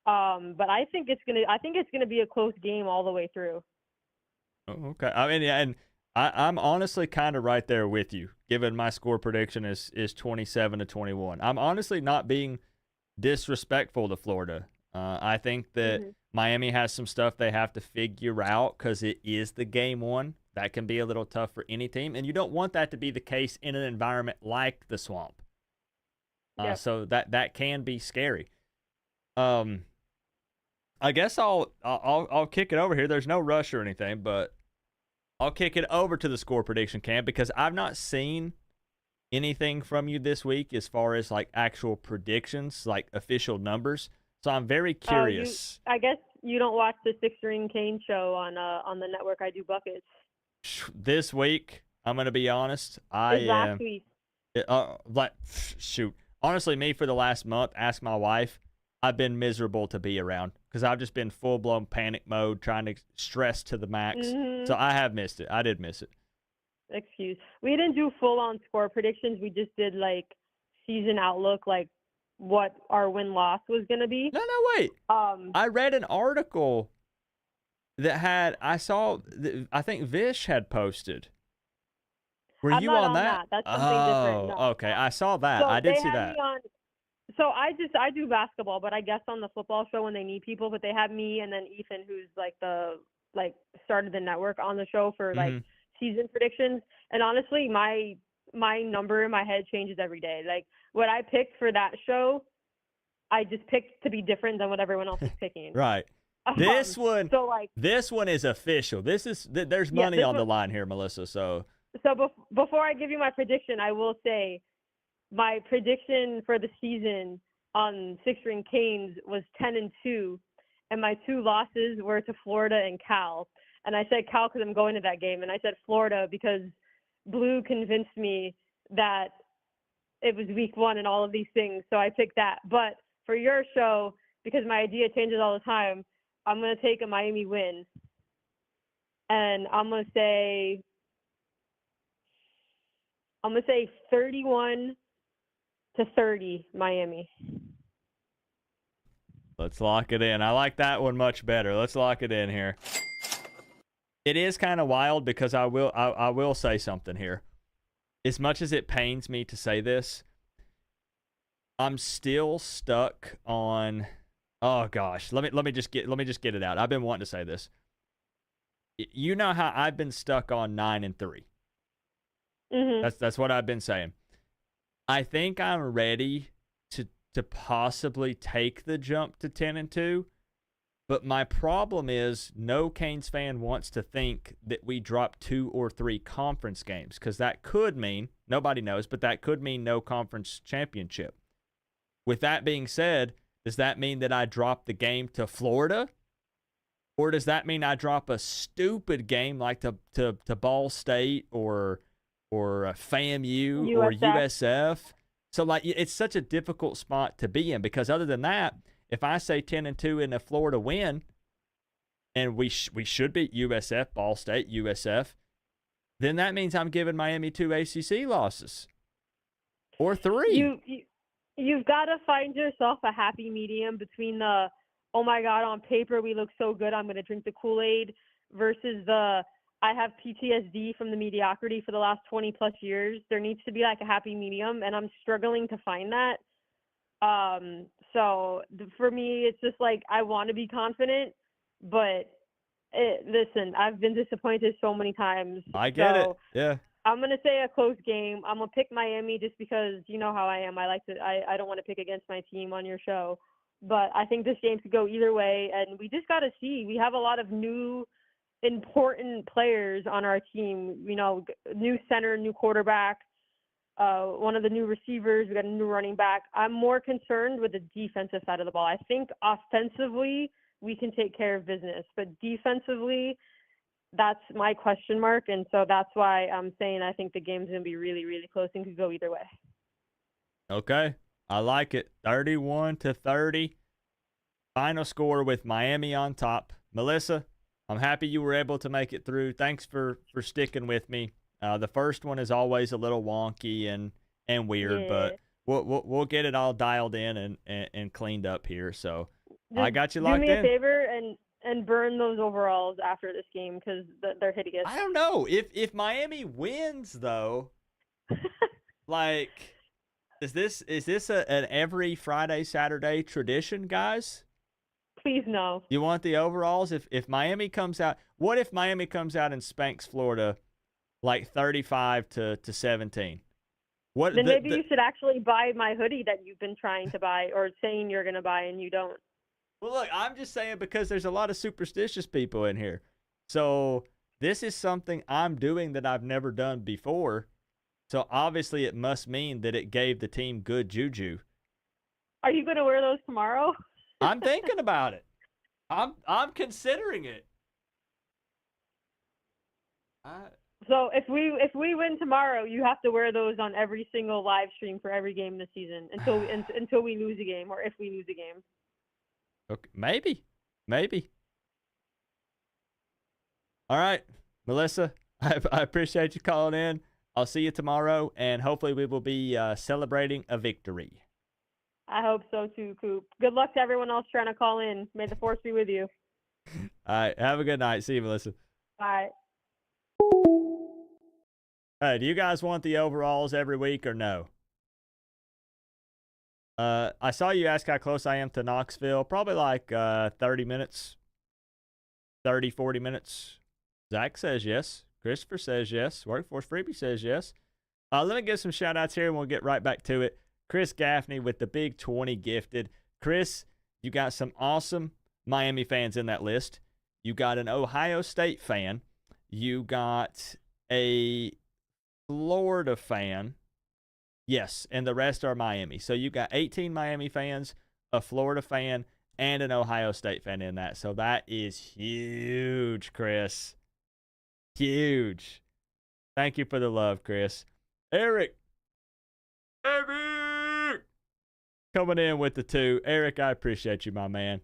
I: But I think it's going to be a close game all the way through.
A: Oh, okay. I mean, yeah, and I'm honestly kind of right there with you, given my score prediction is 27-21. I'm honestly not being disrespectful to Florida. I think that Miami has some stuff they have to figure out because it is the game one. That can be a little tough for any team, and you don't want that to be the case in an environment like the Swamp.
I: Yep.
A: So that can be scary. I guess I'll kick it over here. There's no rush or anything, but I'll kick it over to the score prediction camp because I've not seen anything from you this week as far as like actual predictions, like official numbers. So I'm very curious.
I: I guess you don't watch the Six Ring Kane show on the network. I do buckets.
A: This week, I'm gonna be honest.
I: Last week.
A: Shoot. Honestly, me for the last month, ask my wife, I've been miserable to be around because I've just been full-blown panic mode, trying to stress to the max.
I: Mm-hmm.
A: So I have missed it. I did miss it.
I: Excuse. We didn't do full-on score predictions. We just did, like, season outlook, like, what our win-loss was going to be.
A: No, wait. I read an article that I think Vish had posted Were
I: I'm
A: you
I: not
A: on that?
I: That's something different. No.
A: Okay. I saw that.
I: So
A: I did
I: they
A: see
I: had
A: that.
I: me on. So I do basketball, but I guess on the football show when they need people. But they have me and then Ethan, who's started the network, on the show for season predictions. And honestly, my number in my head changes every day. Like what I picked for that show, I just picked to be different than what everyone else is picking.
A: Right. This one.
I: So like
A: this one is official. There's money on the line here, Melissa. So
I: before I give you my prediction, I will say my prediction for the season on Six Ring Canes was 10-2, and my 2 losses were to Florida and Cal. And I said Cal because I'm going to that game, and I said Florida because Blue convinced me that it was week 1 and all of these things, so I picked that. But for your show, because my idea changes all the time, I'm going to take a Miami win, and I'm going to say 31-30 Miami.
A: let's lock it in. I like that one much better. Let's lock it in here. It is kind of wild because I will say something here. As much as it pains me to say this, I'm still stuck on. Oh gosh, let me just get it out. I've been wanting to say this. You know how I've been stuck on 9-3. That's what I've been saying. I think I'm ready to possibly take the jump to 10-2. But my problem is no Canes fan wants to think that we drop 2 or 3 conference games, because that could mean, nobody knows, but that could mean no conference championship. With that being said, does that mean that I drop the game to Florida? Or does that mean I drop a stupid game like to Ball State or FAMU or USF? So like it's such a difficult spot to be in, because other than that, if I say 10-2 in a Florida win, and we should beat USF, Ball State, USF, then that means I'm giving Miami 2 ACC losses or 3.
I: You've got to find yourself a happy medium between the, oh my God, on paper we look so good, I'm going to drink the Kool-Aid, versus the, I have PTSD from the mediocrity for the last 20 plus years. There needs to be like a happy medium, and I'm struggling to find that. So for me, it's just like, I want to be confident, but listen, I've been disappointed so many times.
A: I get it. Yeah.
I: I'm going to say a close game. I'm going to pick Miami just because you know how I am. I don't want to pick against my team on your show, but I think this game could go either way. And we just got to see, we have a lot of new important players on our team, you know, new center, new quarterback, one of the new receivers, we got a new running back. I'm more concerned with the defensive side of the ball. I think offensively we can take care of business, but defensively, that's my question mark. And so that's why I'm saying I think the game's going to be really, really close and could go either way.
A: Okay. I like it. 31-30. Final score with Miami on top. Melissa, I'm happy you were able to make it through. Thanks for sticking with me. The first one is always a little wonky and weird, but we'll get it all dialed in and cleaned up here. So I got you locked in.
I: Do me a favor and burn those overalls after this game because they're hideous.
A: I don't know if Miami wins though. Like, is this an every Friday, Saturday tradition, guys?
I: Please no.
A: You want the overalls? If Miami comes out, what if Miami comes out and spanks Florida like 35-17?
I: Then maybe you should actually buy my hoodie that you've been trying to buy or saying you're going to buy and you don't.
A: Well, look, I'm just saying because there's a lot of superstitious people in here. So this is something I'm doing that I've never done before. So obviously it must mean that it gave the team good juju.
I: Are you going to wear those tomorrow?
A: I'm thinking about it. I'm considering it.
I: So if we win tomorrow, you have to wear those on every single live stream for every game this season until we lose a game, or if we lose a game.
A: Okay, maybe. All right, Melissa, I appreciate you calling in. I'll see you tomorrow, and hopefully we will be celebrating a victory.
I: I hope so too, Coop. Good luck to everyone else trying to call in. May the force be with you.
A: All right, have a good night. See you, Melissa.
I: Bye.
A: Hey, do you guys want the overalls every week or no? I saw you ask how close I am to Knoxville. Probably like 30 minutes. 30, 40 minutes. Zach says yes. Christopher says yes. Workforce Freebie says yes. Let me give some shout outs here and we'll get right back to it. Chris Gaffney with the big 20 gifted. Chris, you got some awesome Miami fans in that list. You got an Ohio State fan. You got a Florida fan. Yes, and the rest are Miami. So you got 18 Miami fans, a Florida fan, and an Ohio State fan in that. So that is huge, Chris. Huge. Thank you for the love, Chris. Eric. Coming in with the 2. Eric, I appreciate you, my man.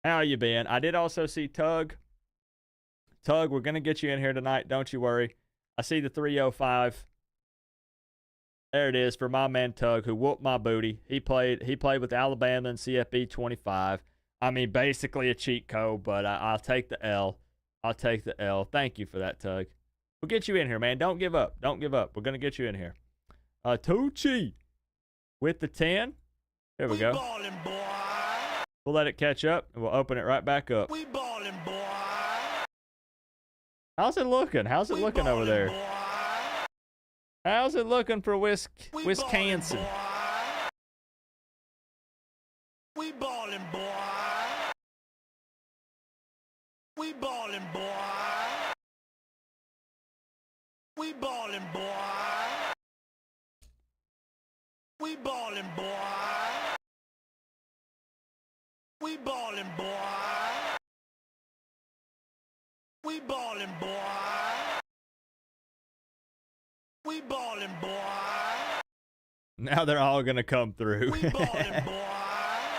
A: How you been? I did also see Tug. Tug, we're going to get you in here tonight. Don't you worry. I see the 305. There it is for my man Tug, who whooped my booty. He played with Alabama and CFB 25. I mean, basically a cheat code, but I'll take the L. I'll take the L. Thank you for that, Tug. We'll get you in here, man. Don't give up. Don't give up. We're going to get you in here. Tucci with the 10. There we go.
J: Ballin', boy.
A: We'll let it catch up, and we'll open it right back up.
J: We ballin', boy.
A: How's it looking? How's it looking over there?
J: Boy.
A: How's it looking for Wisconsin?
J: We ballin', boy. We ballin', boy. We ballin', boy. We ballin', boy. We ballin', boy. We ballin', boy. We ballin', boy.
A: Now they're all gonna come through.
J: We ballin', boy.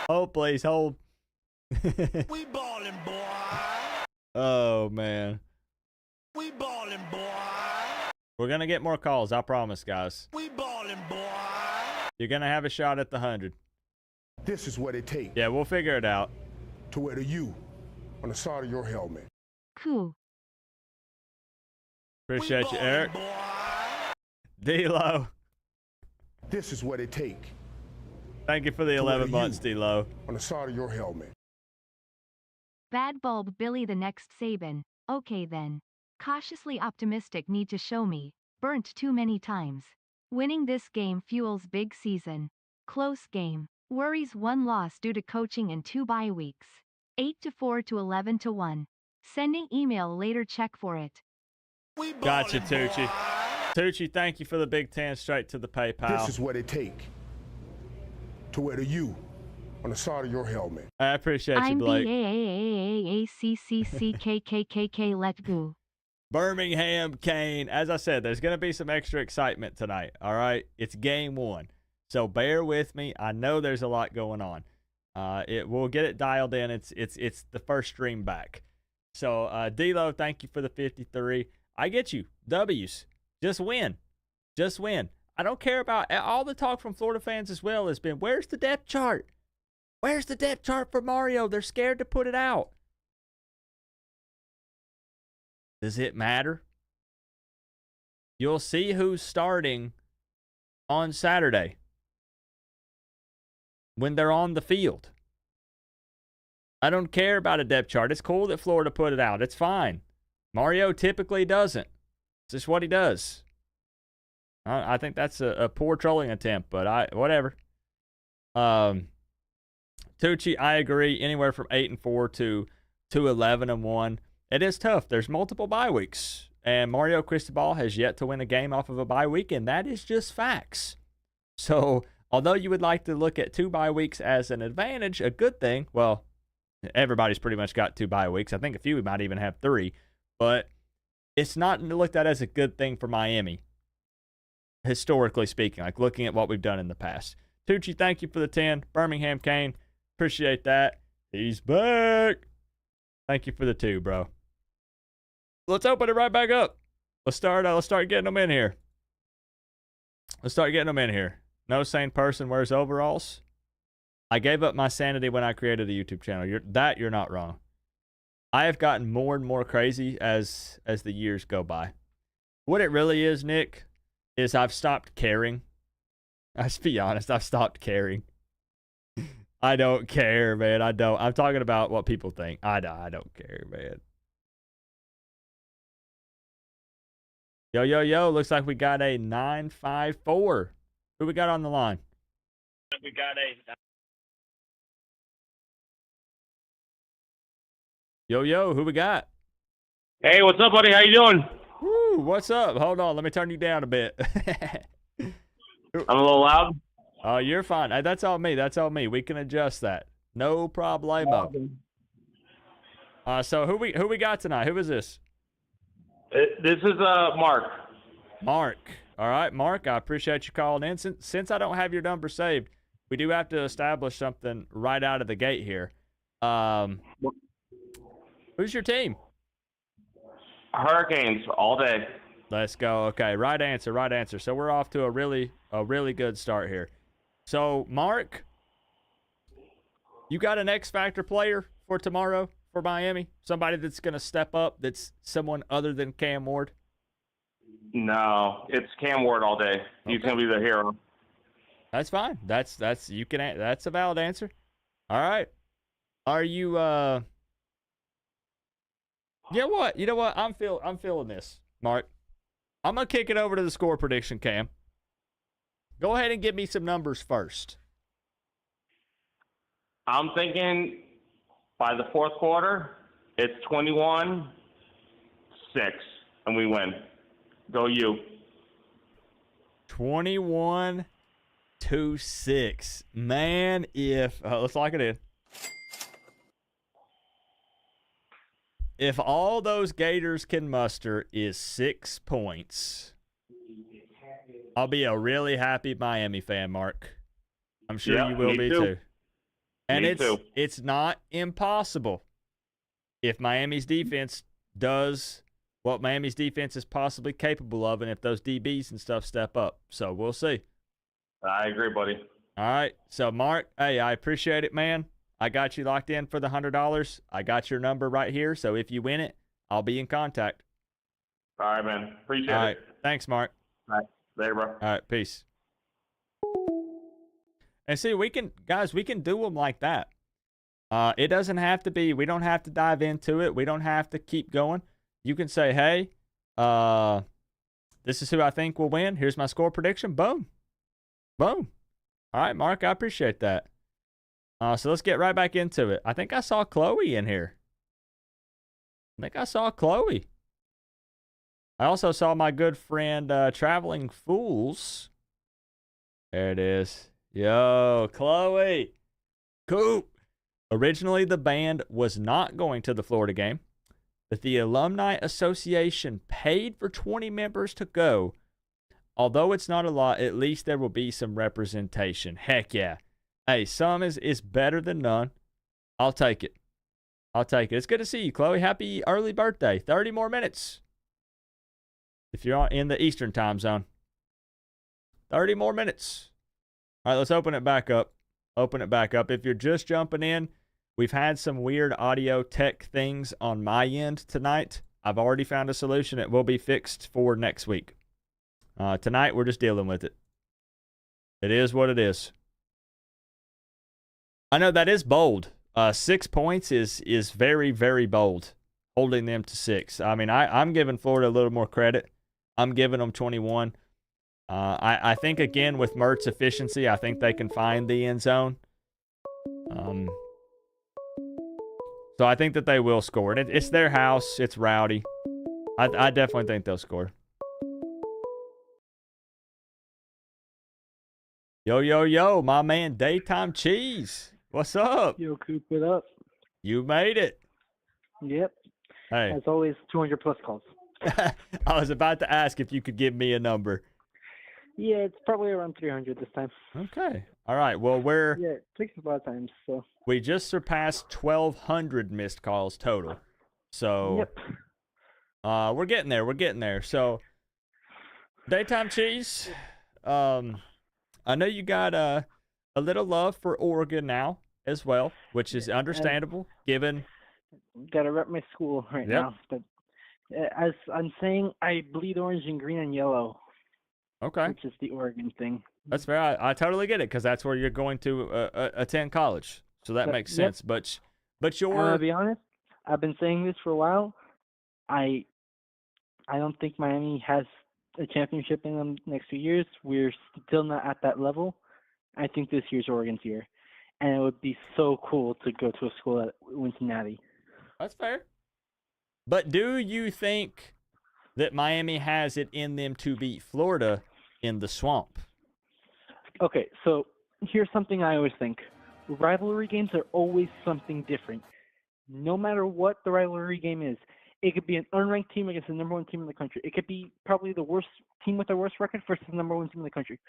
A: Hold, please, hold.
J: We ballin', boy.
A: Oh man.
J: We ballin', boy.
A: We're gonna get more calls, I promise, guys.
J: We ballin', boy.
A: You're gonna have a shot at the 100.
B: This is what it takes
A: Yeah, we'll figure it out.
B: to wear the U on the side of your helmet.
C: Cool.
A: Appreciate
J: We
A: you,
J: ballin',
A: Eric.
J: boy.
A: D-Lo.
B: This is what it takes
A: Thank you for the
B: To wear
A: 11
B: the
A: months,
B: U
A: D-Lo.
B: on the side of your helmet.
C: Bad bulb Billy the next Saban. Okay then. Cautiously optimistic need to show me. Burnt too many times. Winning this game fuels big season. Close game. Worries 1 loss due to coaching and 2 bye weeks. 8-4 to 11-1. Sending email later check for it.
J: We
A: Gotcha,
J: ballin',
A: Tucci.
J: boy.
A: Tucci, thank you for the big 10 straight to the PayPal.
B: This is what it takes to wear the U on the side of your helmet.
A: I appreciate you,
C: I'm
A: Blake.
C: BAAAAACCCKKK let go.
A: Birmingham, Kane. As I said, there's going to be some extra excitement tonight, all right? It's game 1. So bear with me. I know there's a lot going on. We'll get it dialed in. It's the first stream back. So, D-Lo, thank you for the 53. I get you. W's. Just win. Just win. I don't care about all the talk from Florida fans as well has been, where's the depth chart? Where's the depth chart for Mario? They're scared to put it out. Does it matter? You'll see who's starting on Saturday when they're on the field. I don't care about a depth chart. It's cool that Florida put it out. It's fine. Mario typically doesn't. It's just what he does. I think that's a poor trolling attempt, but whatever. Tucci, I agree. Anywhere from 8-4 to 11-1. It is tough. There's multiple bye weeks, and Mario Cristobal has yet to win a game off of a bye week, and that is just facts. So, although you would like to look at 2 bye weeks as an advantage, a good thing, well, everybody's pretty much got 2 bye weeks. I think a few might even have 3, but it's not looked at as a good thing for Miami, historically speaking, like looking at what we've done in the past. Tucci, thank you for the 10. Birmingham Kane, appreciate that. He's back. Thank you for the 2, bro. Let's open it right back up. Let's start getting them in here. Let's start getting them in here. No sane person wears overalls. I gave up my sanity when I created a YouTube channel. You're not wrong. I have gotten more and more crazy as the years go by. What it really is, Nick, is I've stopped caring. Let's be honest, I've stopped caring. I don't care, man. I don't. I'm talking about what people think. I don't care, man. Yo. Looks like we got a 954. Who we got on the line?
E: We got a.
A: Yo, who we got?
K: Hey, what's up, buddy? How you doing?
A: Woo, what's up? Hold on, let me turn you down a bit.
K: I'm a little loud.
A: Oh, you're fine. That's all me. That's all me. We can adjust that. No problemo. So who we got tonight? Who is this?
K: This is Mark.
A: Mark. All right, Mark. I appreciate you calling in. Since I don't have your number saved, we do have to establish something right out of the gate here. Who's your team?
K: Hurricanes all day.
A: Let's go. Okay, right answer. So we're off to a really good start here. So, Mark, you got an X Factor player for tomorrow for Miami? Somebody that's going to step up, that's someone other than Cam Ward?
K: No, it's Cam Ward all day. He's going to be the hero.
A: That's fine. That's a valid answer. All right. Are you You know what? I'm feeling this, Mark. I'm going to kick it over to the score prediction, Cam. Go ahead and give me some numbers first.
K: I'm thinking by the fourth quarter, it's 21-6, and we win. Go you.
A: 21-6. Man, let's lock it in. If all those Gators can muster is 6 points, I'll be a really happy Miami fan, Mark. I'm sure you will be too. And it's not impossible if Miami's defense does what Miami's defense is possibly capable of, and if those DBs and stuff step up. So we'll see.
K: I agree, buddy.
A: All right. So, Mark, hey, I appreciate it, man. I got you locked in for the $100. I got your number right here. So if you win it, I'll be in contact.
K: All right, man. Appreciate
A: All
K: it.
A: right. Thanks, Mark.
K: All right. Later, bro.
A: All right. Peace. And see, we can do them like that. It doesn't have to be, we don't have to dive into it. We don't have to keep going. You can say, hey, this is who I think will win. Here's my score prediction. Boom. Boom. All right, Mark, I appreciate that. So let's get right back into it. I think I saw Chloe in here. I also saw my good friend Traveling Fools. There it is. Yo, Chloe. Coop. Originally, the band was not going to the Florida game, but the Alumni Association paid for 20 members to go. Although it's not a lot, at least there will be some representation. Heck yeah. Hey, some is better than none. I'll take it. It's good to see you, Chloe. Happy early birthday. 30 more minutes. If you're in the Eastern time zone. 30 more minutes. All right, let's open it back up. If you're just jumping in, we've had some weird audio tech things on my end tonight. I've already found a solution. It will be fixed for next week. Tonight, we're just dealing with it. It is what it is. I know that is bold. 6 points is very, very bold, holding them to 6. I mean, I'm giving Florida a little more credit. I'm giving them 21. I think, again, with Mertz efficiency, I think they can find the end zone. So I think that they will score. And it's their house. It's rowdy. I definitely think they'll score. Yo, my man, Daytime Cheese. What's up?
L: Yo, Coop, what up?
A: You made it.
L: Yep.
A: Hey.
L: As always, 200 plus calls.
A: I was about to ask if you could give me a number.
L: Yeah, it's probably around 300 this time.
A: Okay. All right. Well,
L: Yeah, it takes a lot of times, so.
A: We just surpassed 1,200 missed calls total. So,
L: yep.
A: We're getting there. So, Daytime Cheese, I know you got a little love for Oregon now as well, which is understandable given.
L: Gotta rep my school right now. But As I'm saying, I bleed orange and green and yellow,
A: Okay.
L: which is the Oregon thing.
A: That's fair. I totally get it because that's where you're going to attend college. So that makes
L: Yep.
A: sense. But
L: I'm
A: you're
L: gonna be honest. I've been saying this for a while. I don't think Miami has a championship in them next few years. We're still not at that level. I think this year's Oregon's year, and it would be so cool to go to a school at Cincinnati.
A: That's fair. But do you think that Miami has it in them to beat Florida in the Swamp?
L: Okay, so here's something I always think. Rivalry games are always something different. No matter what the rivalry game is, it could be an unranked team against the number one team in the country. It could be probably the worst team with the worst record versus the number one team in the country.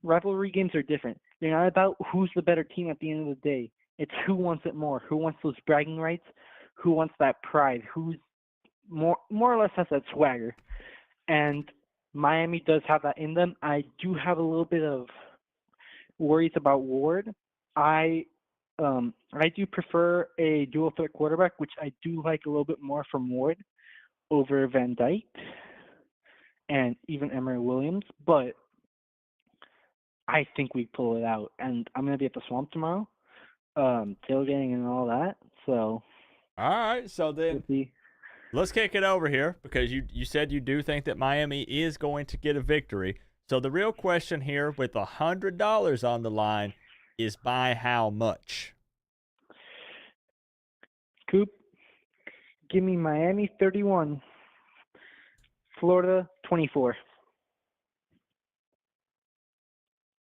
L: Rivalry games are different. They're not about who's the better team at the end of the day. It's who wants it more, who wants those bragging rights, who wants that pride, who's more or less has that swagger. And Miami does have that in them. I do have a little bit of worries about Ward. I do prefer a dual threat quarterback, which I do like a little bit more from Ward over Van Dyke and even Emory Williams, but I think we pull it out. And I'm going to be at the Swamp tomorrow, tailgating and all that. So,
A: all right. So then let's kick it over here because you said you do think that Miami is going to get a victory. So the real question here with $100 on the line is by how much?
L: Coop, give me Miami 31, Florida 24.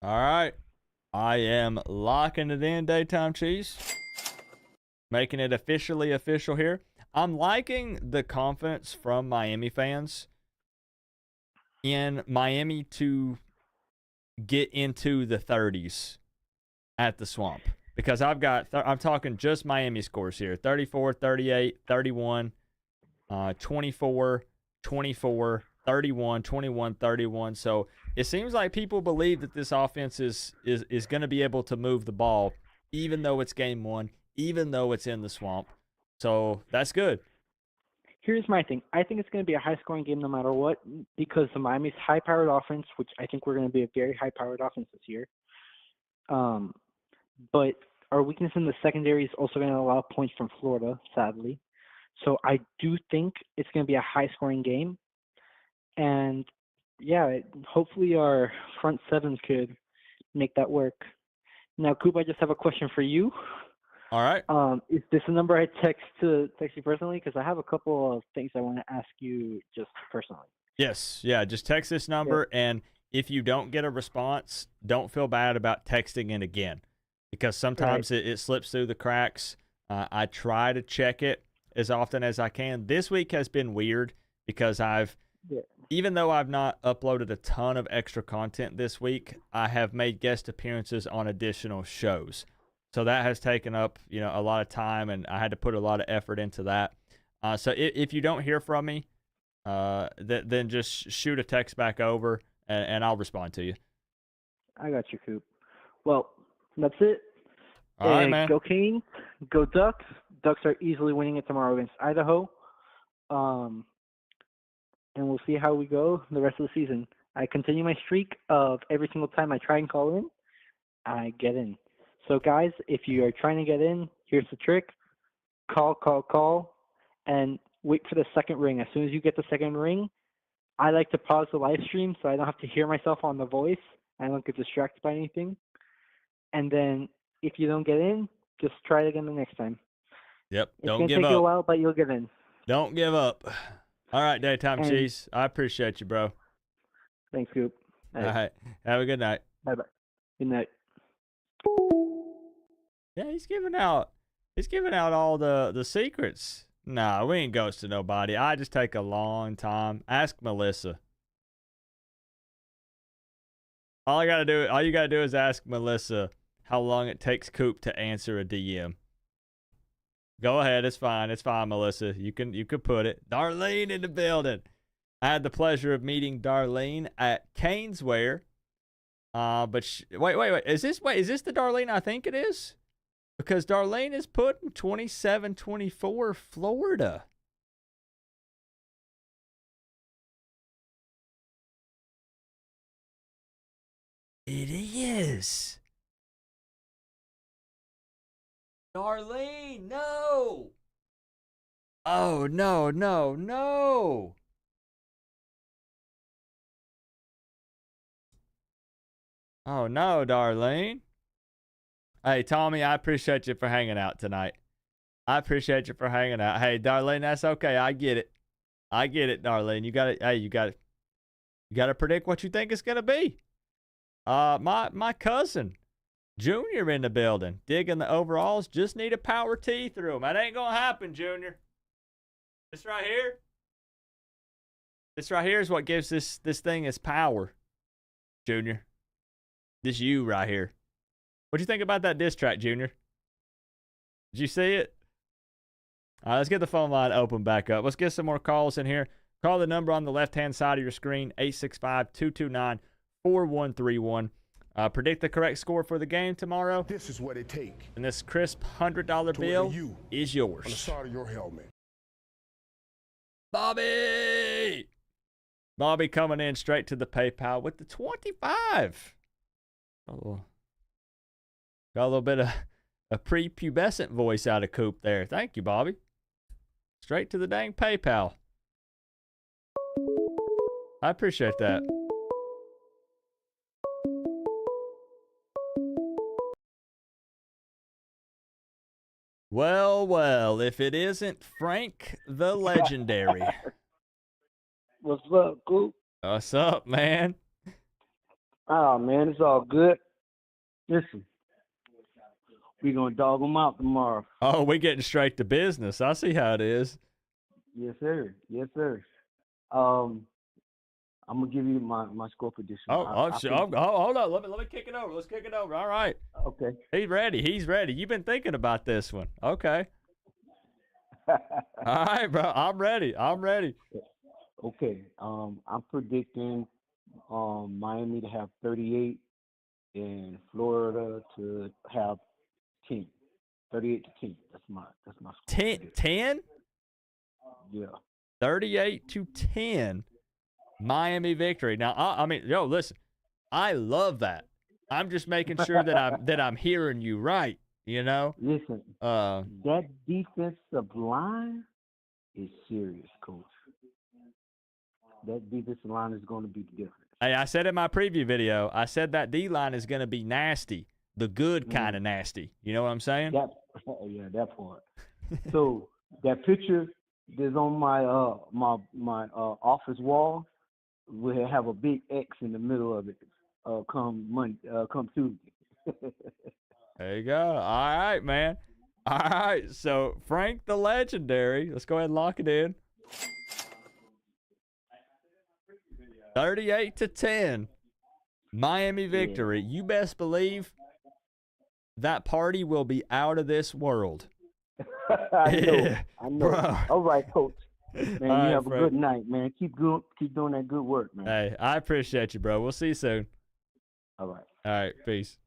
A: All right. I am locking it in, Daytime Cheese. Making it officially official here. I'm liking the confidence from Miami fans in Miami to get into the 30s at the Swamp. Because I'm talking just Miami scores here. 34, 38, 31, 24, 24, 31, 21, 31. So it seems like people believe that this offense is going to be able to move the ball, even though it's game one, even though it's in the Swamp. So that's good.
L: Here's my thing. I think it's going to be a high-scoring game no matter what because the Miami's high-powered offense, which I think we're going to be a very high-powered offense this year. But our weakness in the secondary is also going to allow points from Florida, sadly. So I do think it's going to be a high-scoring game. And, yeah, hopefully our front sevens could make that work. Now, Coop, I just have a question for you.
A: All right.
L: Is this a number I text you personally? Because I have a couple of things I want to ask you just personally.
A: Yes. Yeah, just text this number, and if you don't get a response, don't feel bad about texting it again because sometimes it slips through the cracks. I try to check it as often as I can. This week has been weird because even though I've not uploaded a ton of extra content this week, I have made guest appearances on additional shows. So that has taken up, a lot of time, and I had to put a lot of effort into that. So if you don't hear from me, then just shoot a text back over, and I'll respond to you.
L: I got you, Coop. Well, that's it.
A: All right, man.
L: Go Canes. Go Ducks. Ducks are easily winning it tomorrow against Idaho. And we'll see how we go the rest of the season. I continue my streak of every single time I try and call in, I get in. So, guys, if you are trying to get in, here's the trick. Call, and wait for the second ring. As soon as you get the second ring, I like to pause the live stream so I don't have to hear myself on the voice. I don't get distracted by anything. And then if you don't get in, just try it again the next time.
A: Yep,
L: It's
A: don't give up.
L: going to take you a while, but you'll get in.
A: Don't give up. All right, Daytime Cheese. I appreciate you, bro.
L: Thanks, Coop.
A: All right. Have a good night.
L: Bye-bye. Good night.
A: Yeah, he's giving out all the secrets. Nah, we ain't ghosting nobody. I just take a long time. Ask Melissa. All you gotta do is ask Melissa how long it takes Coop to answer a DM. Go ahead, it's fine, Melissa. You can put it. Darlene in the building. I had the pleasure of meeting Darlene at Caneswear. But wait. Is this the Darlene I think it is? Because Darlene is putting 27-24 Florida. It is. Darlene, no. Oh, no, no, no. Oh, no, Darlene. Hey, Tommy, I appreciate you for hanging out tonight. I appreciate you for hanging out. Hey, Darlene, that's okay. I get it. I get it, Darlene. You got to, hey, you got to predict what you think it's going to be. My cousin, Junior, in the building, digging the overalls. Just need a power tee through them. That ain't going to happen, Junior. This right here. This right here is what gives this thing its power, Junior. This you right here. What'd you think about that diss track, Junior? Did you see it? All right, let's get the phone line open back up. Let's get some more calls in here. Call the number on the left-hand side of your screen, 865-229-4131. Predict the correct score for the game tomorrow.
B: This is what it takes.
A: And this crisp $100 bill is yours.
B: On the side of your helmet.
A: Bobby! Bobby coming in straight to the PayPal with the 25. Oh, got a little bit of a prepubescent voice out of Coop there. Thank you, Bobby. Straight to the dang PayPal. I appreciate that. Well, well, if it isn't Frank the Legendary.
M: What's up, Coop?
A: What's up, man?
M: Oh, man, it's all good. Listen, we going to dog them out tomorrow.
A: Oh, we getting straight to business. I see how it is.
M: Yes, sir. Yes, sir. I'm going to give you my score prediction.
A: Hold on. Let me kick it over. Let's kick it over. All right.
M: Okay.
A: He's ready. He's ready. You've been thinking about this one. Okay. All right, bro. I'm ready. I'm ready.
M: Okay. I'm predicting Miami to have 38 and Florida to have 10. 38 to 10. That's my score.
A: 10?
M: Yeah.
A: 38 to 10. Miami victory. Now, I mean, listen. I love that. I'm just making sure that I'm hearing you right, you know?
M: Listen. That defensive line is serious, coach. That defensive line is going to be the difference.
A: Hey, I said in my preview video, I said that D-line is going to be nasty, the good kind of nasty. You know what I'm saying?
M: Yeah, that part. So that picture that's on my office wall will have a big X in the middle of it. Come Tuesday.
A: There you go. All right, man. All right. So Frank the Legendary. Let's go ahead and lock it in. 38 to 10. Miami victory. You best believe that party will be out of this world.
M: I know.
A: Bro.
M: All right, coach. Man, you
A: right,
M: have
A: Frank.
M: a good night, man. Keep doing that good work, man.
A: Hey, I appreciate you, bro. We'll see you soon.
M: All right.
A: All right, peace.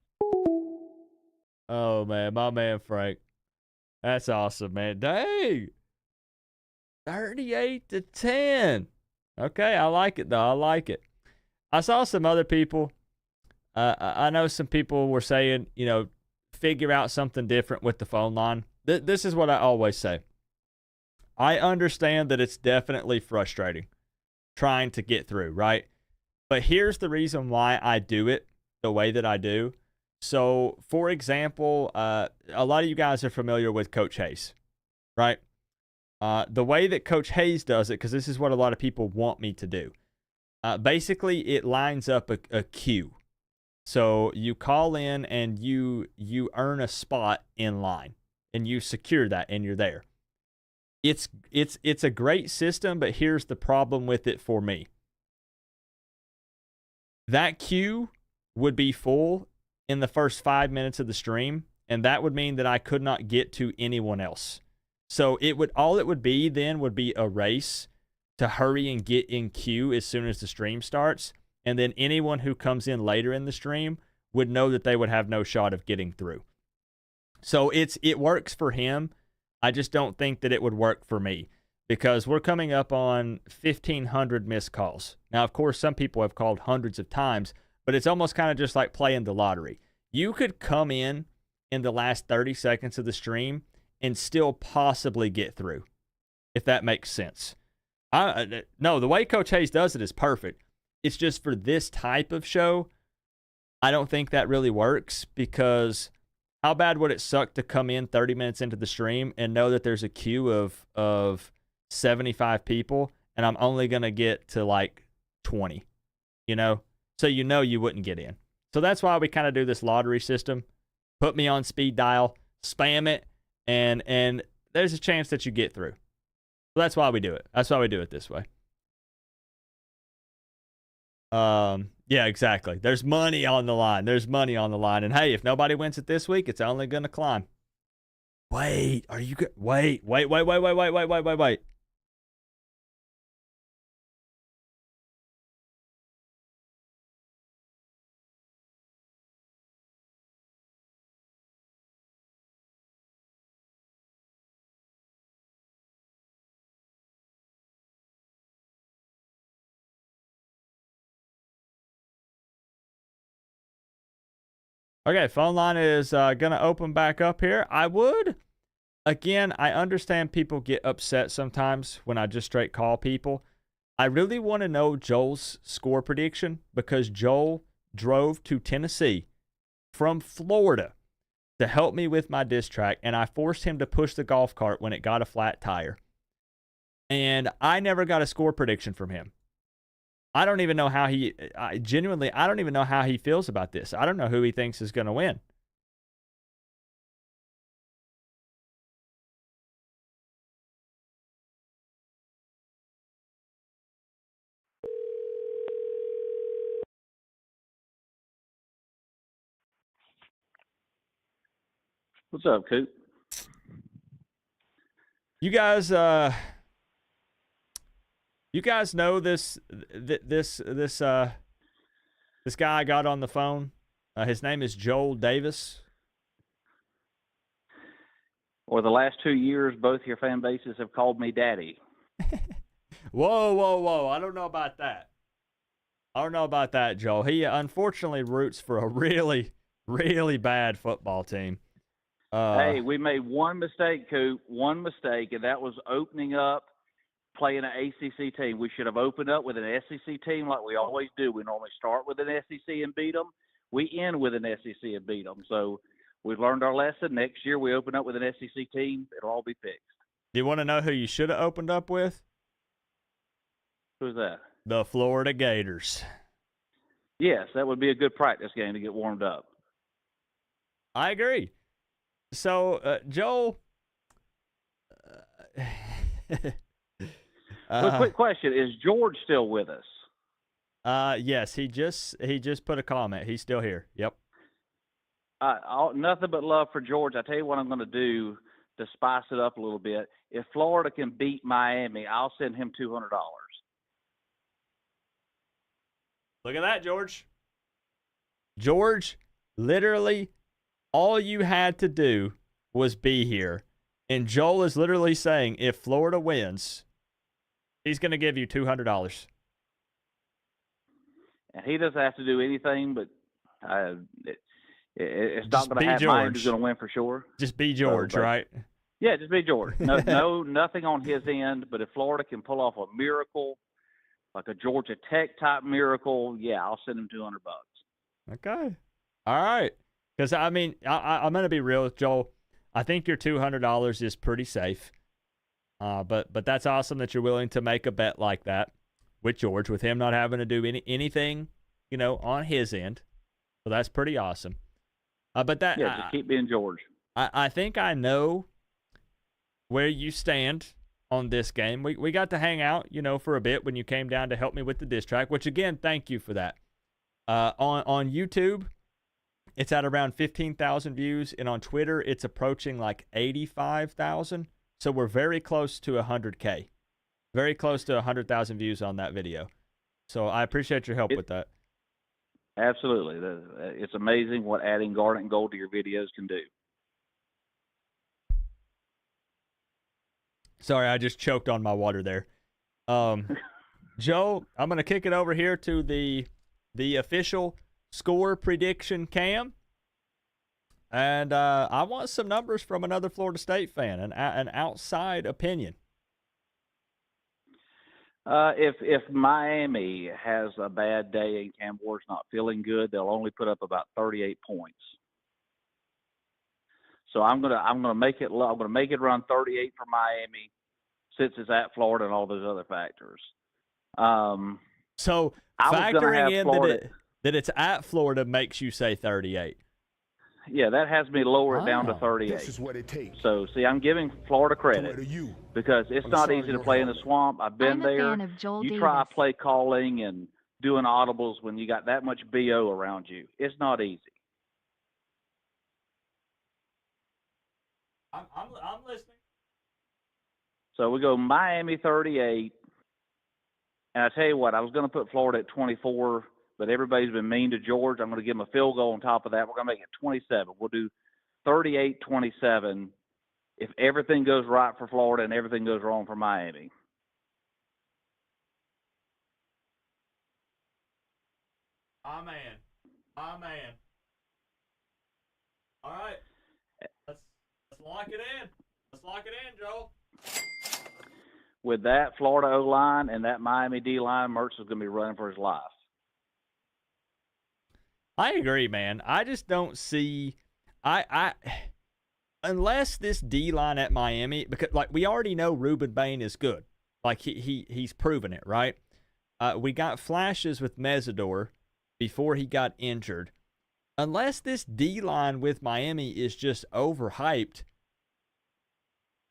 A: Oh, man, my man Frank. That's awesome, man. Dang. 38 to 10. Okay, I like it, though. I like it. I saw some other people. I know some people were saying, figure out something different with the phone line. This is what I always say. I understand that it's definitely frustrating trying to get through, right? But here's the reason why I do it the way that I do. So, for example, a lot of you guys are familiar with Coach Hayes, right? The way that Coach Hayes does it, because this is what a lot of people want me to do. Basically, it lines up a queue. So you call in and you earn a spot in line, and you secure that, and you're there. It's a great system, but here's the problem with it for me. That queue would be full in the first 5 minutes of the stream, and that would mean that I could not get to anyone else. So all it would be then would be a race to hurry and get in queue as soon as the stream starts, and then anyone who comes in later in the stream would know that they would have no shot of getting through. So it works for him. I just don't think that it would work for me, because we're coming up on 1,500 missed calls. Now, of course, some people have called hundreds of times, but it's almost kind of just like playing the lottery. You could come in the last 30 seconds of the stream and still possibly get through, if that makes sense. No, the way Coach Hayes does it is perfect. It's just for this type of show, I don't think that really works, because how bad would it suck to come in 30 minutes into the stream and know that there's a queue of 75 people and I'm only going to get to like 20, you know? So you wouldn't get in. So that's why we kind of do this lottery system. Put me on speed dial, spam it, and there's a chance that you get through. So that's why we do it. That's why we do it this way. Yeah, exactly. There's money on the line. There's money on the line. And hey, if nobody wins it this week, it's only going to climb. Wait, are you good? Wait. Okay, phone line is going to open back up here. Again, I understand people get upset sometimes when I just straight call people. I really want to know Joel's score prediction, because Joel drove to Tennessee from Florida to help me with my diss track, and I forced him to push the golf cart when it got a flat tire. And I never got a score prediction from him. I don't even know how I don't even know how he feels about this. I don't know who he thinks is going to win.
N: What's up, Coop?
A: You guys know this guy I got on the phone? His name is Joel Davis.
N: Or the last 2 years, both your fan bases have called me daddy.
A: Whoa. I don't know about that, Joel. He unfortunately roots for a really, really bad football team.
N: Hey, we made one mistake, Coop. One mistake, and that was opening up, playing an ACC team. We should have opened up with an SEC team like we always do. We normally start with an SEC and beat them. We end with an SEC and beat them. So we've learned our lesson. Next year we open up with an SEC team. It'll all be fixed.
A: Do you want to know who you should have opened up with?
N: Who's that?
A: The Florida Gators.
N: Yes, that would be a good practice game to get warmed up.
A: I agree. So, Joel,
N: quick question: is George still with us?
A: Yes, he just put a comment. He's still here. Yep.
N: Nothing but love for George. I tell you what I'm going to do to spice it up a little bit. If Florida can beat Miami, I'll send him $200.
A: Look at that, George. George, literally, all you had to do was be here. And Joel is literally saying if Florida wins, he's going to give you $200.
N: And he doesn't have to do anything, but it's not going to happen. Miami's going to win for sure.
A: Just be George, right?
N: Yeah, just be George. No, nothing on his end. But if Florida can pull off a miracle, like a Georgia Tech type miracle, yeah, I'll send him $200.
A: Okay. All right. Because, I mean, I'm going to be real with Joel. I think your $200 is pretty safe. But that's awesome that you're willing to make a bet like that with George, with him not having to do anything, on his end. So that's pretty awesome.
N: Just keep being George.
A: I think I know where you stand on this game. We got to hang out, for a bit when you came down to help me with the diss track, which, again, thank you for that. On YouTube, it's at around 15,000 views, and on Twitter, it's approaching like 85,000. So we're very close to 100K. Very close to 100,000 views on that video. So I appreciate your help with that.
N: Absolutely. It's amazing what adding garnet and gold to your videos can do.
A: Sorry, I just choked on my water there. Joe, I'm going to kick it over here to the official score prediction, Cam. And I want some numbers from another Florida State fan, an outside opinion.
N: If Miami has a bad day and Cam Ward's not feeling good, they'll only put up about 38 points. So I'm gonna make it low. I'm gonna make it around 38 for Miami, since it's at Florida and all those other factors.
A: So factoring in that it's at Florida makes you say 38.
N: Yeah, that has me lower it down to 38.
B: This is what it takes.
N: So, see, I'm giving Florida credit because it's not easy to play in the swamp. I've been there. You try play calling and doing audibles when you got that much BO around you. It's not easy.
A: I'm listening.
N: So we go Miami 38. And I tell you what, I was going to put Florida at 24, but everybody's been mean to George. I'm going to give him a field goal on top of that. We're going to make it 27. We'll do 38-27 if everything goes right for Florida and everything goes wrong for Miami.
A: Amen. All right. Let's lock it in. Let's lock it in, Joel.
N: With that Florida O-line and that Miami D-line, Mertz is going to be running for his life.
A: I agree, man. I just don't see I unless this D-line at Miami, because like we already know Ruben Bain is good. Like he's proven it, right? We got flashes with Mesidor before he got injured. Unless this D-line with Miami is just overhyped,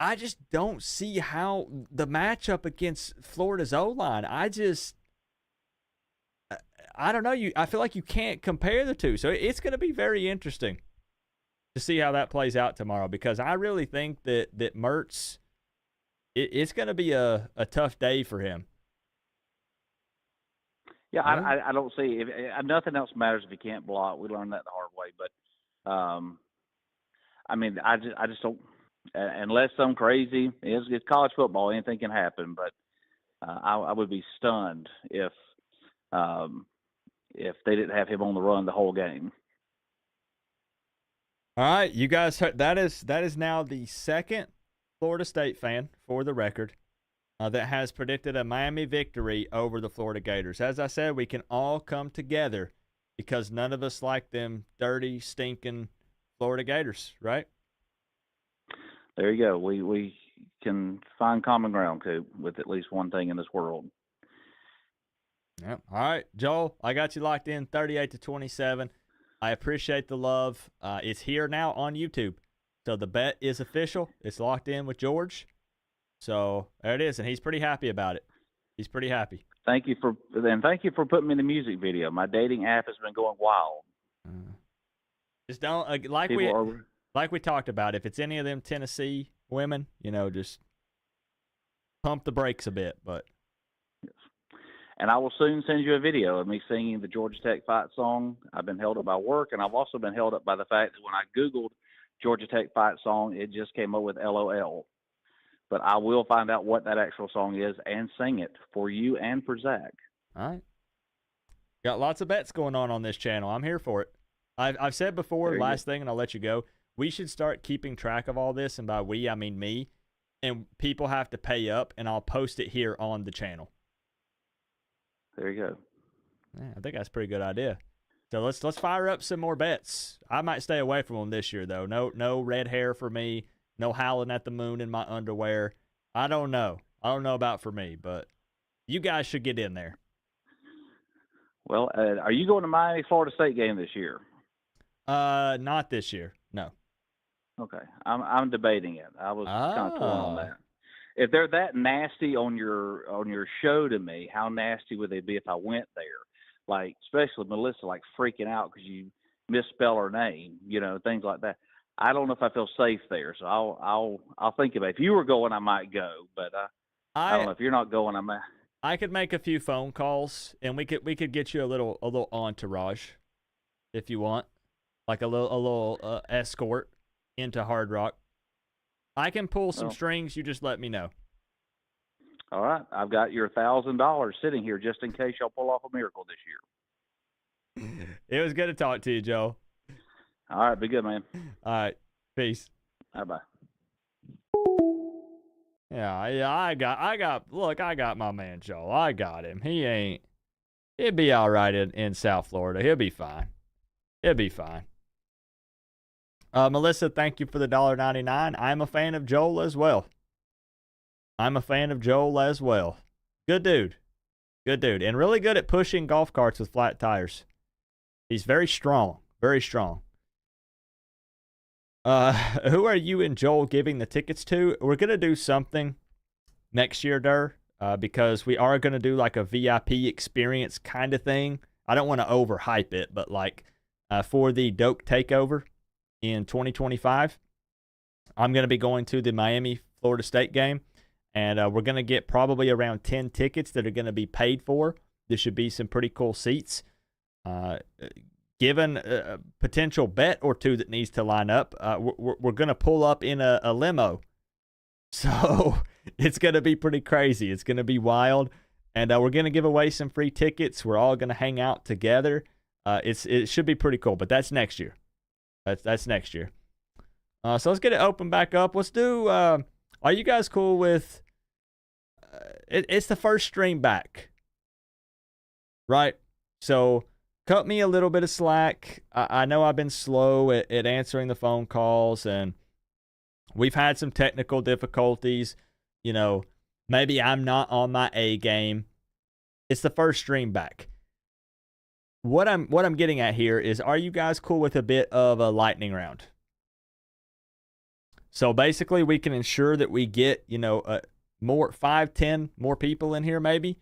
A: I just don't see how the matchup against Florida's O-line. I don't know. I feel like you can't compare the two. So it's going to be very interesting to see how that plays out tomorrow, because I really think that Mertz, it's going to be a tough day for him.
N: Yeah, I don't see nothing else matters if he can't block. We learned that the hard way, but I mean, I just don't. Unless some crazy, it's college football, anything can happen. But I would be stunned if they didn't have him on the run the whole game.
A: All right, you guys heard, that is now the second Florida State fan, for the record, that has predicted a Miami victory over the Florida Gators. As I said, we can all come together because none of us like them dirty, stinking Florida Gators, right?
N: There you go. We can find common ground, Coop, with at least one thing in this world.
A: Yep. All right, Joel, I got you locked in 38-27. I appreciate the love. It's here now on YouTube. So the bet is official. It's locked in with George. So there it is, and he's pretty happy about it. He's pretty happy.
N: Thank you for putting me in the music video. My dating app has been going wild.
A: Just don't like we talked about. If it's any of them Tennessee women, just pump the brakes a bit. But
N: and I will soon send you a video of me singing the Georgia Tech fight song. I've been held up by work, and I've also been held up by the fact that when I Googled Georgia Tech fight song, it just came up with LOL. But I will find out what that actual song is and sing it for you and for Zach.
A: All right. Got lots of bets going on this channel. I'm here for it. I've said before, last thing, and I'll let you go, we should start keeping track of all this, and by we, I mean me, and people have to pay up, and I'll post it here on the channel.
N: There you go.
A: Yeah, I think that's a pretty good idea. So let's fire up some more bets. I might stay away from them this year, though. No red hair for me. No howling at the moon in my underwear. I don't know. I don't know about for me, but you guys should get in there.
N: Well, are you going to Miami, Florida State game this year?
A: Not this year. No.
N: Okay, I'm debating it. I was kind of torn on that. If they're that nasty on your show to me, how nasty would they be if I went there? Like, especially Melissa, like freaking out because you misspell her name, things like that. I don't know if I feel safe there, so I'll think about it. If you were going, I might go, but I don't know. If you're not going,
A: I could make a few phone calls, and we could get you a little entourage, if you want, like a little escort into Hard Rock. I can pull some strings. You just let me know.
N: All right, I've got your $1,000 sitting here just in case y'all pull off a miracle this
A: It was good to talk to you, Joe.
N: All right, be good, man.
A: All right, peace.
N: Bye-bye.
A: Yeah, I got my man Joe. I got him. He'll be all right in South Florida. He'll be fine. He'll be fine. Melissa, thank you for the $1.99. I'm a fan of Joel as well. Good dude. Good dude. And really good at pushing golf carts with flat tires. He's very strong. Very strong. Who are you and Joel giving the tickets to? We're going to do something next year, Durr, because we are going to do like a VIP experience kind of thing. I don't want to overhype it, but like for the Doak Takeover in 2025, I'm going to be going to the Miami-Florida State game, and we're going to get probably around 10 tickets that are going to be paid for. There should be some pretty cool seats. Given a potential bet or two that needs to line up, we're going to pull up in a limo. So it's going to be pretty crazy. It's going to be wild. And we're going to give away some free tickets. We're all going to hang out together. It should be pretty cool, but that's next year. That's next year. So let's get it open back up. Let's do, are you guys cool with, it's the first stream back, right? So cut me a little bit of slack. I know I've been slow at answering the phone calls, and we've had some technical difficulties. You know, maybe I'm not on my A game. It's the first stream back. What I'm getting at here is, are you guys cool with a bit of a lightning round? So basically, we can ensure that we get, more 5-10 more people in here maybe,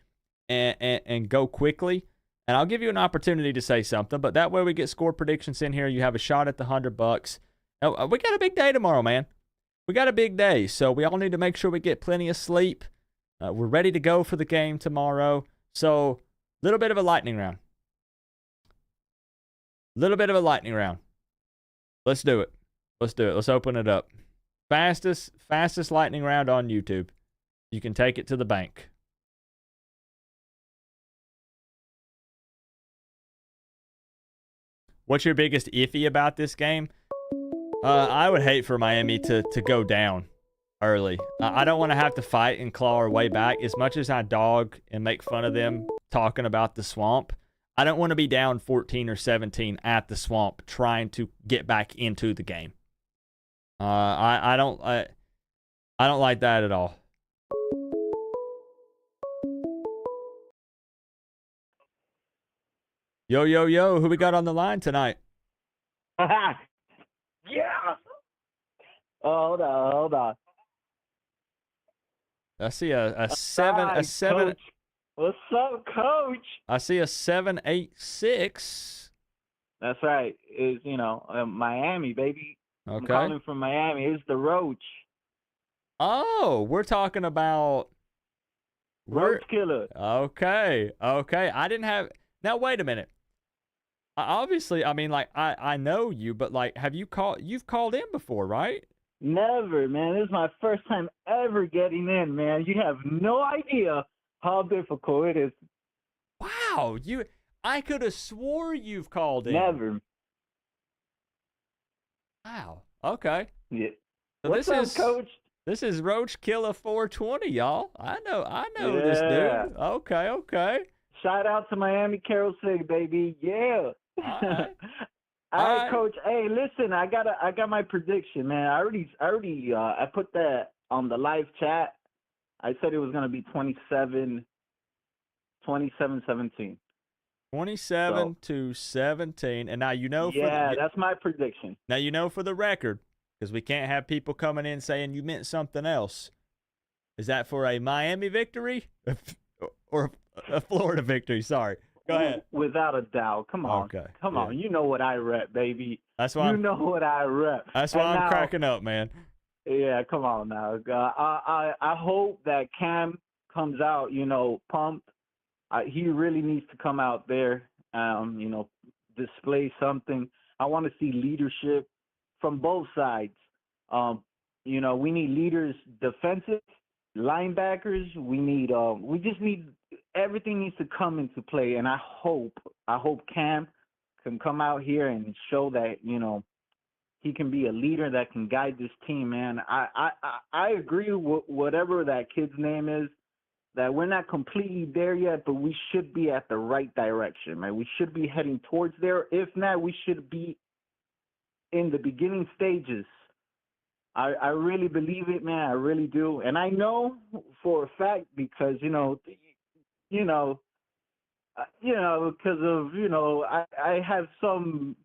A: and go quickly. And I'll give you an opportunity to say something, but that way we get score predictions in here. You have a shot at the $100. Now, we got a big day tomorrow, man. We got a big day, so we all need to make sure we get plenty of sleep. We're ready to go for the game tomorrow. So, a little bit of a lightning round. Let's do it. Let's open it up. Fastest lightning round on YouTube. You can take it to the bank. What's your biggest iffy about this game? I would hate for Miami to go down early. I don't want to have to fight and claw our way back. As much as I dog and make fun of them talking about the swamp, I don't want to be down 14 or 17 at the swamp trying to get back into the game. I don't like that at all. Yo, who we got on the line tonight?
O: Yeah. Hold on.
A: I see a 7.
O: Coach. What's up, Coach?
A: I see a 786.
O: That's right. Is Miami, baby.
A: Okay.
O: I'm calling from Miami. It's the Roach.
A: Oh, we're talking about
O: Roach Killer.
A: Okay. I didn't have. Now wait a minute. Obviously, I mean, like I know you, but like, you've called in before, right?
O: Never, man. This is my first time ever getting in, man. You have no idea how difficult it is.
A: Wow, I could have swore you've called in.
O: Never.
A: Wow. Okay.
O: Yeah.
A: So
O: What's up, Coach?
A: This is Roach Killer 420, y'all. I know this
O: Yeah.
A: dude. Okay.
O: Shout out to Miami Carol Sig, baby. Yeah.
A: All right.
O: All right, Coach. Hey, listen, I got my prediction, man. I put that on the live chat. I said it was gonna be 27-17.
A: 27 to 17, and now
O: that's my prediction.
A: Now for the record, because we can't have people coming in saying you meant something else. Is that for a Miami victory or a Florida victory? Sorry. Go ahead.
O: Without a doubt. Come on.
A: Okay.
O: Come on. You know what I rep, baby.
A: That's why
O: know what I rep.
A: That's why I'm cracking up, man.
O: Yeah, come on now. I hope that Cam comes out, pumped. He really needs to come out there, display something. I want to see leadership from both sides. We need leaders, defensive, linebackers. We just need, everything needs to come into play. And I hope Cam can come out here and show that, he can be a leader that can guide this team, man. I agree with whatever that kid's name is, that we're not completely there yet, but we should be at the right direction, man. We should be heading towards there. If not, we should be in the beginning stages. I really believe it, man. I really do. And I know for a fact because, because of, I have some,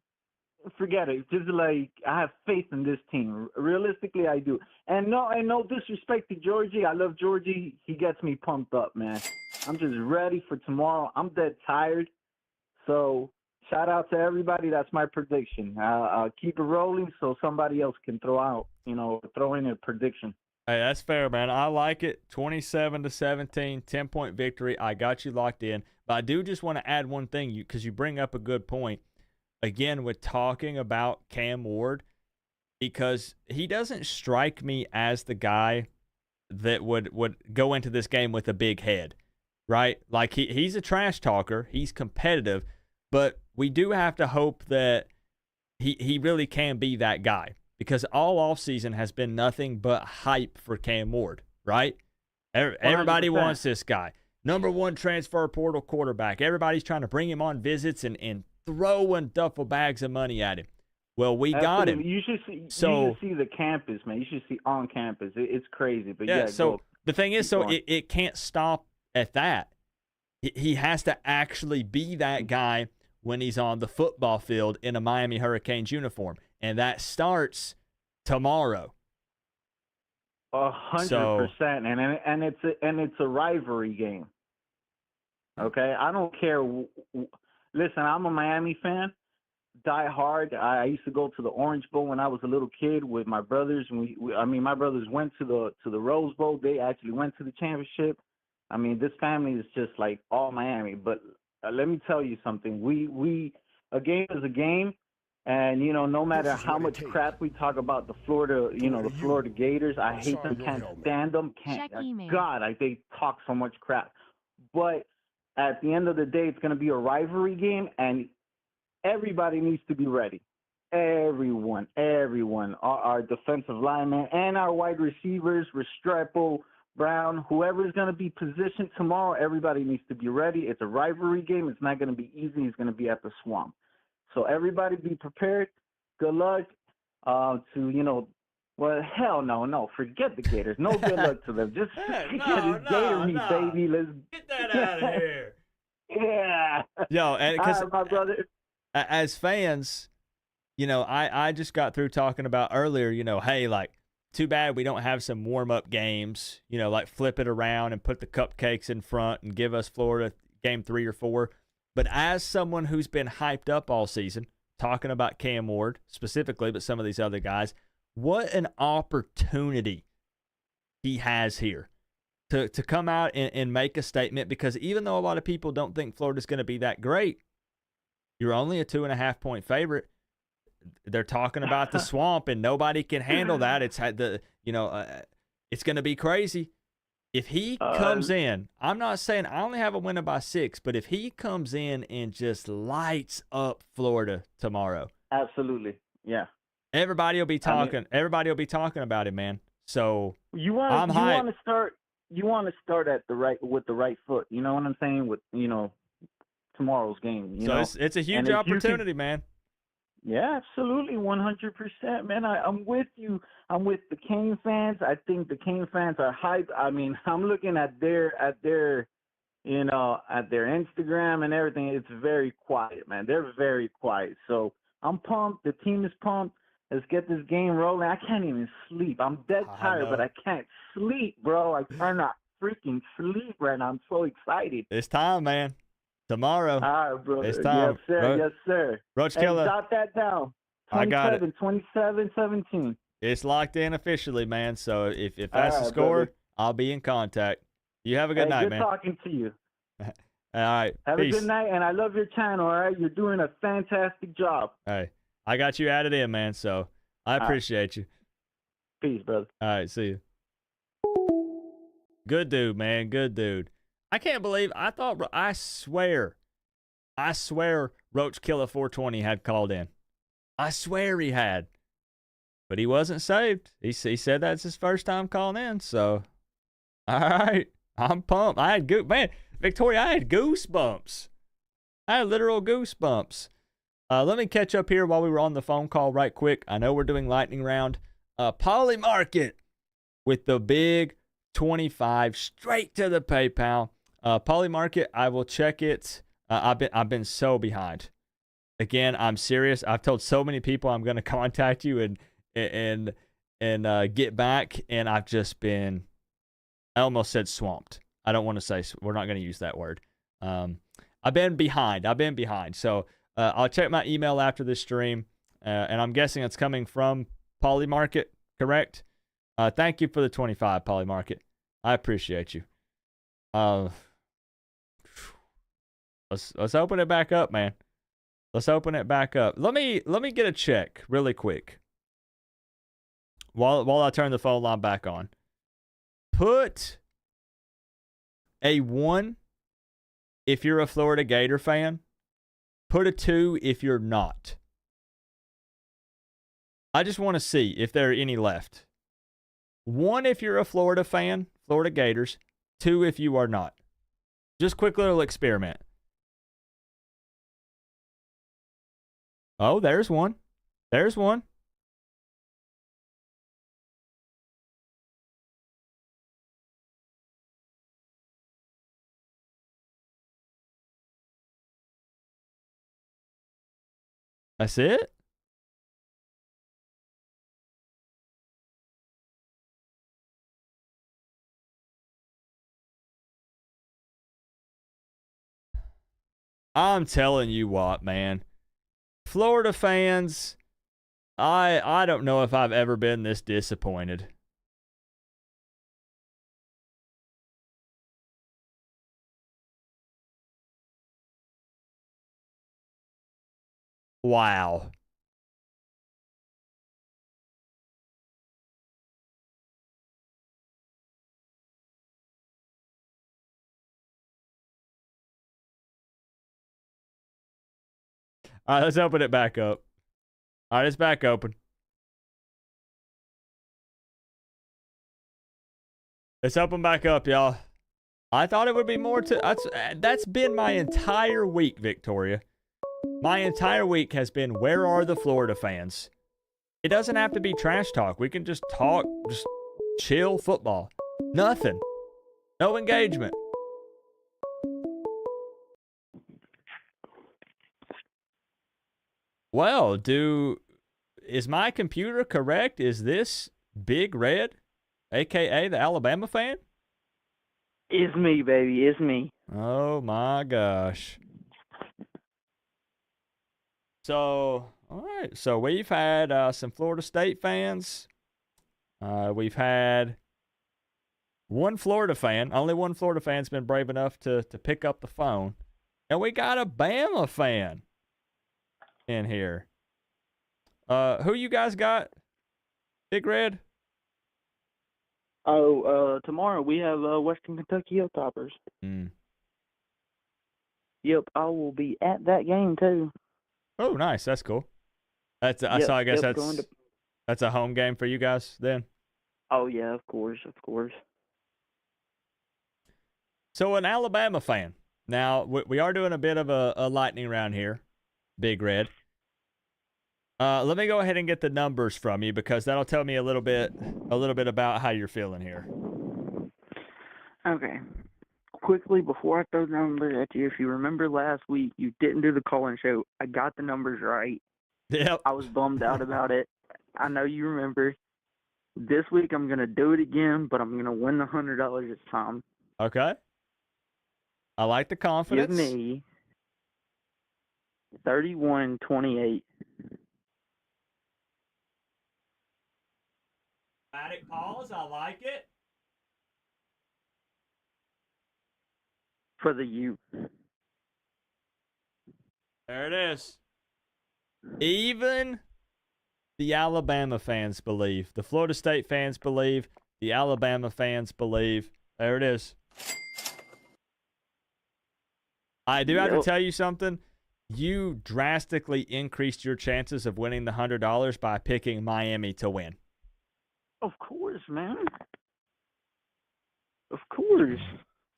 O: forget it. Just like I have faith in this team. Realistically, I do. And no disrespect to Georgie. I love Georgie. He gets me pumped up, man. I'm just ready for tomorrow. I'm dead tired. So shout out to everybody. That's my prediction. I'll keep it rolling so somebody else can throw in a prediction.
A: Hey, that's fair, man. I like it. 27-17, 10-point victory. I got you locked in. But I do just want to add one thing because you bring up a good point. Again, with talking about Cam Ward, because he doesn't strike me as the guy that would go into this game with a big head, right? Like he's a trash talker. He's competitive. But we do have to hope that he really can be that guy because all offseason has been nothing but hype for Cam Ward, right? Everybody
O: 100%.
A: wants this guy. Number one transfer portal quarterback. Everybody's trying to bring him on visits and throwing duffel bags of money at him. Well, we got him.
O: You should see the campus, man. You should see on campus. It's crazy. But yeah,
A: so
O: go.
A: The thing is, so
O: going.
A: it can't stop at that. He has to actually be that guy when he's on the football field in a Miami Hurricanes uniform. And that starts tomorrow.
O: 100%. And it's a rivalry game. Okay? I don't care. Listen, I'm a Miami fan. Die hard. I used to go to the Orange Bowl when I was a little kid with my brothers. My brothers went to the Rose Bowl. They actually went to the championship. I mean, this family is just like all Miami. But let me tell you something. A game is a game, and no matter how much crap we talk about the Florida, the Florida Gators, I hate them. Can't stand them. God, they talk so much crap. But at the end of the day, it's going to be a rivalry game, and everybody needs to be ready. Everyone. Our defensive linemen and our wide receivers, Restrepo, Brown, whoever's going to be positioned tomorrow, everybody needs to be ready. It's a rivalry game. It's not going to be easy. It's going to be at the Swamp. So everybody be prepared. Good luck well, hell no. Forget the Gators. No good luck to them. Just Gator me, baby. Let's
A: get that out of here.
O: Yeah.
A: Yo, and because
O: my brother,
A: as fans, I just got through talking about earlier, hey, like, too bad we don't have some warm-up games, like flip it around and put the cupcakes in front and give us Florida game 3 or 4. But as someone who's been hyped up all season, talking about Cam Ward specifically, but some of these other guys, what an opportunity he has here to come out and make a statement, because even though a lot of people don't think Florida's going to be that great, you're only a 2.5-point favorite. They're talking about the Swamp, and nobody can handle that. It's it's going to be crazy. If he comes in, I'm not saying I only have a winner by 6, but if he comes in and just lights up Florida tomorrow,
O: absolutely, yeah.
A: Everybody will be talking. Everybody will be talking about it, man. So
O: you want to start at with the right foot. You know what I'm saying? With tomorrow's game.
A: It's a huge opportunity, man.
O: Yeah, absolutely, 100%, man. I'm with you. I'm with the Kane fans. I think the Kane fans are hyped. I mean, I'm looking at their Instagram and everything. It's very quiet, man. They're very quiet. So I'm pumped. The team is pumped. Let's get this game rolling. I can't even sleep. I'm dead tired, but I can't sleep, bro. I cannot freaking sleep right now. I'm so excited.
A: It's time, man. Tomorrow.
O: All right, bro.
A: It's time.
O: Yes, sir. Yes, sir.
A: Roach Killer.
O: Jot that down.
A: I got it.
O: 27-17.
A: It's locked in officially, man. So if that's the score,
O: brother,
A: I'll be in contact. You have a good night,
O: good
A: man.
O: Good talking to you.
A: All right.
O: Have
A: Peace.
O: a good night, and I love your channel, all right? You're doing a fantastic job.
A: Hey, I got you added in, man, so I appreciate you.
O: Peace, brother.
A: All right, see you. Good dude, man. Good dude. I can't believe, I swear I swear Roach Killer 420 had called in. I swear he had. But he wasn't saved. He said that's his first time calling in. So, all right. I'm pumped. Man, Victoria, I had goosebumps. I had literal goosebumps. Let me catch up here while we were on the phone call right quick. I know we're doing lightning round. Poly Market with the big 25 straight to the PayPal. Poly Market, I will check it. I've been so behind. Again, I'm serious. I've told so many people I'm going to contact you and get back, and I've just been, I almost said swamped. I don't want to say, we're not going to use that word. I've been behind. So I'll check my email after this stream, and I'm guessing it's coming from Poly Market, correct? Thank you for the 25, Poly Market. I appreciate you. Let's open it back up, man. Let's open it back up. Let me get a check really quick. While I turn the phone line back on. Put a 1 if you're a Florida Gator fan. Put a 2 if you're not. I just want to see if there are any left. 1 if you're a Florida fan, Florida Gators. 2 if you are not. Just quick little experiment. Oh, there's one. There's one. That's it? I'm telling you what, man. Florida fans, I don't know if I've ever been this disappointed. Wow. All right, let's open it back up. All right, it's back open. It's open back up, y'all. I thought it would be more to... That's been my entire week, Victoria. My entire week has been, where are the Florida fans? It doesn't have to be trash talk. We can just talk, just chill football. Nothing. No engagement. Well, is my computer correct? Is this Big Red, a.k.a. the Alabama fan?
P: It's me, baby. It's me.
A: Oh, my gosh. So, all right. So, we've had some Florida State fans. We've had one Florida fan. Only one Florida fan's been brave enough to pick up the phone. And we got a Bama fan in here. Who you guys got? Big Red?
P: Oh, tomorrow we have Western Kentucky Hilltoppers. Yep, I will be at that game too.
A: Oh, nice. That's cool. I guess that's a home game for you guys then.
P: Oh yeah, of course.
A: So an Alabama fan. Now we are doing a bit of a lightning round here, Big Red. Let me go ahead and get the numbers from you because that'll tell me a little bit about how you're feeling here.
P: Okay. Quickly, before I throw the numbers at you, if you remember last week, you didn't do the call-in show. I got the numbers right.
A: Yep.
P: I was bummed out about it. I know you remember. This week, I'm going to do it again, but I'm going to win the $100 this time.
A: Okay. I like the confidence.
P: Give me 31-28.
A: Dramatic pause. I like it.
P: For the U.
A: There it is. Even the Alabama fans believe. The Florida State fans believe. The Alabama fans believe. There it is. I do have to
P: Yep.
A: tell you something. You drastically increased your chances of winning the $100 by picking Miami to win.
P: Of course, man. Of course.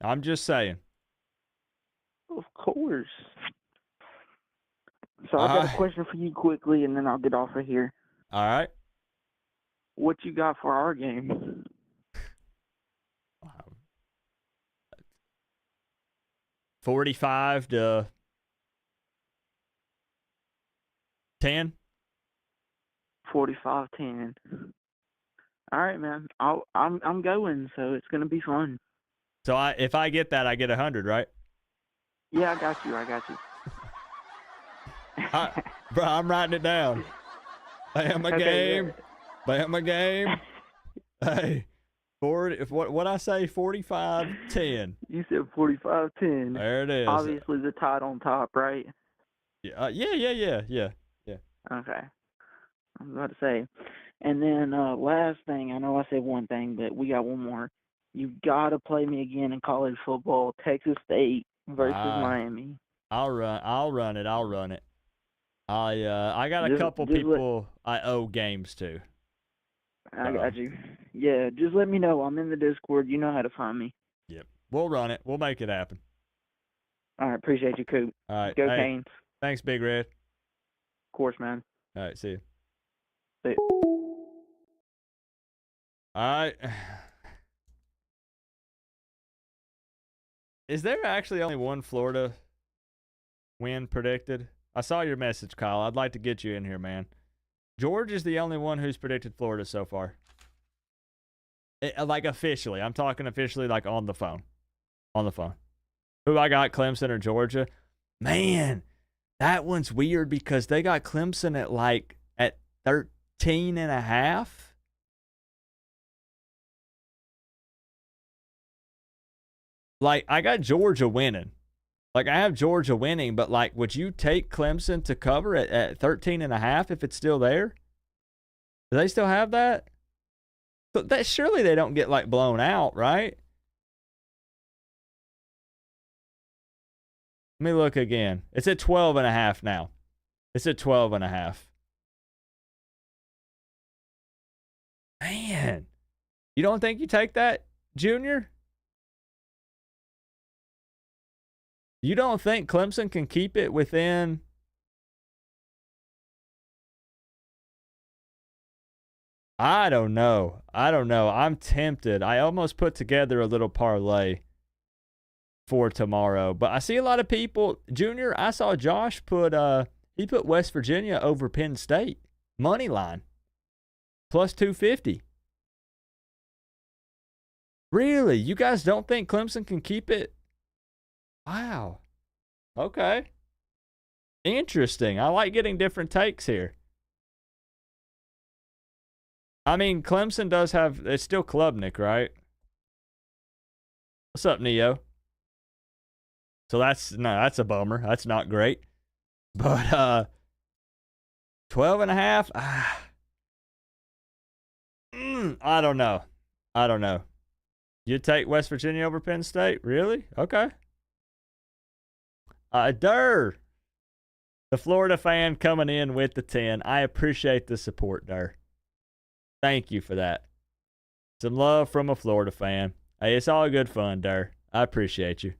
A: I'm just saying.
P: Of course. So I got a question for you quickly, and then I'll get off of here.
A: All right.
P: What you got for our game?
A: 45 to 10.
P: 45-10. All right, man. I'm going, so it's gonna be fun.
A: So if I get that, I get 100, right?
P: Yeah, I got you.
A: Bro, I'm writing it down. Bam a
P: Okay,
A: game.
P: yeah.
A: Bam a game. Hey, 40. What I say? 45-10.
P: You said 45-10.
A: There it is.
P: Obviously, the tide on top, right?
A: Yeah. Yeah.
P: Okay. I was about to say. And then last thing, I know I said one thing, but we got one more. You got to play me again in college football, Texas State versus Miami.
A: I'll run it. I got a couple
P: just
A: people I owe games to.
P: I got you. Yeah, just let me know. I'm in the Discord. You know how to find me.
A: Yep. We'll run it. We'll make it happen.
P: All right. Appreciate you, Coop.
A: All right.
P: Go
A: hey,
P: Canes.
A: Thanks, Big Red.
P: Of course, man.
A: All right. See you.
P: See you.
A: All right. Is there actually only one Florida win predicted? I saw your message, Kyle. I'd like to get you in here, man. George is the only one who's predicted Florida so far. Like officially. I'm talking officially like on the phone. On the phone. Who I got, Clemson or Georgia? Man, that one's weird because they got Clemson at 13.5. Like, I got Georgia winning. Like, I have Georgia winning, but, like, would you take Clemson to cover at 13.5 if it's still there? Do they still have that? But that surely they don't get, like, blown out, right? Let me look again. It's at 12.5 now. It's at 12.5. Man. You don't think you take that, Junior? You don't think Clemson can keep it within? I don't know. I'm tempted. I almost put together a little parlay for tomorrow, but I see a lot of people. Junior, I saw Josh put West Virginia over Penn State money line plus 250. Really? You guys don't think Clemson can keep it? Wow. Okay. Interesting. I like getting different takes here. I mean, Clemson does have, it's still Klubnik, right? What's up, Neo? So that's a bummer. That's not great. But 12.5, I don't know. You take West Virginia over Penn State? Really? Okay. The Florida fan coming in with the 10. I appreciate the support, Durr. Thank you for that. Some love from a Florida fan. Hey, it's all good fun, Durr. I appreciate you.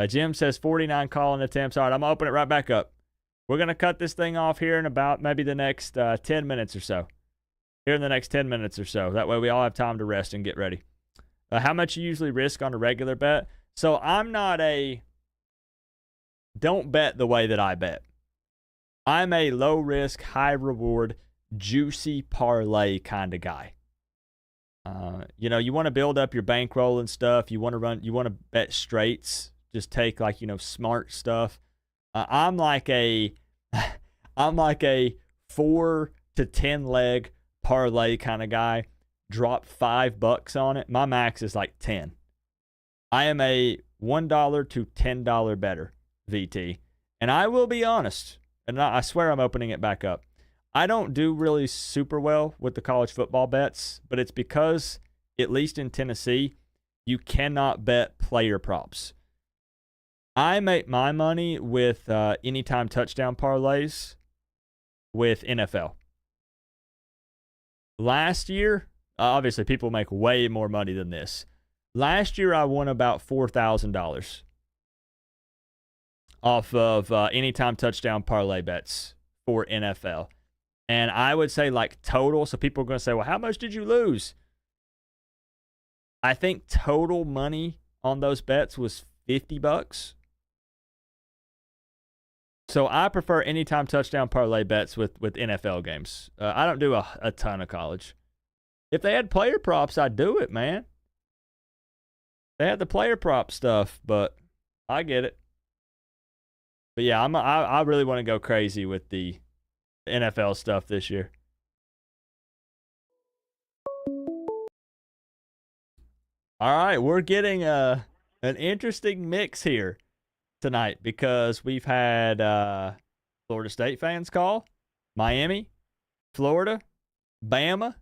A: Jim says 49 calling attempts. All right, I'm going to open it right back up. We're going to cut this thing off here in about maybe the next 10 minutes or so. Here in the next 10 minutes or so. That way we all have time to rest and get ready. How much you usually risk on a regular bet? So I'm not don't bet the way that I bet. I'm a low risk, high reward, juicy parlay kind of guy. You want to build up your bankroll and stuff. You want to bet straights. Just take smart stuff. I'm like a 4 to 10 leg parlay kind of guy. Drop $5 on it. My max is like 10. I am a $1 to $10 better VT. And I will be honest, and I swear I'm opening it back up. I don't do really super well with the college football bets, but it's because, at least in Tennessee, you cannot bet player props. I make my money with anytime touchdown parlays with NFL. Last year, obviously people make way more money than this. Last year I won about $4,000 off of anytime touchdown parlay bets for NFL. And I would say like total, so people are going to say, well, how much did you lose? I think total money on those bets was $50. So I prefer anytime touchdown parlay bets with NFL games. I don't do a ton of college. If they had player props, I'd do it, man. They had the player prop stuff, but I get it. But yeah, I really want to go crazy with the NFL stuff this year. All right, we're getting an interesting mix here tonight because we've had Florida State fans call, Miami, Florida, Bama,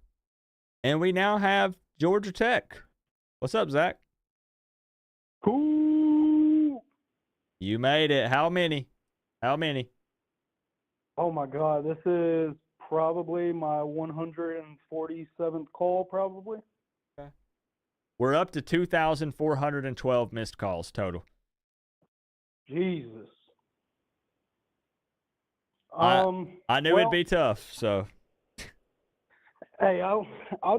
A: and we now have Georgia Tech. What's up, Zach?
D: Cool.
A: You made it. How many? How many?
D: Oh my God, this is probably my 147th call, probably.
A: Okay. We're up to 2,412 missed calls total.
D: Jesus.
A: I knew it'd be tough, so.
D: Hey, I'll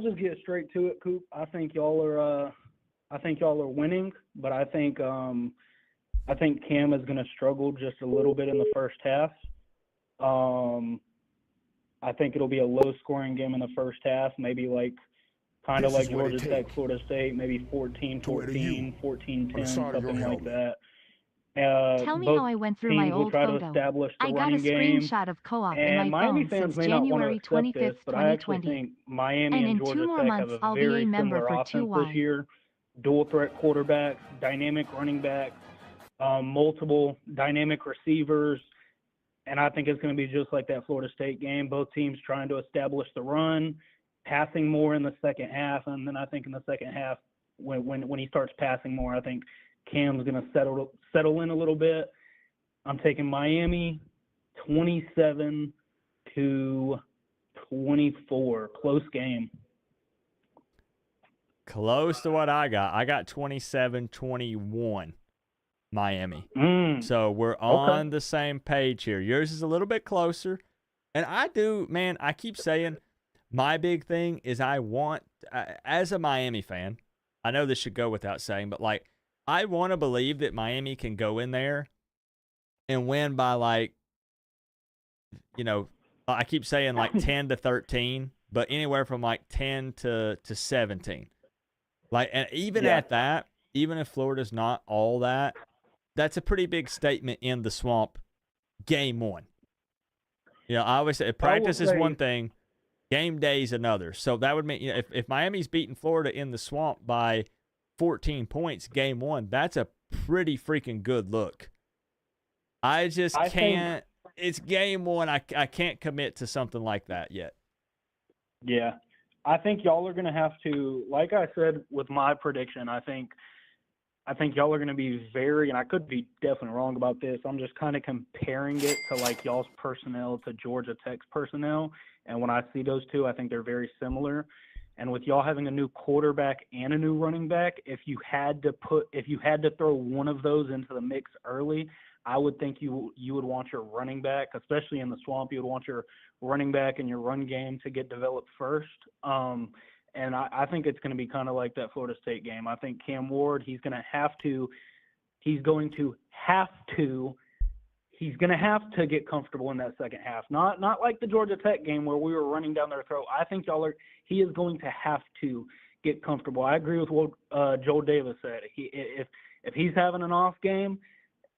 D: just get straight to it, Coop. I think y'all are winning, but I think Cam is going to struggle just a little bit in the first half. I think it'll be a low-scoring game in the first half, maybe kind of like Georgia Tech, Florida State, maybe 14-14, 14-10, something like that.
C: Tell me how I went through my old photo. I got a screenshot of Co-op in my phone since January 25th, 2020.
D: Miami
C: and in
D: Georgia
C: 2 more
D: Tech
C: months,
D: have a
C: I'll be
D: very
C: a member
D: similar
C: for
D: offense
C: 2Y.
D: this year. Dual threat quarterbacks, dynamic running backs, multiple dynamic receivers, and I think it's going to be just like that Florida State game. Both teams trying to establish the run, passing more in the second half, and then I think in the second half, when he starts passing more, I think Cam's going to settle in a little bit. I'm taking Miami 27-24, close game.
A: Close to what I got. I got 27-21 Miami. So we're on the same page here. Yours is a little bit closer. And I keep saying my big thing is I want, as a Miami fan, I know this should go without saying, but I want to believe that Miami can go in there and win by I keep saying 10-13, but anywhere from 10 to 17. And even at that, even if Florida's not all that, that's a pretty big statement in the swamp game one. I always say practice is one thing, game day is another. So that would mean if Miami's beating Florida in the swamp by 14 points game one, that's a pretty freaking good look. I can't. It's game one. I can't commit to something like that yet.
D: Yeah. I think y'all are going to have to, like I said with my prediction, I think y'all are going to be and I could be definitely wrong about this. I'm just kind of comparing it to y'all's personnel to Georgia Tech's personnel. And when I see those two, I think they're very similar. And with y'all having a new quarterback and a new running back, if you had to throw one of those into the mix early, I would think you would want your running back, especially in the swamp, you would want your running back and your run game to get developed first. And I think it's going to be kind of like that Florida State game. I think Cam Ward, he's going to have to get comfortable in that second half. Not like the Georgia Tech game where we were running down their throat. I think he is going to have to get comfortable. I agree with what Joe Davis said. If he's having an off game,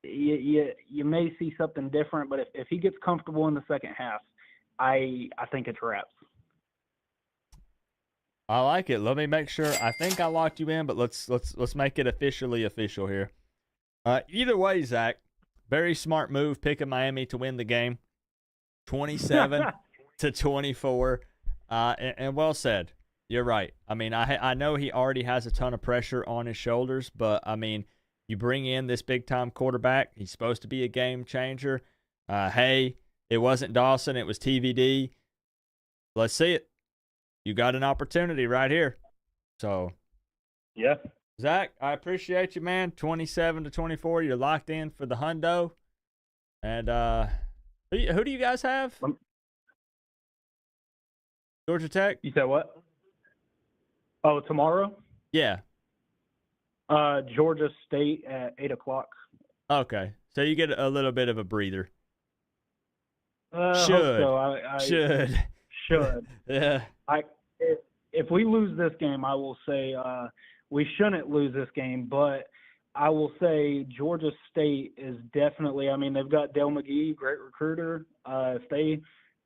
D: you may see something different, but if he gets comfortable in the second half, I think it's wraps.
A: I like it. Let me make sure. I think I locked you in, but let's make it official here. Either way, Zach, very smart move picking Miami to win the game, 27-24, and well said. You're right. I mean, I know he already has a ton of pressure on his shoulders, but I mean, You bring in this big-time quarterback. He's supposed to be a game changer. Hey, it wasn't Dawson. It was TVD. Let's see it. You got an opportunity right here. So,
D: yeah.
A: Zach, I appreciate you, man. 27-24. You're locked in for the hundo. And who do you guys have? Georgia Tech?
Q: You said what? Oh, tomorrow?
A: Yeah.
Q: Georgia State at 8 o'clock.
A: Okay. So you get a little bit of a breather.
Q: Hope
A: Should.
Q: so. I
A: Should.
Q: Should.
A: Yeah.
Q: If we lose this game, I will say we shouldn't lose this game, but I will say Georgia State is definitely. I mean, they've got Dale McGee, great recruiter.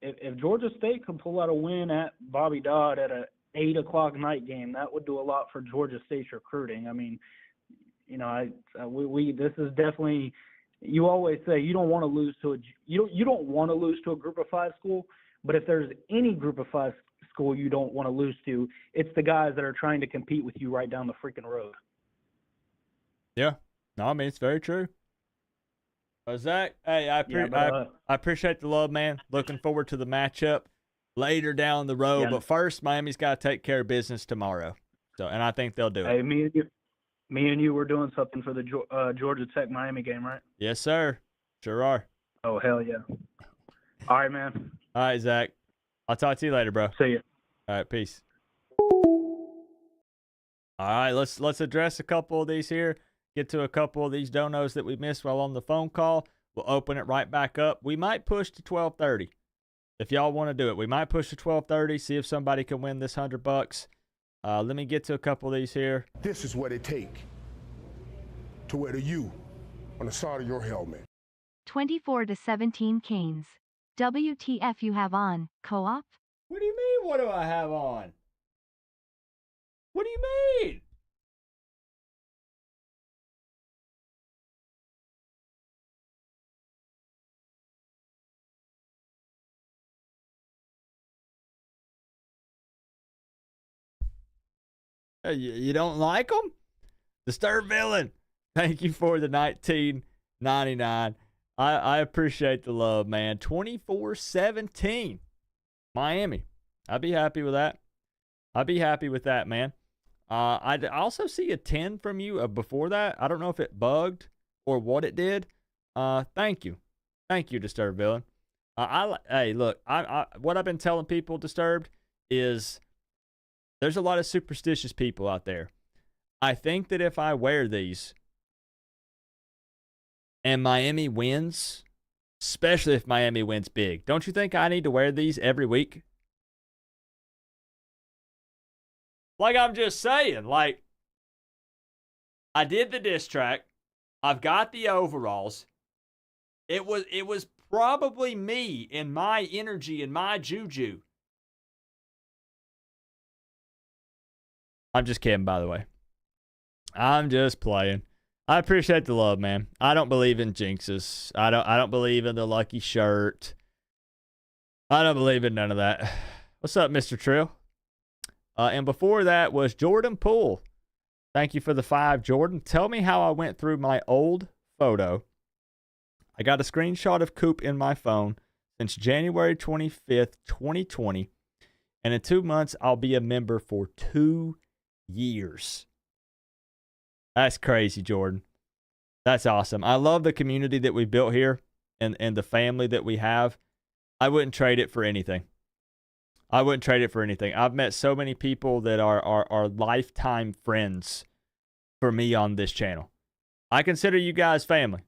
Q: If Georgia State can pull out a win at Bobby Dodd at a 8 o'clock night game, that would do a lot for Georgia State's recruiting. I mean, you know, this is definitely. You always say you don't want to lose to you don't want to lose to a Group of 5 school, but if there's any Group of 5 school you don't want to lose to, it's the guys that are trying to compete with you right down the freaking road.
A: Yeah. No, I mean, it's very true. Zach, hey, I appreciate the love, man. Looking forward to the matchup later down the road.
Q: Yeah.
A: But first, Miami's got to take care of business tomorrow. So, and I think they'll do it.
Q: Hey, me and you were doing something for the Georgia Tech Miami game, right?
A: Yes, sir. Sure are.
Q: Oh, hell yeah. All right, man.
A: All right, Zach. I'll talk to you later, bro.
Q: See you.
A: All right, peace. All right, let's address a couple of these here. Get to a couple of these donos that we missed while on the phone call. We'll open it right back up. We might push to 12:30 if y'all want to do it. We might push to 12:30. See if somebody can win this $100. Let me get to a couple of these here.
B: This is what it takes to wear the U on the side of your helmet.
C: 24-17 Canes. WTF you have on, Co-op?
A: What do you mean, what do I have on? What do you mean? You don't like them? Disturbed Villain, thank you for the 19.99. I appreciate the love, man. 24-17, Miami. I'd be happy with that. I'd be happy with that, man. I also see a 10 from you before that. I don't know if it bugged or what it did. Thank you, Disturbed Villain. Hey, look, what I've been telling people, Disturbed, is there's a lot of superstitious people out there. I think that if I wear these and Miami wins, especially if Miami wins big, don't you think I need to wear these every week? Like, I'm just saying, like, I did the diss track. I've got the overalls. It was probably me and my energy and my juju. I'm just kidding, by the way. I'm just playing. I appreciate the love, man. I don't believe in jinxes. I don't believe in the lucky shirt. I don't believe in none of that. What's up, Mr. Trill? And before that was Jordan Poole. Thank you for the 5, Jordan. Tell me how I went through my old photo. I got a screenshot of Coop in my phone since January 25th, 2020. And in 2 months, I'll be a member for 2 years. That's crazy, Jordan. That's awesome. I love the community that we built here and the family that we have. I wouldn't trade it for anything. I wouldn't trade it for anything. I've met so many people that are lifetime friends for me on this channel. I consider you guys family.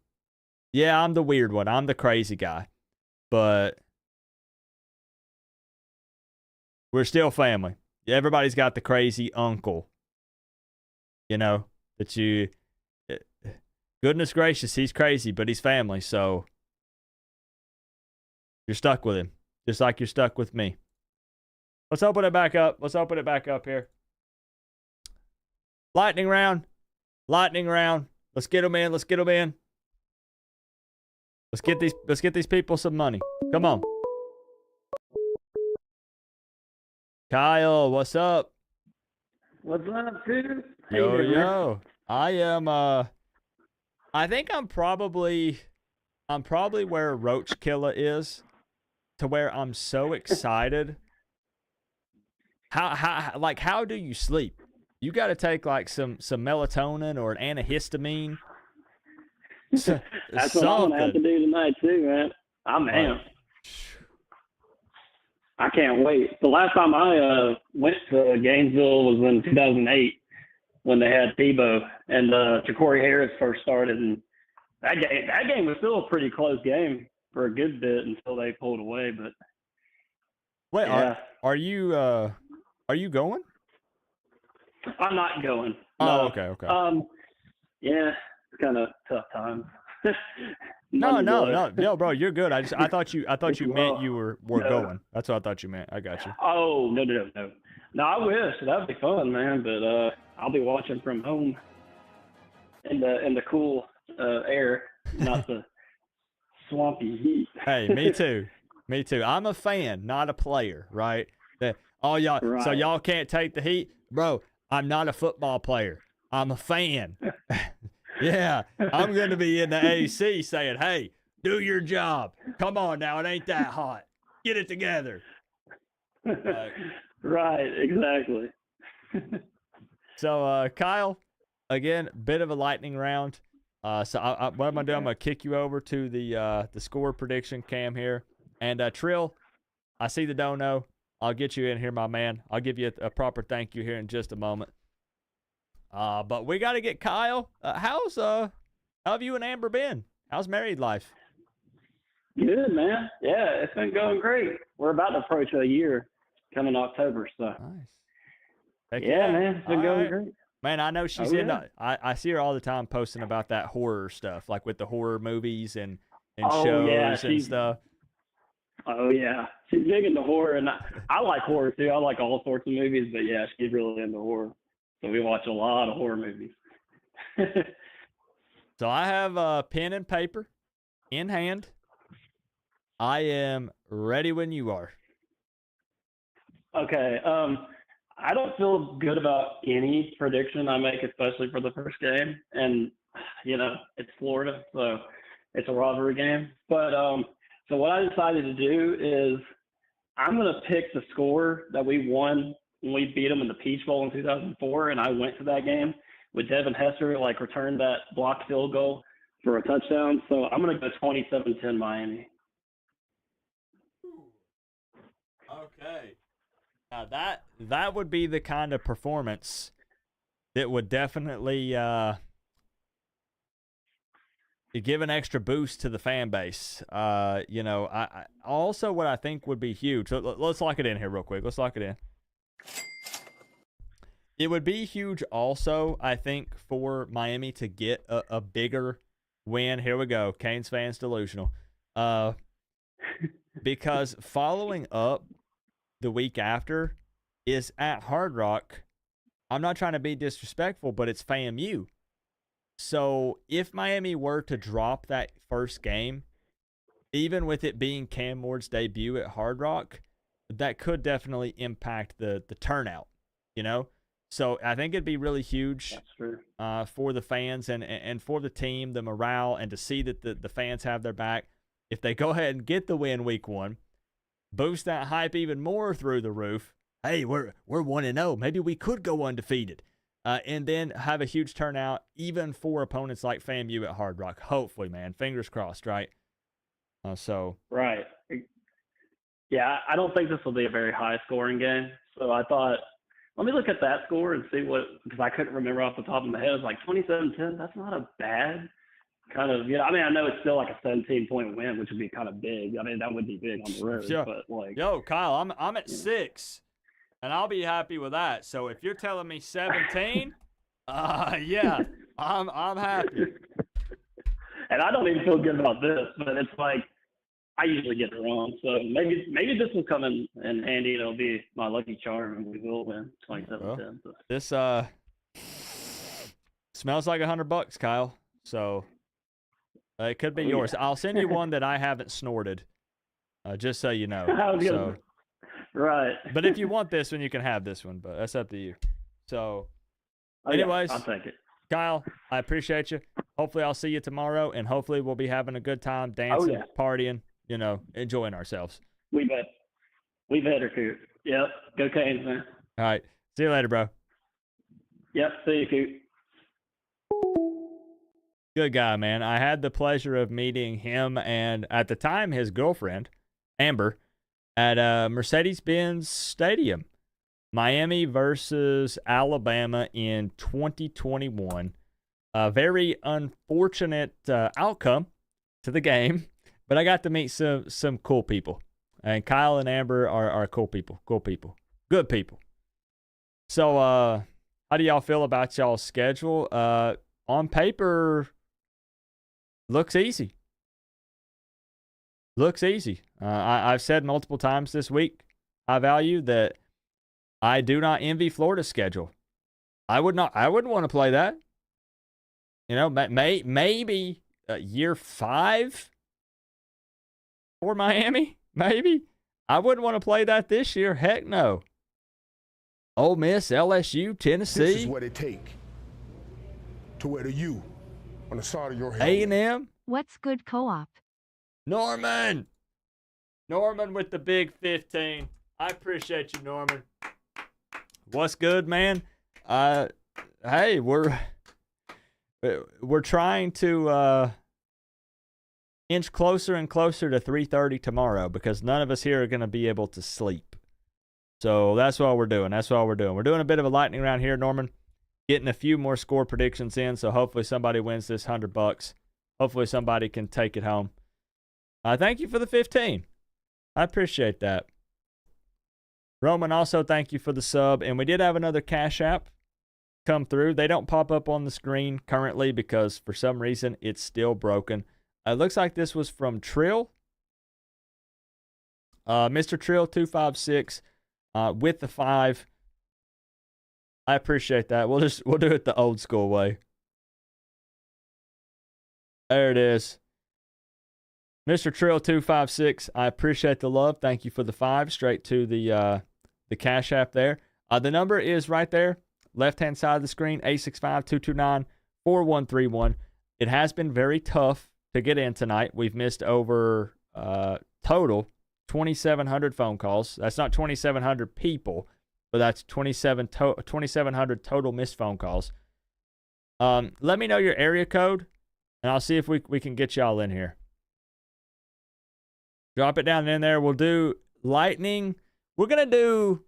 A: Yeah, I'm the weird one. I'm the crazy guy. But we're still family. Everybody's got the crazy uncle. You know, that you... Goodness gracious, he's crazy, but he's family, so you're stuck with him. Just like you're stuck with me. Let's open it back up. Let's open it back up here. Lightning round. Lightning round. Let's get them in. Let's get them in. Let's get these people some money. Come on. Kyle, what's up?
R: What's up, dude? How
A: Yo,
R: you doing, man?
A: yo. I am I think I'm probably where Roach Killer is, to where I'm so excited. How do you sleep? You got to take like some melatonin or an antihistamine.
R: That's what I'm gonna have to do tonight too, man. I'm amped. I can't wait. The last time I went to Gainesville was in 2008 when they had Tebow and Ja'Cory Harris first started, and that game was still a pretty close game for a good bit until they pulled away. But
A: wait,
R: yeah.
A: Are you going?
R: I'm not going.
A: Oh,
R: No.
A: okay.
R: Yeah, it's kind of tough times.
A: No, bro, you're good. I thought you meant you were going. That's what I thought you meant. I got you.
R: Oh, no. No, I wish. That'd be fun, man. But I'll be watching from home in the cool air, not the swampy heat.
A: Hey, me too. Me too. I'm a fan, not a player, right? Y'all,
R: Right.
A: So y'all can't take the heat? Bro, I'm not a football player. I'm a fan. Yeah, I'm going to be in the AC saying, hey, do your job. Come on now, it ain't that hot. Get it together.
R: Right, exactly.
A: So, Kyle, again, bit of a lightning round. So what I'm going to do, I'm going to kick you over to the score prediction cam here. And Trill, I see the dono. I'll get you in here, my man. I'll give you a proper thank you here in just a moment. But we got to get Kyle. How have you and Amber been? How's married life?
R: Good, man. Yeah, it's been going great. We're about to approach a year coming October, so.
A: Nice. Heck
R: yeah, man, it's been
A: all
R: going
A: right.
R: great.
A: Man, I know she's
R: Oh,
A: in.
R: yeah.
A: I see her all the time posting about that horror stuff, like with the horror movies and
R: Oh,
A: shows
R: yeah,
A: and stuff.
R: Oh, yeah. She's big into horror, and I like horror, too. I like all sorts of movies, but, yeah, she's really into horror. So we watch a lot of horror movies.
A: So I have a pen and paper in hand. I am ready when you are.
R: Okay. I don't feel good about any prediction I make, especially for the first game. And, it's Florida, so it's a rivalry game. But so what I decided to do is I'm going to pick the score that we won when we beat them in the Peach Bowl in 2004, and I went to that game with Devin Hester, returned that blocked field goal for a touchdown. So I'm going to go 27-10 Miami.
A: Okay. Now that would be the kind of performance that would definitely give an extra boost to the fan base. I also what I think would be huge. So let's lock it in here real quick. Let's lock it in. It would be huge also, I think, for Miami to get a bigger win. Here we go. Canes fans delusional. Because following up the week after is at Hard Rock. I'm not trying to be disrespectful, but it's FAMU. So if Miami were to drop that first game, even with it being Cam Ward's debut at Hard Rock, that could definitely impact the turnout, So I think it'd be really huge.
R: That's true.
A: For the fans and for the team, the morale, and to see that the fans have their back. If they go ahead and get the win week 1, boost that hype even more through the roof. Hey, we're 1-0. Maybe we could go undefeated. And then have a huge turnout, even for opponents like FAMU at Hard Rock. Hopefully, man. Fingers crossed, right?
R: Right. Yeah, I don't think this will be a very high-scoring game. So I thought, let me look at that score and see because I couldn't remember off the top of my head. It was like 27-10. That's not a bad kind of, I know it's still like a 17-point win, which would be kind of big. That would be big on the road.
A: Sure.
R: But
A: Yo, Kyle, I'm at 6. And I'll be happy with that. So if you're telling me 17, yeah, I'm happy.
R: And I don't even feel good about this, but it's like I usually get it wrong. So maybe this will come in handy. It'll be my lucky charm, and we will win 27-10.
A: Well, this smells like $100, Kyle. So it could be yours. I'll send you one that I haven't snorted, just so you know. So.
R: Right.
A: But if you want this one, you can have this one, but that's up to you. So, anyways,
R: I'll take it.
A: Kyle, I appreciate you. Hopefully I'll see you tomorrow, and hopefully we'll be having a good time, dancing, partying, enjoying ourselves.
R: We bet. We better, Coop. Yep. Go Canes, man.
A: All right. See you later, bro.
R: Yep. See you, Coop.
A: Good guy, man. I had the pleasure of meeting him and, at the time, his girlfriend, Amber, at Mercedes-Benz Stadium. Miami versus Alabama in 2021. A very unfortunate outcome to the game, but I got to meet some cool people. And Kyle and Amber are cool people. Cool people. Good people. So, how do y'all feel about y'all's schedule? On paper, looks easy. Looks easy. I've said multiple times this week, I value that I do not envy Florida's schedule. I wouldn't want to play that. Maybe year 5 for Miami. Maybe. I wouldn't want to play that this year. Heck no. Ole Miss, LSU, Tennessee.
B: This is what it take to wear the U on the side of your helmet.
A: A&M.
C: What's good co-op?
A: Norman with the big 15. I appreciate you, Norman. What's good, man? Hey, we're trying to inch closer and closer to 3:30 tomorrow because none of us here are going to be able to sleep. So that's what we're doing. We're doing a bit of a lightning round here, Norman. Getting a few more score predictions in, so hopefully somebody wins this $100. Hopefully somebody can take it home. Thank you for the 15. I appreciate that. Roman, also thank you for the sub. And we did have another Cash App come through. They don't pop up on the screen currently because for some reason it's still broken. It looks like this was from Trill. Mr. Trill 256 with the 5. I appreciate that. We'll do it the old school way. There it is. Mr. Trill 256, I appreciate the love. Thank you for the 5 straight to the Cash App there. The number is right there, left-hand side of the screen, 865-229-4131. It has been very tough to get in tonight. We've missed over total 2,700 phone calls. That's not 2,700 people, but that's 2,700 total missed phone calls. Let me know your area code, and I'll see if we can get y'all in here. Drop it down in there. We'll do lightning. We're gonna do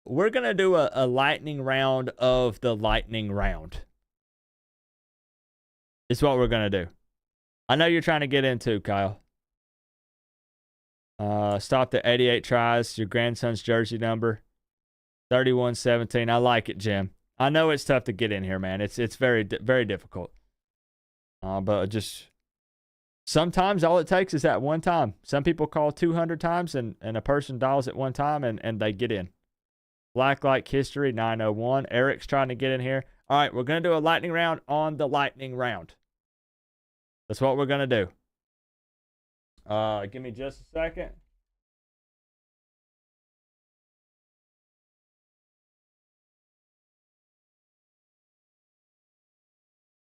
A: a lightning round of the lightning round. It's what we're gonna do. I know you're trying to get into, Kyle. Stopped at 88 tries. Your grandson's jersey number, 3117. I like it, Jim. I know it's tough to get in here, man. It's very very difficult. But just sometimes all it takes is that one time. Some people call 200 times and a person dials at one time and they get in. Black Like History 901. Eric's trying to get in here. All right, we're going to do a lightning round on the lightning round. That's what we're going to do. Give me just a second.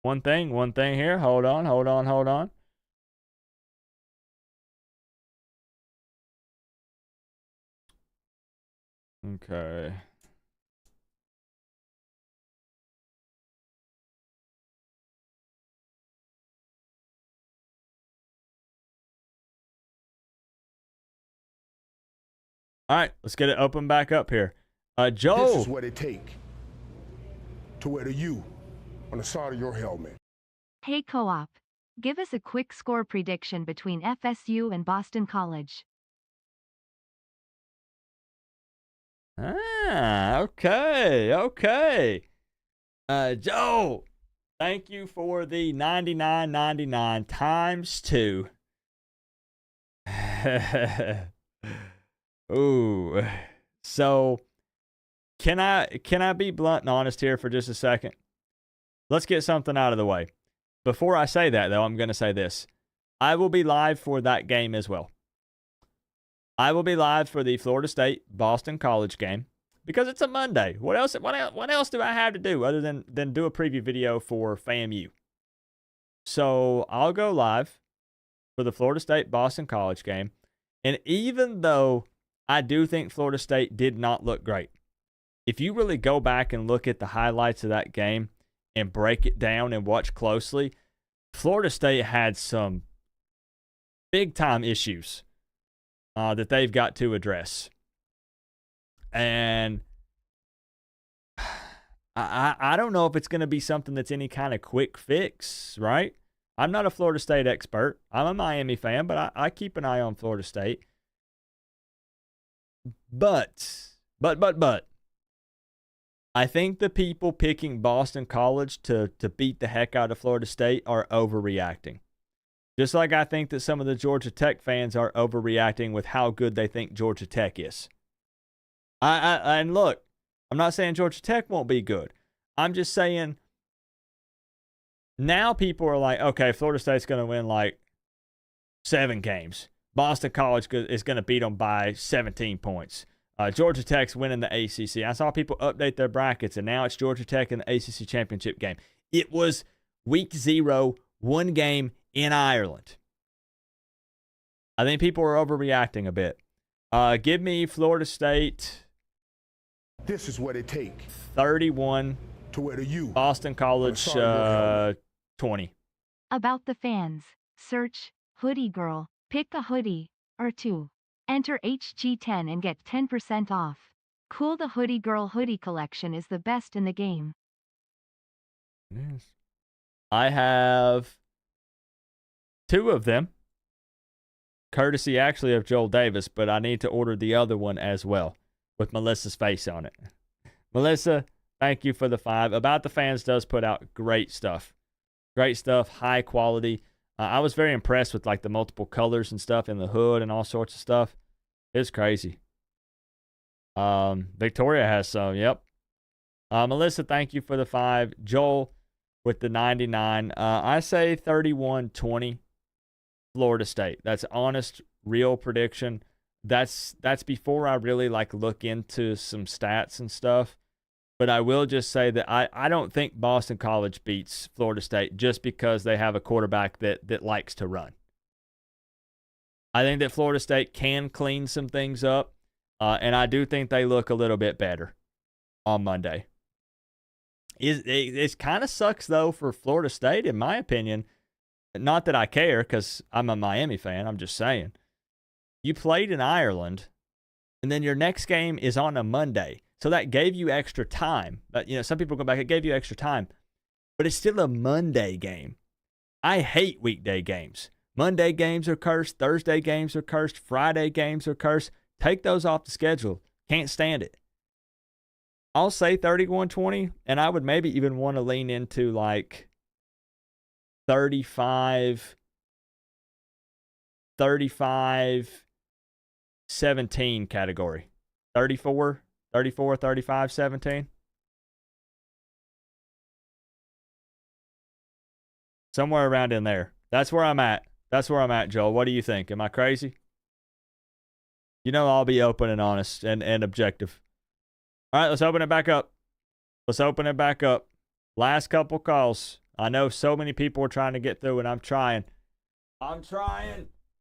A: One thing here. Hold on. Okay. All right, let's get it open back up here. Joe.
B: This is what it take to wear the U on the side of your helmet.
C: Hey co-op. Give us a quick score prediction between FSU and Boston College.
A: Okay. Joe, thank you for the $99.99 times 2. Ooh. So, can I be blunt and honest here for just a second? Let's get something out of the way. Before I say that, though, I'm going to say this. I will be live for that game as well. I will be live for the Florida State-Boston College game. because it's a Monday. What else do I have to do other than do a preview video for FAMU? So I'll go live for the Florida State Boston College game. And even though I do think Florida State did not look great, if you really go back and look at the highlights of that game and break it down and watch closely, Florida State had some big-time issues that they've got to address. And I don't know if it's going to be something that's any kind of quick fix, right? I'm not a Florida State expert. I'm a Miami fan, but I keep an eye on Florida State. But, I think the people picking Boston College to beat the heck out of Florida State are overreacting. Just like I think that some of the Georgia Tech fans are overreacting with how good they think Georgia Tech is. And look, I'm not saying Georgia Tech won't be good. I'm just saying now people are like, okay, Florida State's going to win like 7 games. Boston College is going to beat them by 17 points. Georgia Tech's winning the ACC. I saw people update their brackets, and now it's Georgia Tech in the ACC championship game. It was week 0, 1 game in Ireland. I think people are overreacting a bit. Give me Florida State.
B: This is what it takes.
A: 31.
B: To where the U.
A: Boston College 20.
C: About the fans. Search Hoodie Girl. Pick a hoodie or 2. Enter HG10 and get 10% off. Cool, the Hoodie Girl hoodie collection is the best in the game.
A: Yes. I have 2 of them. Courtesy actually of Joel Davis, but I need to order the other one as well with Melissa's face on it. Melissa, thank you for the 5. About the Fans does put out great stuff. Great stuff, high quality. I was very impressed with like the multiple colors and stuff in the hood and all sorts of stuff. It's crazy. Victoria has some, yep. Melissa, thank you for the 5. Joel with the 99. I say 31-20 Florida State. That's honest, real prediction. That's before I really like look into some stats and stuff. But I will just say that I don't think Boston College beats Florida State just because they have a quarterback that likes to run. I think that Florida State can clean some things up, and I do think they look a little bit better on Monday. It kind of sucks, though, for Florida State, in my opinion. Not that I care because I'm a Miami fan. I'm just saying. You played in Ireland, and then your next game is on a Monday. So that gave you extra time. But, some people go back, it gave you extra time. But it's still a Monday game. I hate weekday games. Monday games are cursed. Thursday games are cursed. Friday games are cursed. Take those off the schedule. Can't stand it. I'll say 31-20, and I would maybe even want to lean into like 35-17 category. 35-17. Somewhere around in there. That's where I'm at. Joel. What do you think? Am I crazy? I'll be open and honest and objective. All right, let's open it back up. Last couple calls. I know so many people are trying to get through, and I'm trying.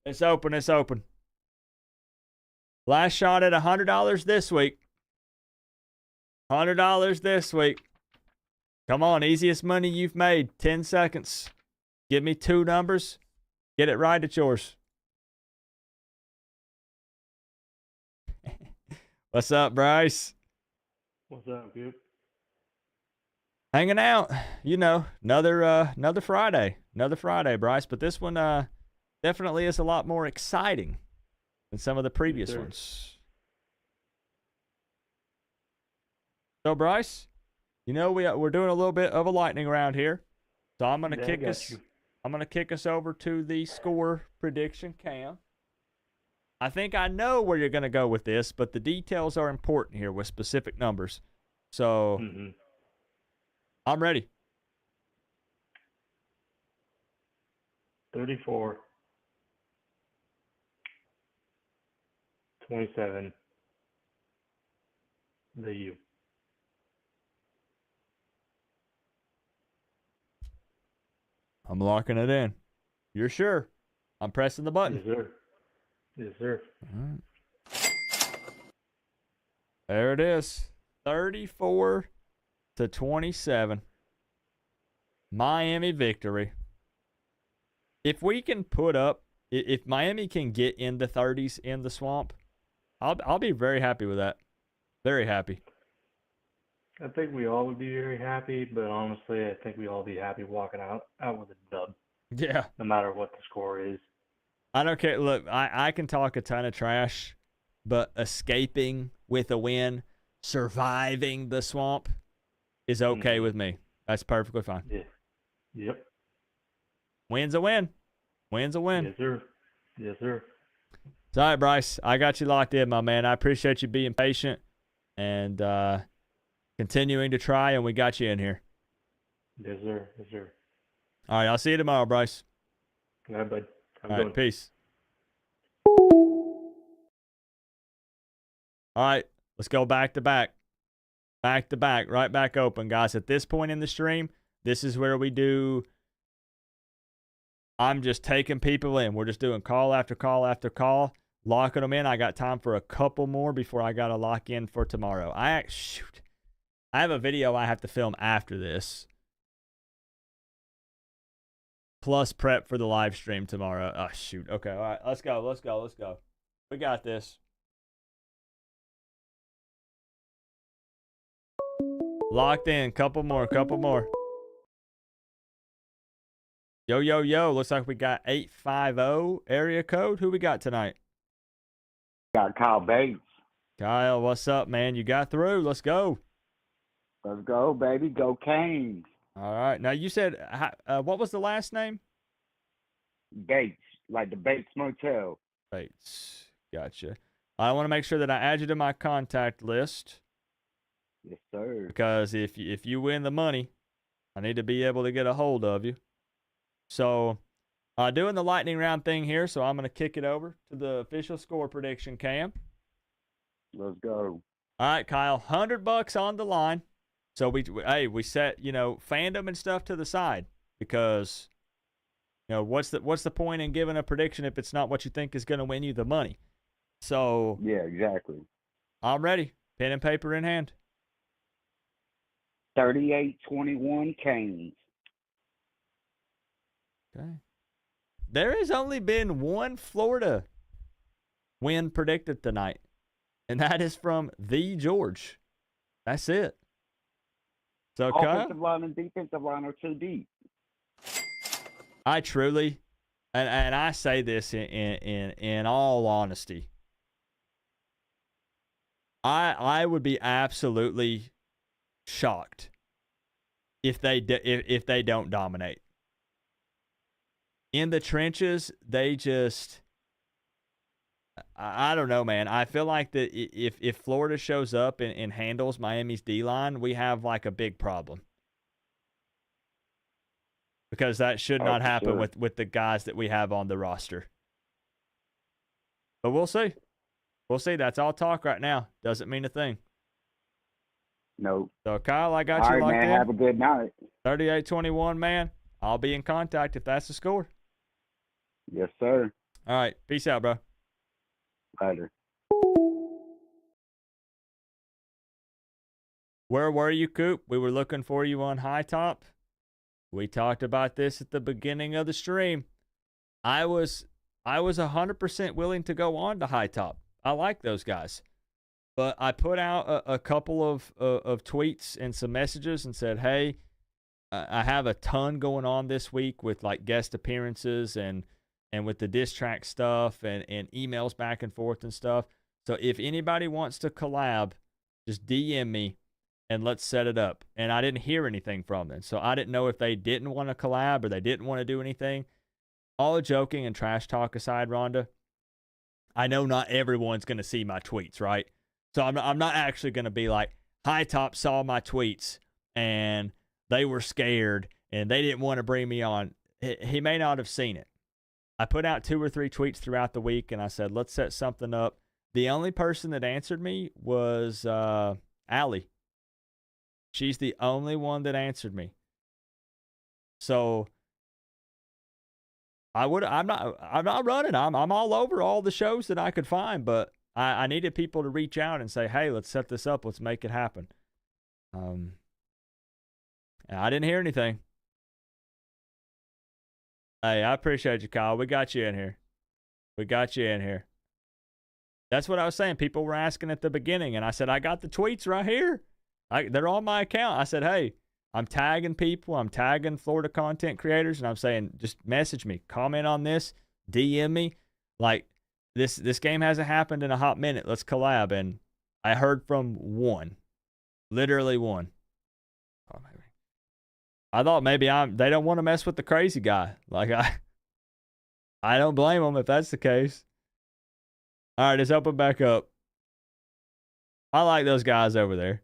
A: It's open. Last shot at $100 this week. $100 this week. Come on, easiest money you've made. 10 seconds. Give me 2 numbers. Get it right, it's yours. What's up, Bryce?
S: What's up, dude?
A: Hanging out. Another Friday. Another Friday, Bryce. But this one definitely is a lot more exciting than some of the previous ones. So, Bryce, we're doing a little bit of a lightning round here. So I'm gonna kick us over to the score prediction cam. I think I know where you're gonna go with this, but the details are important here with specific numbers. So I'm ready.
S: 34, 27, The U.
A: I'm locking it in. You're sure? I'm pressing the button.
S: Yes, sir. Yes, sir.
A: All right. There it is. 34-27. Miami victory. If we can put up, if Miami can get in the 30s in the swamp, I'll be very happy with that. Very happy.
S: I think we all would be very happy, but honestly, I think we all be happy walking out with a dub.
A: Yeah.
S: No matter what the score is.
A: I don't care. Look, I can talk a ton of trash, but escaping with a win, surviving the swamp is okay with me. That's perfectly fine.
S: Yeah. Yep.
A: Win's a win. Win's a win.
S: Yes, sir. Yes, sir.
A: It's all right, Bryce. I got you locked in, my man. I appreciate you being patient and continuing to try, and we got you in here.
S: Yes, sir. Yes, sir.
A: All right, I'll see you tomorrow, Bryce.
S: All right, bud.
A: All right, peace. All right, let's go back to back. Back to back, right back open, guys. At this point in the stream, this is where we do, I'm just taking people in. We're just doing call after call after call, locking them in. I got time for a couple more before I got to lock in for tomorrow. I have a video I have to film after this. Plus prep for the live stream tomorrow. Oh, shoot. Okay, all right. Let's go. Let's go. Let's go. We got this. Locked in. Couple more. Couple more. Yo, yo, yo. Looks like we got 850 area code. Who we got tonight?
T: Got Kyle Bates.
A: Kyle, what's up, man? You got through. Let's go.
T: Let's go, baby. Go Canes.
A: All right. Now, you said, what was the last name?
T: Bates, like the Bates Motel.
A: Bates. Gotcha. I want to make sure that I add you to my contact list.
T: Yes, sir.
A: Because if you win the money, I need to be able to get a hold of you. So, doing the lightning round thing here, so I'm going to kick it over to the official score prediction cam.
T: Let's go.
A: All right, Kyle, $100 on the line. So we set, fandom and stuff to the side because, what's the point in giving a prediction if it's not what you think is going to win you the money? So
T: yeah, exactly.
A: I'm ready. Pen and paper in hand.
T: 38-21 Canes.
A: Okay. There has only been one Florida win predicted tonight, and that is from the George. That's it. So,
T: offensive line and defensive line are too deep.
A: I truly, and I say this in all honesty, I would be absolutely shocked if they don't dominate. In the trenches, they just, I don't know, man. I feel like that if Florida shows up and handles Miami's D-line, we have like a big problem. Because that should not happen with the guys that we have on the roster. But we'll see. We'll see. That's all talk right now. Doesn't mean a thing.
T: Nope.
A: So, Kyle, I got
T: all
A: you
T: right,
A: locked
T: man,
A: in.
T: have a good night.
A: 38-21, man. I'll be in contact if that's the score.
T: Yes, sir.
A: All right. Peace out, bro.
T: Later.
A: Where were you, Coop? We were looking for you on High Top. We talked about this at the beginning of the stream. I was 100% willing to go on to High Top. I like those guys. But I put out a couple of tweets and some messages and said, hey, I have a ton going on this week with like guest appearances and with the diss track stuff and emails back and forth and stuff. So if anybody wants to collab, just DM me and let's set it up. And I didn't hear anything from them. So I didn't know if they didn't want to collab or they didn't want to do anything. All joking and trash talk aside, Rhonda, I know not everyone's going to see my tweets, right? So I'm not actually going to be like, High Top saw my tweets and they were scared and they didn't want to bring me on. He may not have seen it. I put out 2 or 3 tweets throughout the week and I said, let's set something up. The only person that answered me was Allie. She's the only one that answered me. So I'm not running. I'm all over all the shows that I could find, but I needed people to reach out and say, hey, let's set this up. Let's make it happen. And I didn't hear anything. Hey, I appreciate you, Kyle. We got you in here. That's what I was saying. People were asking at the beginning, and I said, I got the tweets right here. They're on my account. I said, hey, I'm tagging people. I'm tagging Florida content creators, and I'm saying, just message me. Comment on this. DM me. Like, this game hasn't happened in a hot minute. Let's collab. And I heard from one. Literally one. Oh, maybe. I thought maybe they don't want to mess with the crazy guy. Like, I don't blame them if that's the case. All right, let's open back up. I like those guys over there.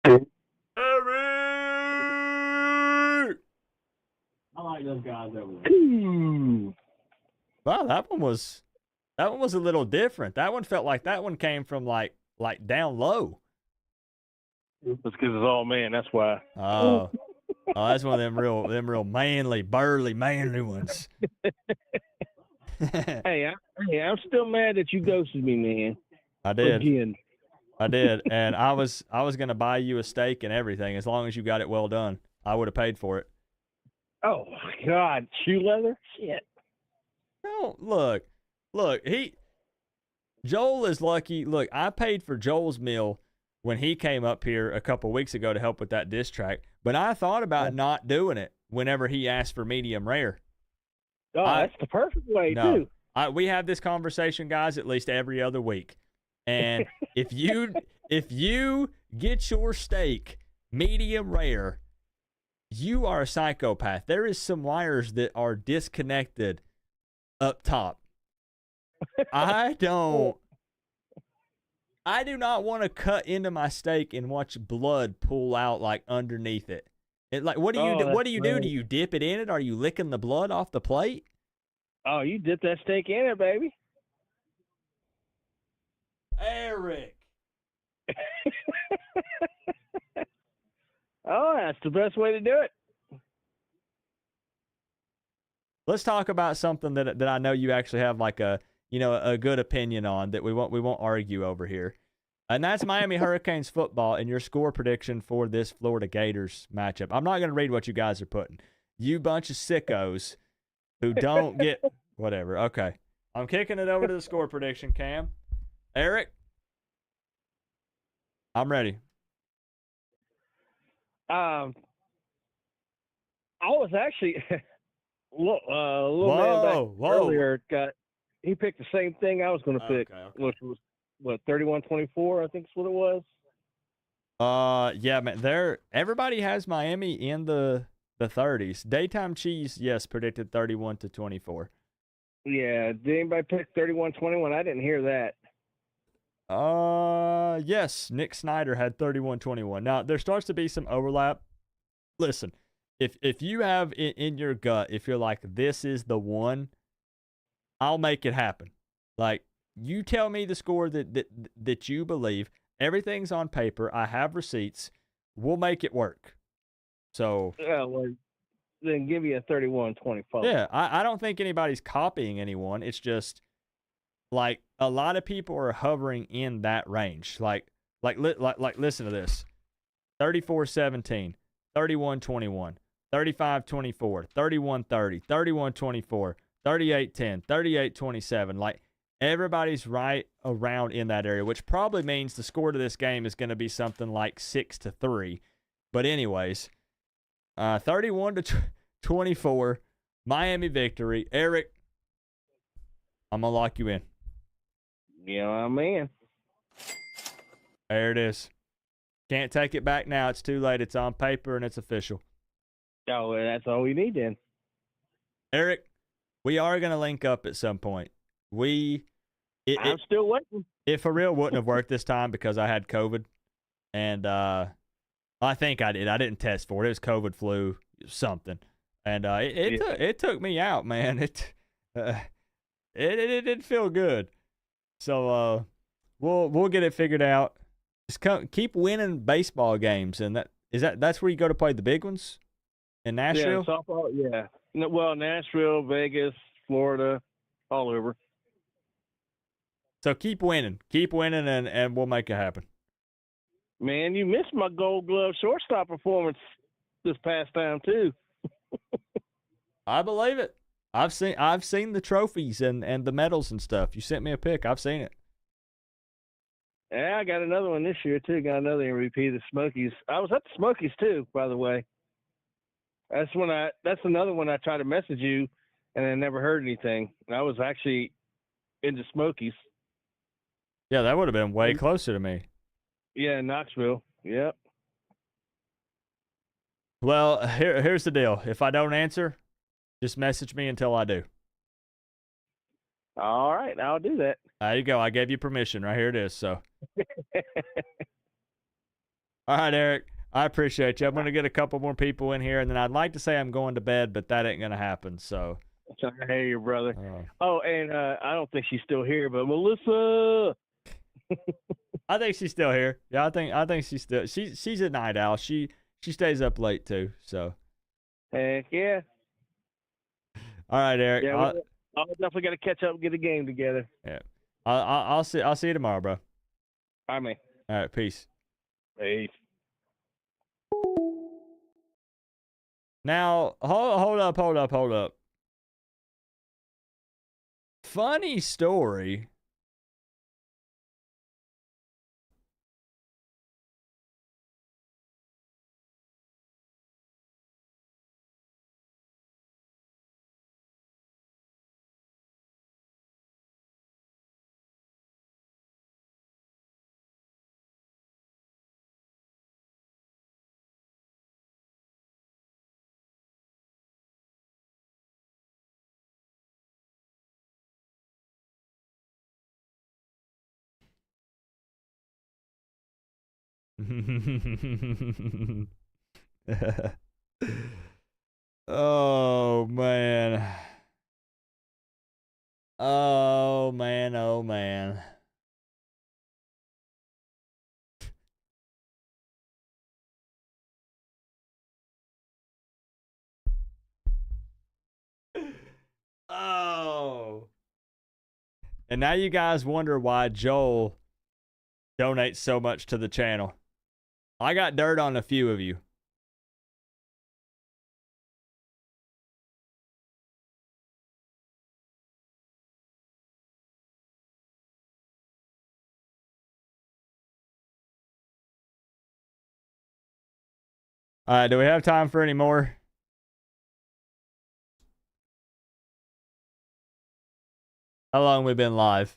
A: Eric!
R: I like those guys over there.
A: Wow, that one was a little different. That one felt like that one came from like down low.
U: That's because it's all man. That's why.
A: Oh, that's one of them real manly, burly, manly ones.
U: Hey, I'm still mad that you ghosted me, man.
A: I did.
U: Again.
A: I did, and I was gonna buy you a steak and everything as long as you got it well done. I would have paid for it.
U: Oh my God, shoe leather? Shit.
A: No, look, Joel is lucky. Look, I paid for Joel's meal when he came up here a couple weeks ago to help with that diss track, but I thought about not doing it whenever he asked for medium rare.
U: Oh, that's the perfect way, too.
A: We have this conversation, guys, at least every other week. And if you get your steak medium rare, you are a psychopath. There is some wires that are disconnected up top. I do not want to cut into my steak and watch blood pool out like underneath it. What do you do? What do you do? Do you dip it in it? Are you licking the blood off the plate?
U: Oh, you dip that steak in it, baby.
A: Eric.
U: Oh, that's the best way to do it.
A: Let's talk about something that I know you actually have like a good opinion on that we won't argue over here. And that's Miami Hurricanes football and your score prediction for this Florida Gators matchup. I'm not going to read what you guys are putting. You bunch of sickos who don't get whatever. Okay. I'm kicking it over to the score prediction, Cam. Eric, I'm ready.
U: I was actually a little man back earlier he picked the same thing I was going to pick, which was 31-24, I think is what it was.
A: Yeah, man. Everybody has Miami in the 30s. Daytime Cheese, yes, predicted 31-24.
U: Yeah, did anybody pick 31-21? I didn't hear that.
A: Yes, Nick Snyder had 31-21. Now, there starts to be some overlap. Listen, if you have in your gut, if you're like, this is the one, I'll make it happen. Like, you tell me the score that you believe. Everything's on paper. I have receipts. We'll make it work. So,
U: yeah, well, then give you a 31-24.
A: Yeah, I don't think anybody's copying anyone. It's just like a lot of people are hovering in that range. Like listen to this. 34-17, 31-21, 35-24, 31-30, 31-24, 38-10, 38-27. Like, everybody's right around in that area, which probably means the score to this game is going to be something like 6-3. But anyways, 31-24, Miami victory. Eric, I'm going to lock you in.
U: Yeah, I'm in.
A: There it is. Can't take it back now. It's too late. It's on paper and it's official.
U: Oh, well, that's all we need then.
A: Eric, we are going to link up at some point.
U: I'm still waiting.
A: It for real wouldn't have worked this time because I had COVID. And I think I did. I didn't test for it. It was COVID, flu, something. And it took me out, man. It didn't feel good. So we'll get it figured out. Just keep winning baseball games, and that's where you go to play the big ones in Nashville.
U: Yeah, softball. Yeah. Well, Nashville, Vegas, Florida, all over.
A: So keep winning, and we'll make it happen.
U: Man, you missed my Gold Glove shortstop performance this past time too.
A: I believe it. I've seen the trophies and the medals and stuff. You sent me a pic. I've seen it.
U: Yeah, I got another one this year too. Got another MVP, the Smokies. I was at the Smokies too, by the way. That's another one I tried to message you, and I never heard anything. I was actually in the Smokies.
A: Yeah, that would have been way closer to me.
U: Yeah, in Knoxville. Yep.
A: Well, here's the deal. If I don't answer, just message me until I do.
U: All right, I'll do that.
A: There you go. I gave you permission. Right here it is. So. All right, Eric. I appreciate you. I'm going to get a couple more people in here, and then I'd like to say I'm going to bed, but that ain't going to happen. So.
U: I hear you, brother. And I don't think she's still here, but Melissa.
A: I think she's still here. Yeah, I think she's still. She's a night owl. She
F: stays up late too. So.
U: Heck yeah.
F: All right, Eric.
U: Yeah, I'll definitely got to catch up and get a game together.
F: Yeah. I'll see you tomorrow, bro.
U: All right, man.
F: All right, peace.
U: Peace.
F: Now, hold up. Funny story. Oh man. Oh man. Oh. And now you guys wonder why Joel donates so much to the channel. I got dirt on a few of you. All right, do we have time for any more? How long we been live?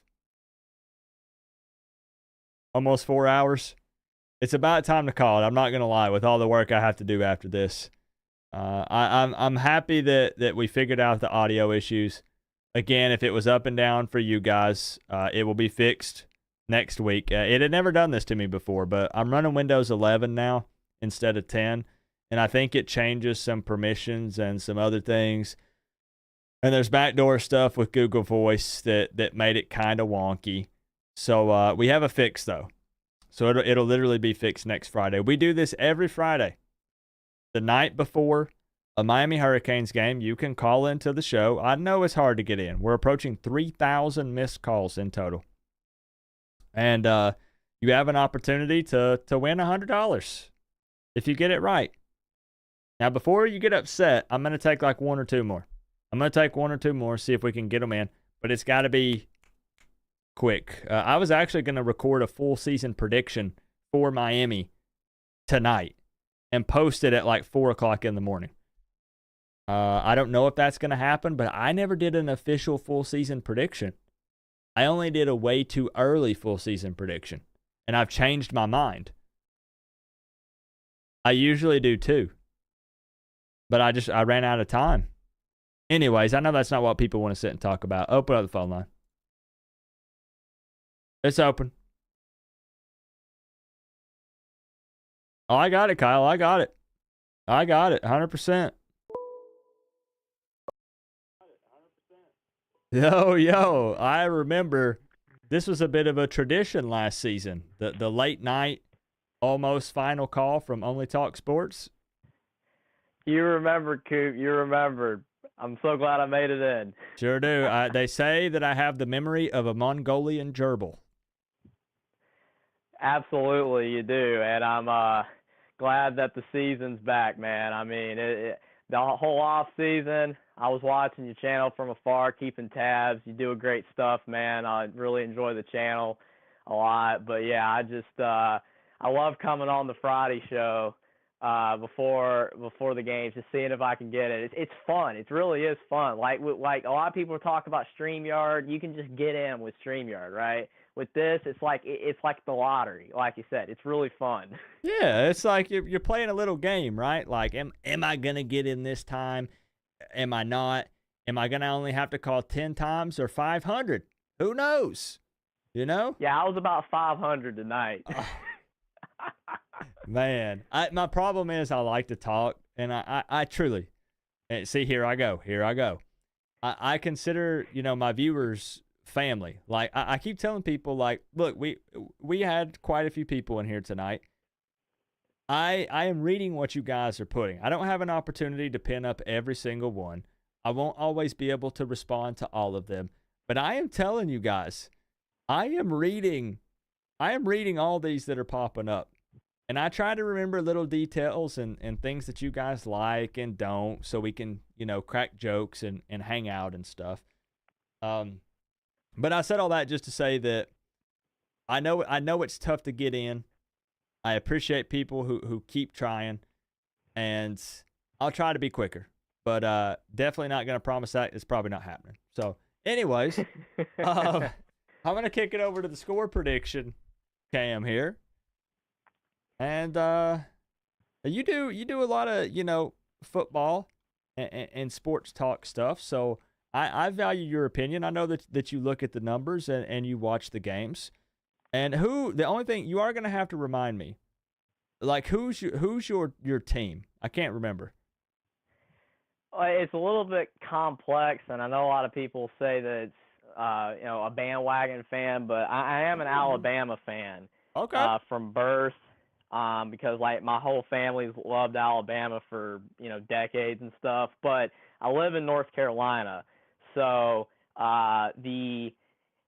F: Almost 4 hours. It's about time to call it. I'm not gonna lie. With all the work I have to do after this, I'm happy that we figured out the audio issues. Again, if it was up and down for you guys, it will be fixed next week. It had never done this to me before, but I'm running Windows 11 now instead of 10, and I think it changes some permissions and some other things. And there's backdoor stuff with Google Voice that made it kind of wonky. So we have a fix though. So it'll literally be fixed next Friday. We do this every Friday. The night before a Miami Hurricanes game, you can call into the show. I know it's hard to get in. We're approaching 3,000 missed calls in total. And you have an opportunity to win $100 if you get it right. Now, before you get upset, I'm going to take like one or two more. See if we can get them in. But it's got to be quick. I was actually going to record a full season prediction for Miami tonight and post it at like 4 o'clock in the morning. I don't know if that's going to happen, but I never did an official full season prediction. I only did a way too early full season prediction, and I've changed my mind. I usually do too, but I ran out of time. Anyways, I know that's not what people want to sit and talk about. Open up the phone line. It's open. Oh, I got it, Kyle. I got it. 100%.
A: Yo, I remember this was a bit of a tradition last season. The late night, almost final call from Only Talk Sports.
G: You remember, Coop. You remembered. I'm so glad I made it in.
A: Sure do. They say that I have the memory of a Mongolian gerbil.
G: Absolutely, you do, and I'm glad that the season's back, man. I mean, the whole off season, I was watching your channel from afar, keeping tabs. You do great stuff, man. I really enjoy the channel a lot. But yeah, I love coming on the Friday show before the games, just seeing if I can get it. It's fun. It really is fun. Like a lot of people talk about StreamYard. You can just get in with StreamYard, right? With this, it's like the lottery. Like you said, it's really fun.
A: Yeah, it's like you're playing a little game, right? Like, am I gonna get in this time? Am I not? Am I gonna only have to call 10 times or 500? Who knows? You know?
G: Yeah, I was about 500 tonight.
A: Man, my problem is I like to talk, and I truly, see, here I go. I consider, my viewers family. Like, I keep telling people, like, look, we had quite a few people in here tonight. I am reading what you guys are putting. I don't have an opportunity to pin up every single one. I won't always be able to respond to all of them, but I am telling you guys, I am reading all these that are popping up. And I try to remember little details and things that you guys like and don't, so we can, crack jokes and hang out and stuff. But I said all that just to say that I know it's tough to get in. I appreciate people who keep trying, and I'll try to be quicker. But definitely not going to promise that. It's probably not happening. So, anyways, I'm going to kick it over to the score prediction cam here. And you do a lot of, football and sports talk stuff. So I value your opinion. I know that you look at the numbers and you watch the games. And the only thing you are going to have to remind me, like, who's your team? I can't remember.
G: It's a little bit complex, and I know a lot of people say that it's a bandwagon fan, but I am an Alabama fan.
A: Okay.
G: From birth, because like my whole family's loved Alabama for decades and stuff. But I live in North Carolina, so the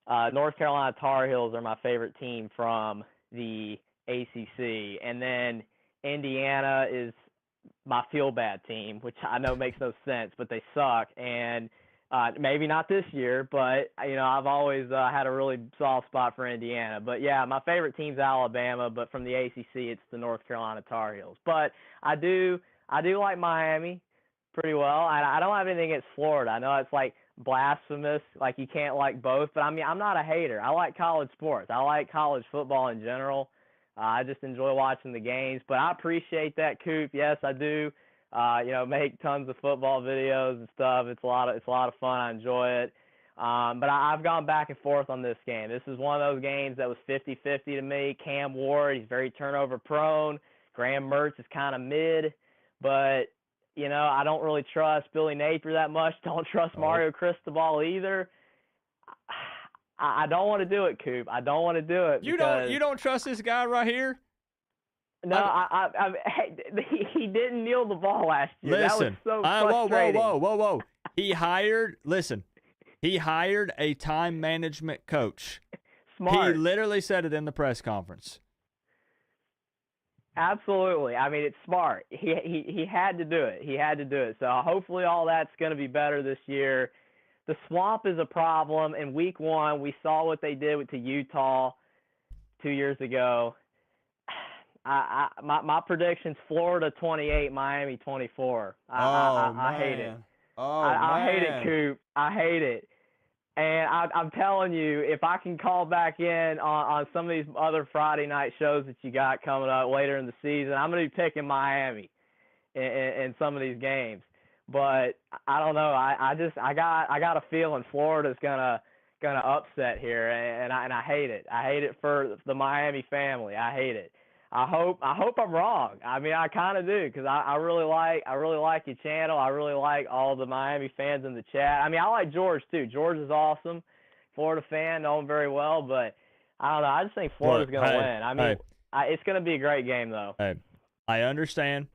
G: North Carolina Tar Heels are my favorite team from the ACC, and then Indiana is my feel-bad team, which I know makes no sense, but they suck. And maybe not this year, but I've always had a really soft spot for Indiana. But yeah, my favorite team's Alabama, but from the ACC, it's the North Carolina Tar Heels. But I do like Miami pretty well. I don't have anything against Florida. I know it's like blasphemous, like you can't like both, but I mean, I'm not a hater. I like college sports. I like college football in general. I just enjoy watching the games, but I appreciate that, Coop. Yes, I do. Make tons of football videos and stuff. It's a lot of fun. I enjoy it. But I've gone back and forth on this game. This is one of those games that was 50-50 to me. Cam Ward, he's very turnover prone. Graham Mertz is kind of mid, but I don't really trust Billy Napier that much. Don't trust Mario Cristobal either. I don't want to do it, Coop. I don't want to do it.
A: You don't trust this guy right here?
G: No, he didn't kneel the ball last year.
A: Listen,
G: that was so frustrating.
A: Whoa. He hired a time management coach.
G: Smart.
A: He literally said it in the press conference.
G: Absolutely. I mean, it's smart. He had to do it. He had to do it. So hopefully all that's going to be better this year. The swamp is a problem. In week 1, we saw what they did to Utah 2 years ago. My prediction's Florida 28, Miami 24. I hate it. I hate it, Coop. I hate it. And I'm telling you, if I can call back in on some of these other Friday night shows that you got coming up later in the season, I'm going to be picking Miami in some of these games. But I don't know. I got a feeling Florida's gonna upset here, and I hate it. I hate it for the Miami family. I hate it. I hope I'm wrong. I mean, I kind of do, because I really like your channel. I really like all the Miami fans in the chat. I mean, I like George too. George is awesome, Florida fan, know him very well. But I don't know. I just think Florida's going to win. I mean, it's going to be a great game though.
A: Hey, I understand.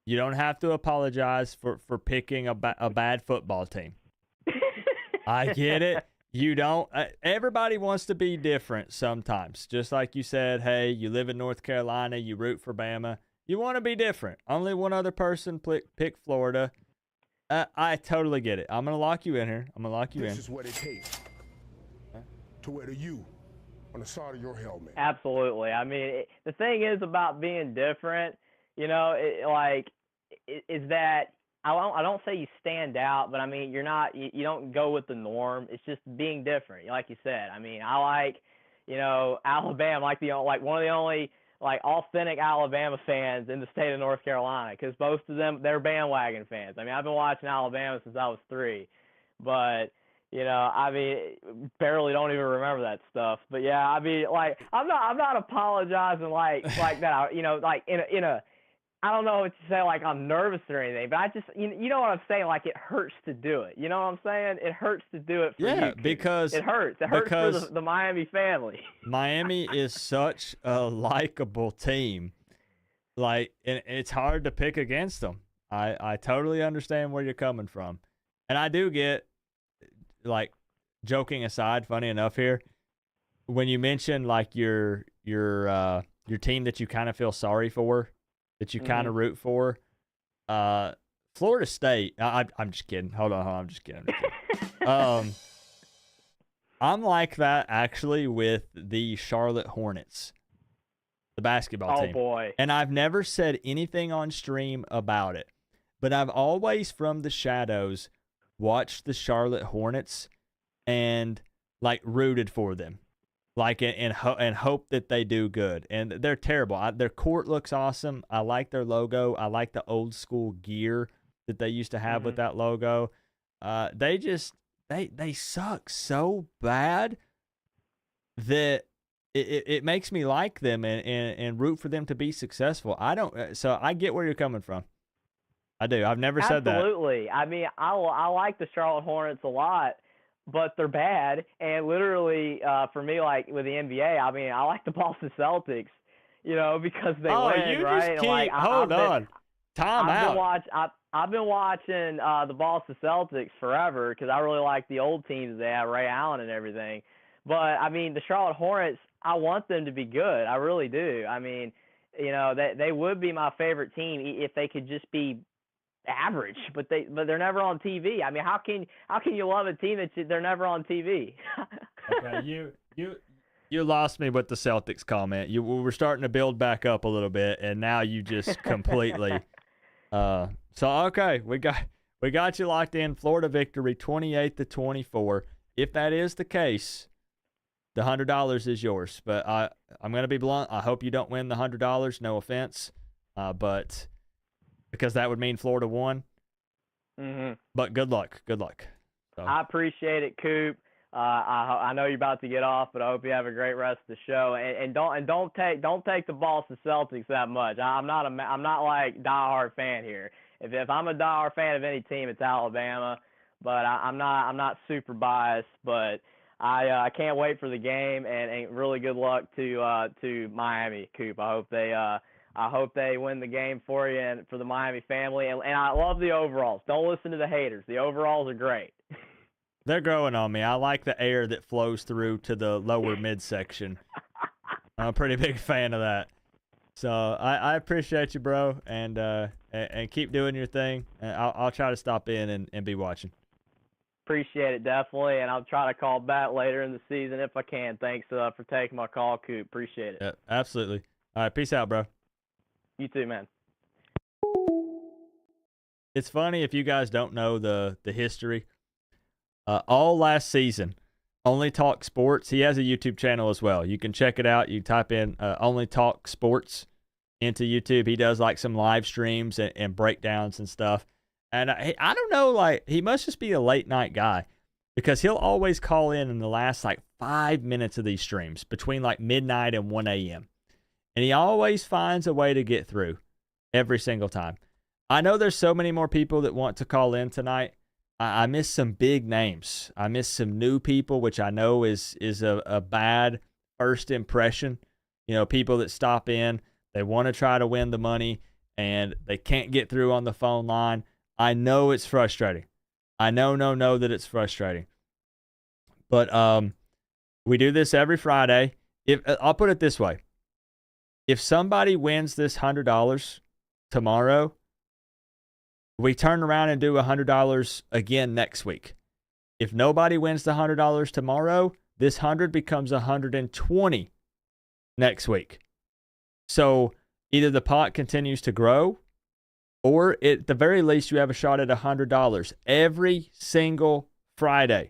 A: You don't have to apologize for picking a bad football team. I get it. You don't. Everybody wants to be different sometimes. Just like you said, hey, you live in North Carolina, you root for Bama. You want to be different. Only one other person picked Florida. I totally get it. I'm going to lock you in here. I'm going to lock you in.
B: This is what it takes to wear the U on the side of your helmet.
G: Absolutely. I mean, the thing is about being different, you know, is that I don't say you stand out, but I mean, you don't go with the norm. It's just being different, like you said. I mean, I like, you know, Alabama, like one of the only like authentic Alabama fans in the state of North Carolina, because most of them, they're bandwagon fans. I mean, I've been watching Alabama since I was 3, but you know, I mean, barely don't even remember that stuff. But yeah, I mean, like, I'm not apologizing like that. You know, like in a I don't know what to say, like I'm nervous or anything, but I just, you know what I'm saying? Like it hurts to do it. You know what I'm saying? It hurts to do it for you.
A: Yeah, because
G: it hurts. It hurts for the Miami family.
A: Miami is such a likable team. Like, and it's hard to pick against them. I totally understand where you're coming from. And I do get, like, joking aside, funny enough here, when you mention like your team that you kind of feel sorry for, that you kind of root for, Florida State. I'm just kidding. Hold on. I'm just kidding. I'm like that actually with the Charlotte Hornets, the basketball team.
G: Oh boy!
A: And I've never said anything on stream about it, but I've always from the shadows watched the Charlotte Hornets and like rooted for them. Like and hope that they do good, and they're terrible. Their court looks awesome. I like their logo. I like the old school gear that they used to have with that logo. They suck so bad that it makes me like them and root for them to be successful. So I get where you're coming from. I do. I've never said that.
G: Absolutely. I mean, I like the Charlotte Hornets a lot, but they're bad. And literally, for me, like with the NBA, I mean, I like the Boston Celtics, you know, because they win,
A: you
G: right?
A: Just keep, hold on. Time out.
G: I've been watching the Boston Celtics forever because I really like the old teams they have, Ray Allen and everything. But, I mean, the Charlotte Hornets, I want them to be good. I really do. I mean, you know, they would be my favorite team if they could just be average, but they're never on TV. I mean, how can you love a team that they're never on TV?
A: Okay, you lost me with the Celtics comment. We were starting to build back up a little bit, and now you just completely. So okay, we got you locked in. Florida victory, 28-24. If that is the case, the $100 is yours. But I'm gonna be blunt. I hope you don't win the $100. No offense, but. Because that would mean Florida won.
G: Mm-hmm.
A: But good luck. Good luck. So.
G: I appreciate it, Coop. I know you're about to get off, but I hope you have a great rest of the show. And don't take the Boston Celtics that much. I'm not like diehard fan here. If I'm a diehard fan of any team, it's Alabama. But I'm not super biased. But I can't wait for the game, and really good luck to Miami, Coop. I hope they win the game for you and for the Miami family. And I love the overalls. Don't listen to the haters. The overalls are great.
A: They're growing on me. I like the air that flows through to the lower midsection. I'm a pretty big fan of that. So I appreciate you, bro, and keep doing your thing. I'll try to stop in and be watching.
G: Appreciate it, definitely, and I'll try to call back later in the season if I can. Thanks for taking my call, Coop. Appreciate it.
A: Yeah, absolutely. All right, peace out, bro.
G: You too, man.
A: It's funny if you guys don't know the history. All last season, Only Talk Sports. He has a YouTube channel as well. You can check it out. You type in Only Talk Sports into YouTube. He does like some live streams and breakdowns and stuff. And I don't know, like he must just be a late night guy because he'll always call in the last like 5 minutes of these streams between like midnight and 1 a.m. and he always finds a way to get through every single time. I know there's so many more people that want to call in tonight. I miss some big names. I miss some new people, which I know is a bad first impression. You know, people that stop in, they want to try to win the money, and they can't get through on the phone line. I know it's frustrating. I know that it's frustrating. But we do this every Friday. I'll put it this way. If somebody wins this $100 tomorrow, we turn around and do $100 again next week. If nobody wins the $100 tomorrow, this 100 becomes 120 next week. So either the pot continues to grow, or at the very least, you have a shot at $100 every single Friday.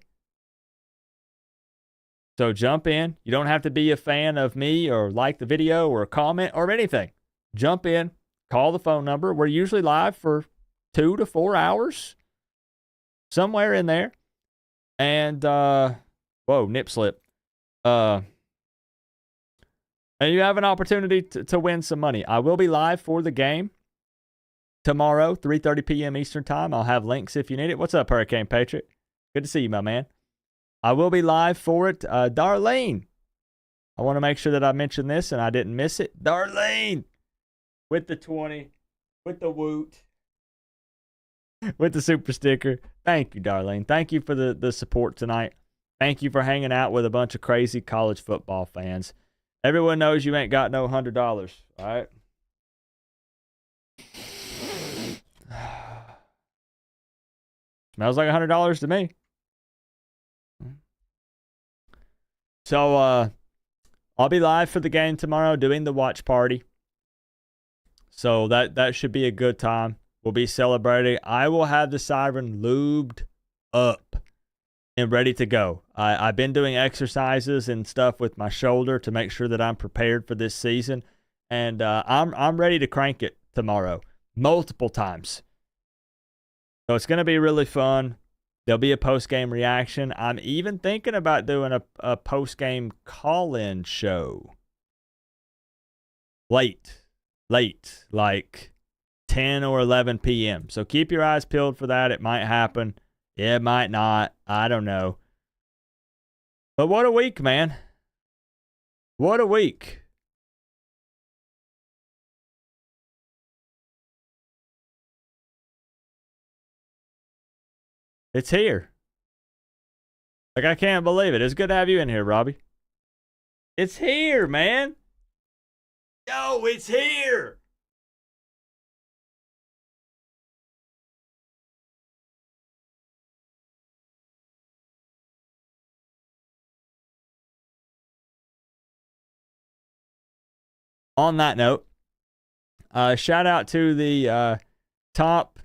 A: So jump in. You don't have to be a fan of me or like the video or comment or anything. Jump in, call the phone number. We're usually live for 2 to 4 hours, somewhere in there. And, nip slip. And you have an opportunity to win some money. I will be live for the game tomorrow, 3:30 p.m. Eastern Time. I'll have links if you need it. What's up, Hurricane Patriot? Good to see you, my man. I will be live for it. Darlene, I want to make sure that I mentioned this and I didn't miss it. Darlene, with the 20, with the woot, with the super sticker. Thank you, Darlene. Thank you for the support tonight. Thank you for hanging out with a bunch of crazy college football fans. Everyone knows you ain't got no $100, all right? Smells like $100 to me. So I'll be live for the game tomorrow doing the watch party. So that should be a good time. We'll be celebrating. I will have the siren lubed up and ready to go. I've been doing exercises and stuff with my shoulder to make sure that I'm prepared for this season. And I'm ready to crank it tomorrow multiple times. So it's going to be really fun. There'll be a post-game reaction. I'm even thinking about doing a post-game call-in show. Late, like 10 or 11 p.m. So keep your eyes peeled for that. It might happen. It might not. I don't know. But what a week, man. What a week. It's here. Like, I can't believe it. It's good to have you in here, Robbie. It's here, man. Yo, it's here. On that note, shout out to the top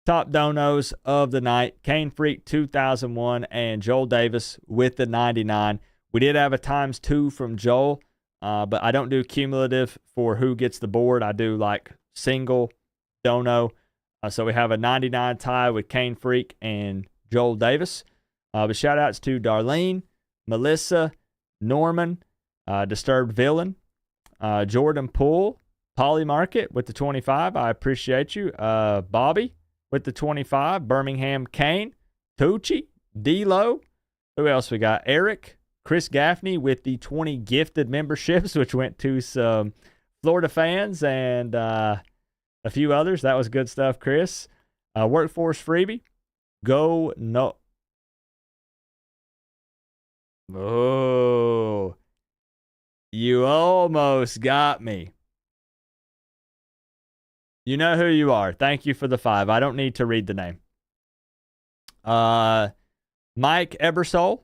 A: donos of the night, Kane Freak 2001 and Joel Davis with the 99. We did have a ×2 from Joel, but I don't do cumulative for who gets the board. I do like single dono. So we have a 99 tie with Kane Freak and Joel Davis. But shout outs to Darlene, Melissa, Norman, Disturbed Villain, Jordan Poole, Polly Market with the 25. I appreciate you. Bobby with the 25, Birmingham Kane, Tucci, D-Lo. Who else we got? Eric, Chris Gaffney with the 20 gifted memberships, which went to some Florida fans and a few others. That was good stuff, Chris. Workforce freebie. Go no. Oh, you almost got me. You know who you are. Thank you for the 5. I don't need to read the name. Mike Ebersole,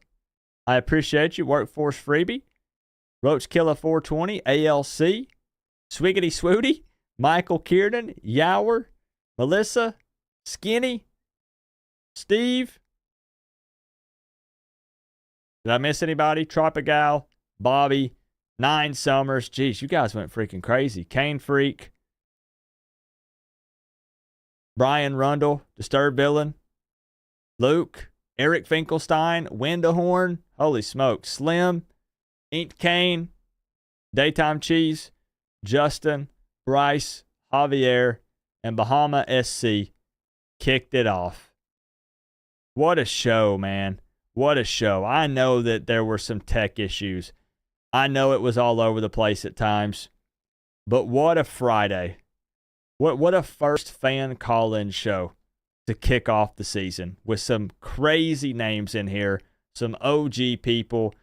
A: I appreciate you. Workforce freebie. Roach Killer 420, ALC, Swiggity Swooty, Michael Kiernan, Yower, Melissa, Skinny, Steve. Did I miss anybody? Tropigal, Bobby, 9 Summers. Jeez, you guys went freaking crazy. Kane Freak. Brian Rundle, Disturbed Villain, Luke, Eric Finkelstein, Windahorn, holy smoke, Slim, Inked Kane, Daytime Cheese, Justin, Bryce, Javier, and Bahama SC kicked it off. What a show, man. What a show. I know that there were some tech issues. I know it was all over the place at times. But what a Friday. What a first fan call-in show to kick off the season with some crazy names in here, some OG people,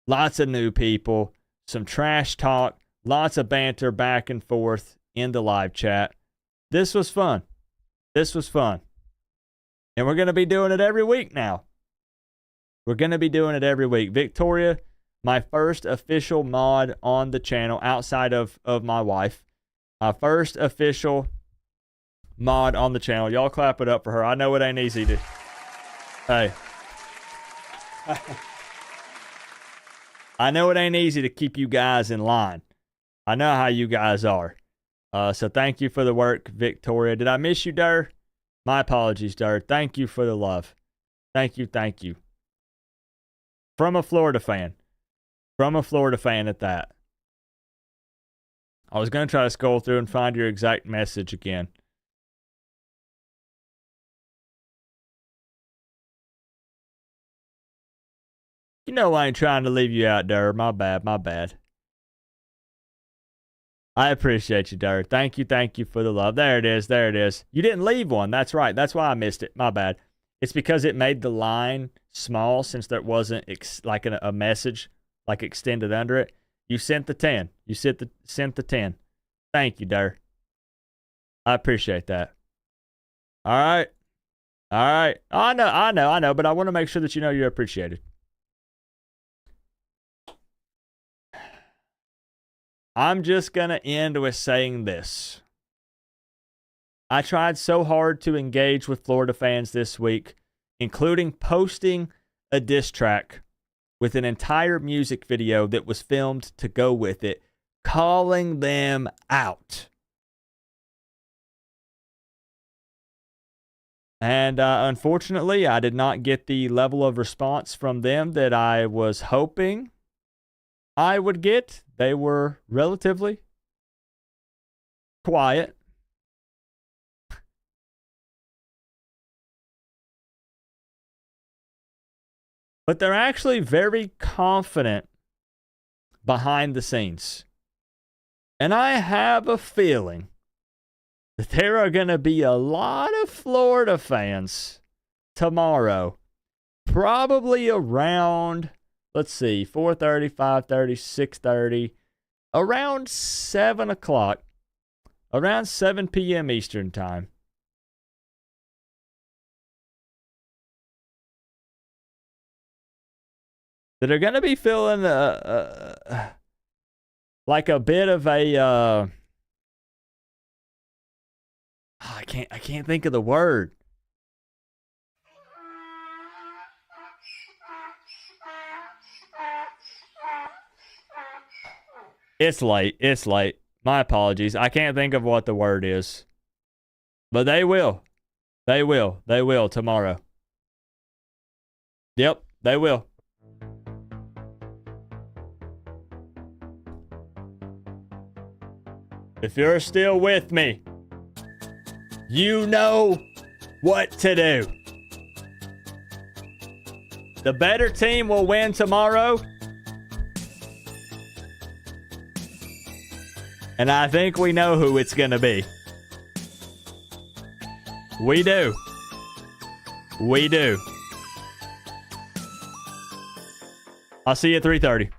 A: lots of new people, some trash talk, lots of banter back and forth in the live chat. This was fun. This was fun. And we're going to be doing it every week now. We're going to be doing it every week. Victoria, my first official mod on the channel outside of my wife. My first official mod on the channel. Y'all clap it up for her. I know it ain't easy to... Hey. I know it ain't easy to keep you guys in line. I know how you guys are. So thank you for the work, Victoria. Did I miss you, Durr? My apologies, Durr. Thank you for the love. Thank you, thank you. From a Florida fan. From a Florida fan at that. I was going to try to scroll through and find your exact message again. You know I ain't trying to leave you out, Durr. My bad, my bad. I appreciate you, Durr. Thank you for the love. There it is, there it is. You didn't leave one. That's right. That's why I missed it. My bad. It's because it made the line small since there wasn't like a message like extended under it. You sent the 10. You sent the 10. Thank you, Durr. I appreciate that. All right. All right. I know, but I want to make sure that you know you're appreciated. I'm just going to end with saying this. I tried so hard to engage with Florida fans this week, including posting a diss track with an entire music video that was filmed to go with it, calling them out. And unfortunately, I did not get the level of response from them that I was hoping I would get. They were relatively quiet. But they're actually very confident behind the scenes. And I have a feeling that there are going to be a lot of Florida fans tomorrow, probably around, let's see, 4:30, 5:30, 6:30, around 7 o'clock, around 7 p.m. Eastern time. That are going to be feeling like a bit of a I can't think of the word. It's late. It's late. My apologies. I can't think of what the word is. But they will. They will. They will tomorrow. Yep, they will. If you're still with me, you know what to do. The better team will win tomorrow. And I think we know who it's going to be. We do. We do. I'll see you at 3:30.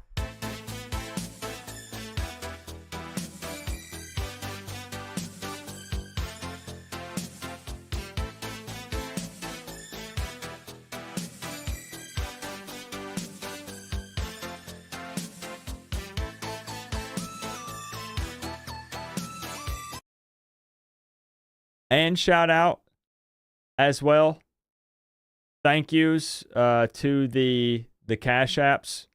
A: And shout out as well. Thank yous to the Cash Apps,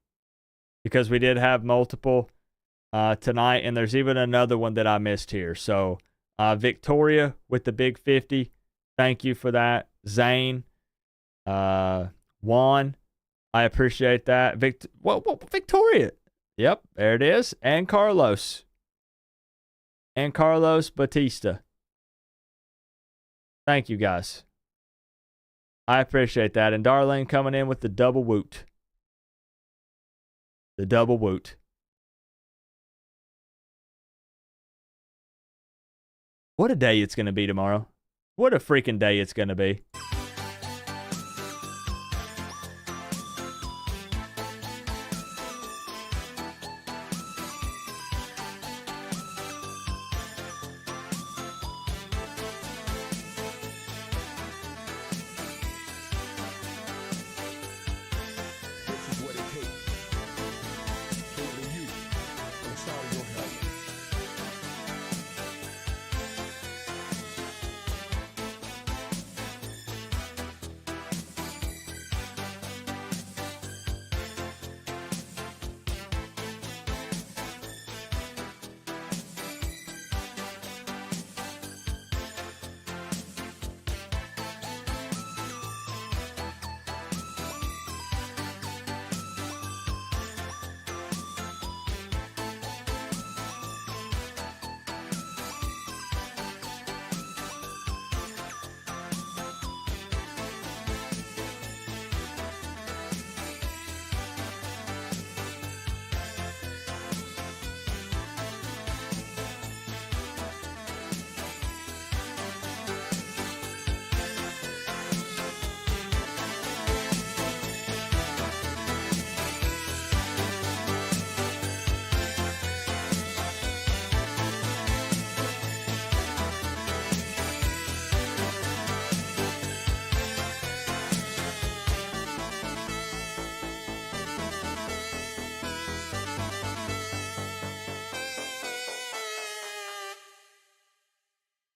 A: because we did have multiple tonight, and there's even another one that I missed here. So Victoria with the big 50, thank you for that. Zane, Juan, I appreciate that. Victoria, yep, there it is. And Carlos, and Carlos Batista. Thank you, guys. I appreciate that. And Darlene coming in with the double woot. The double woot. What a day it's going to be tomorrow. What a freaking day it's going to be.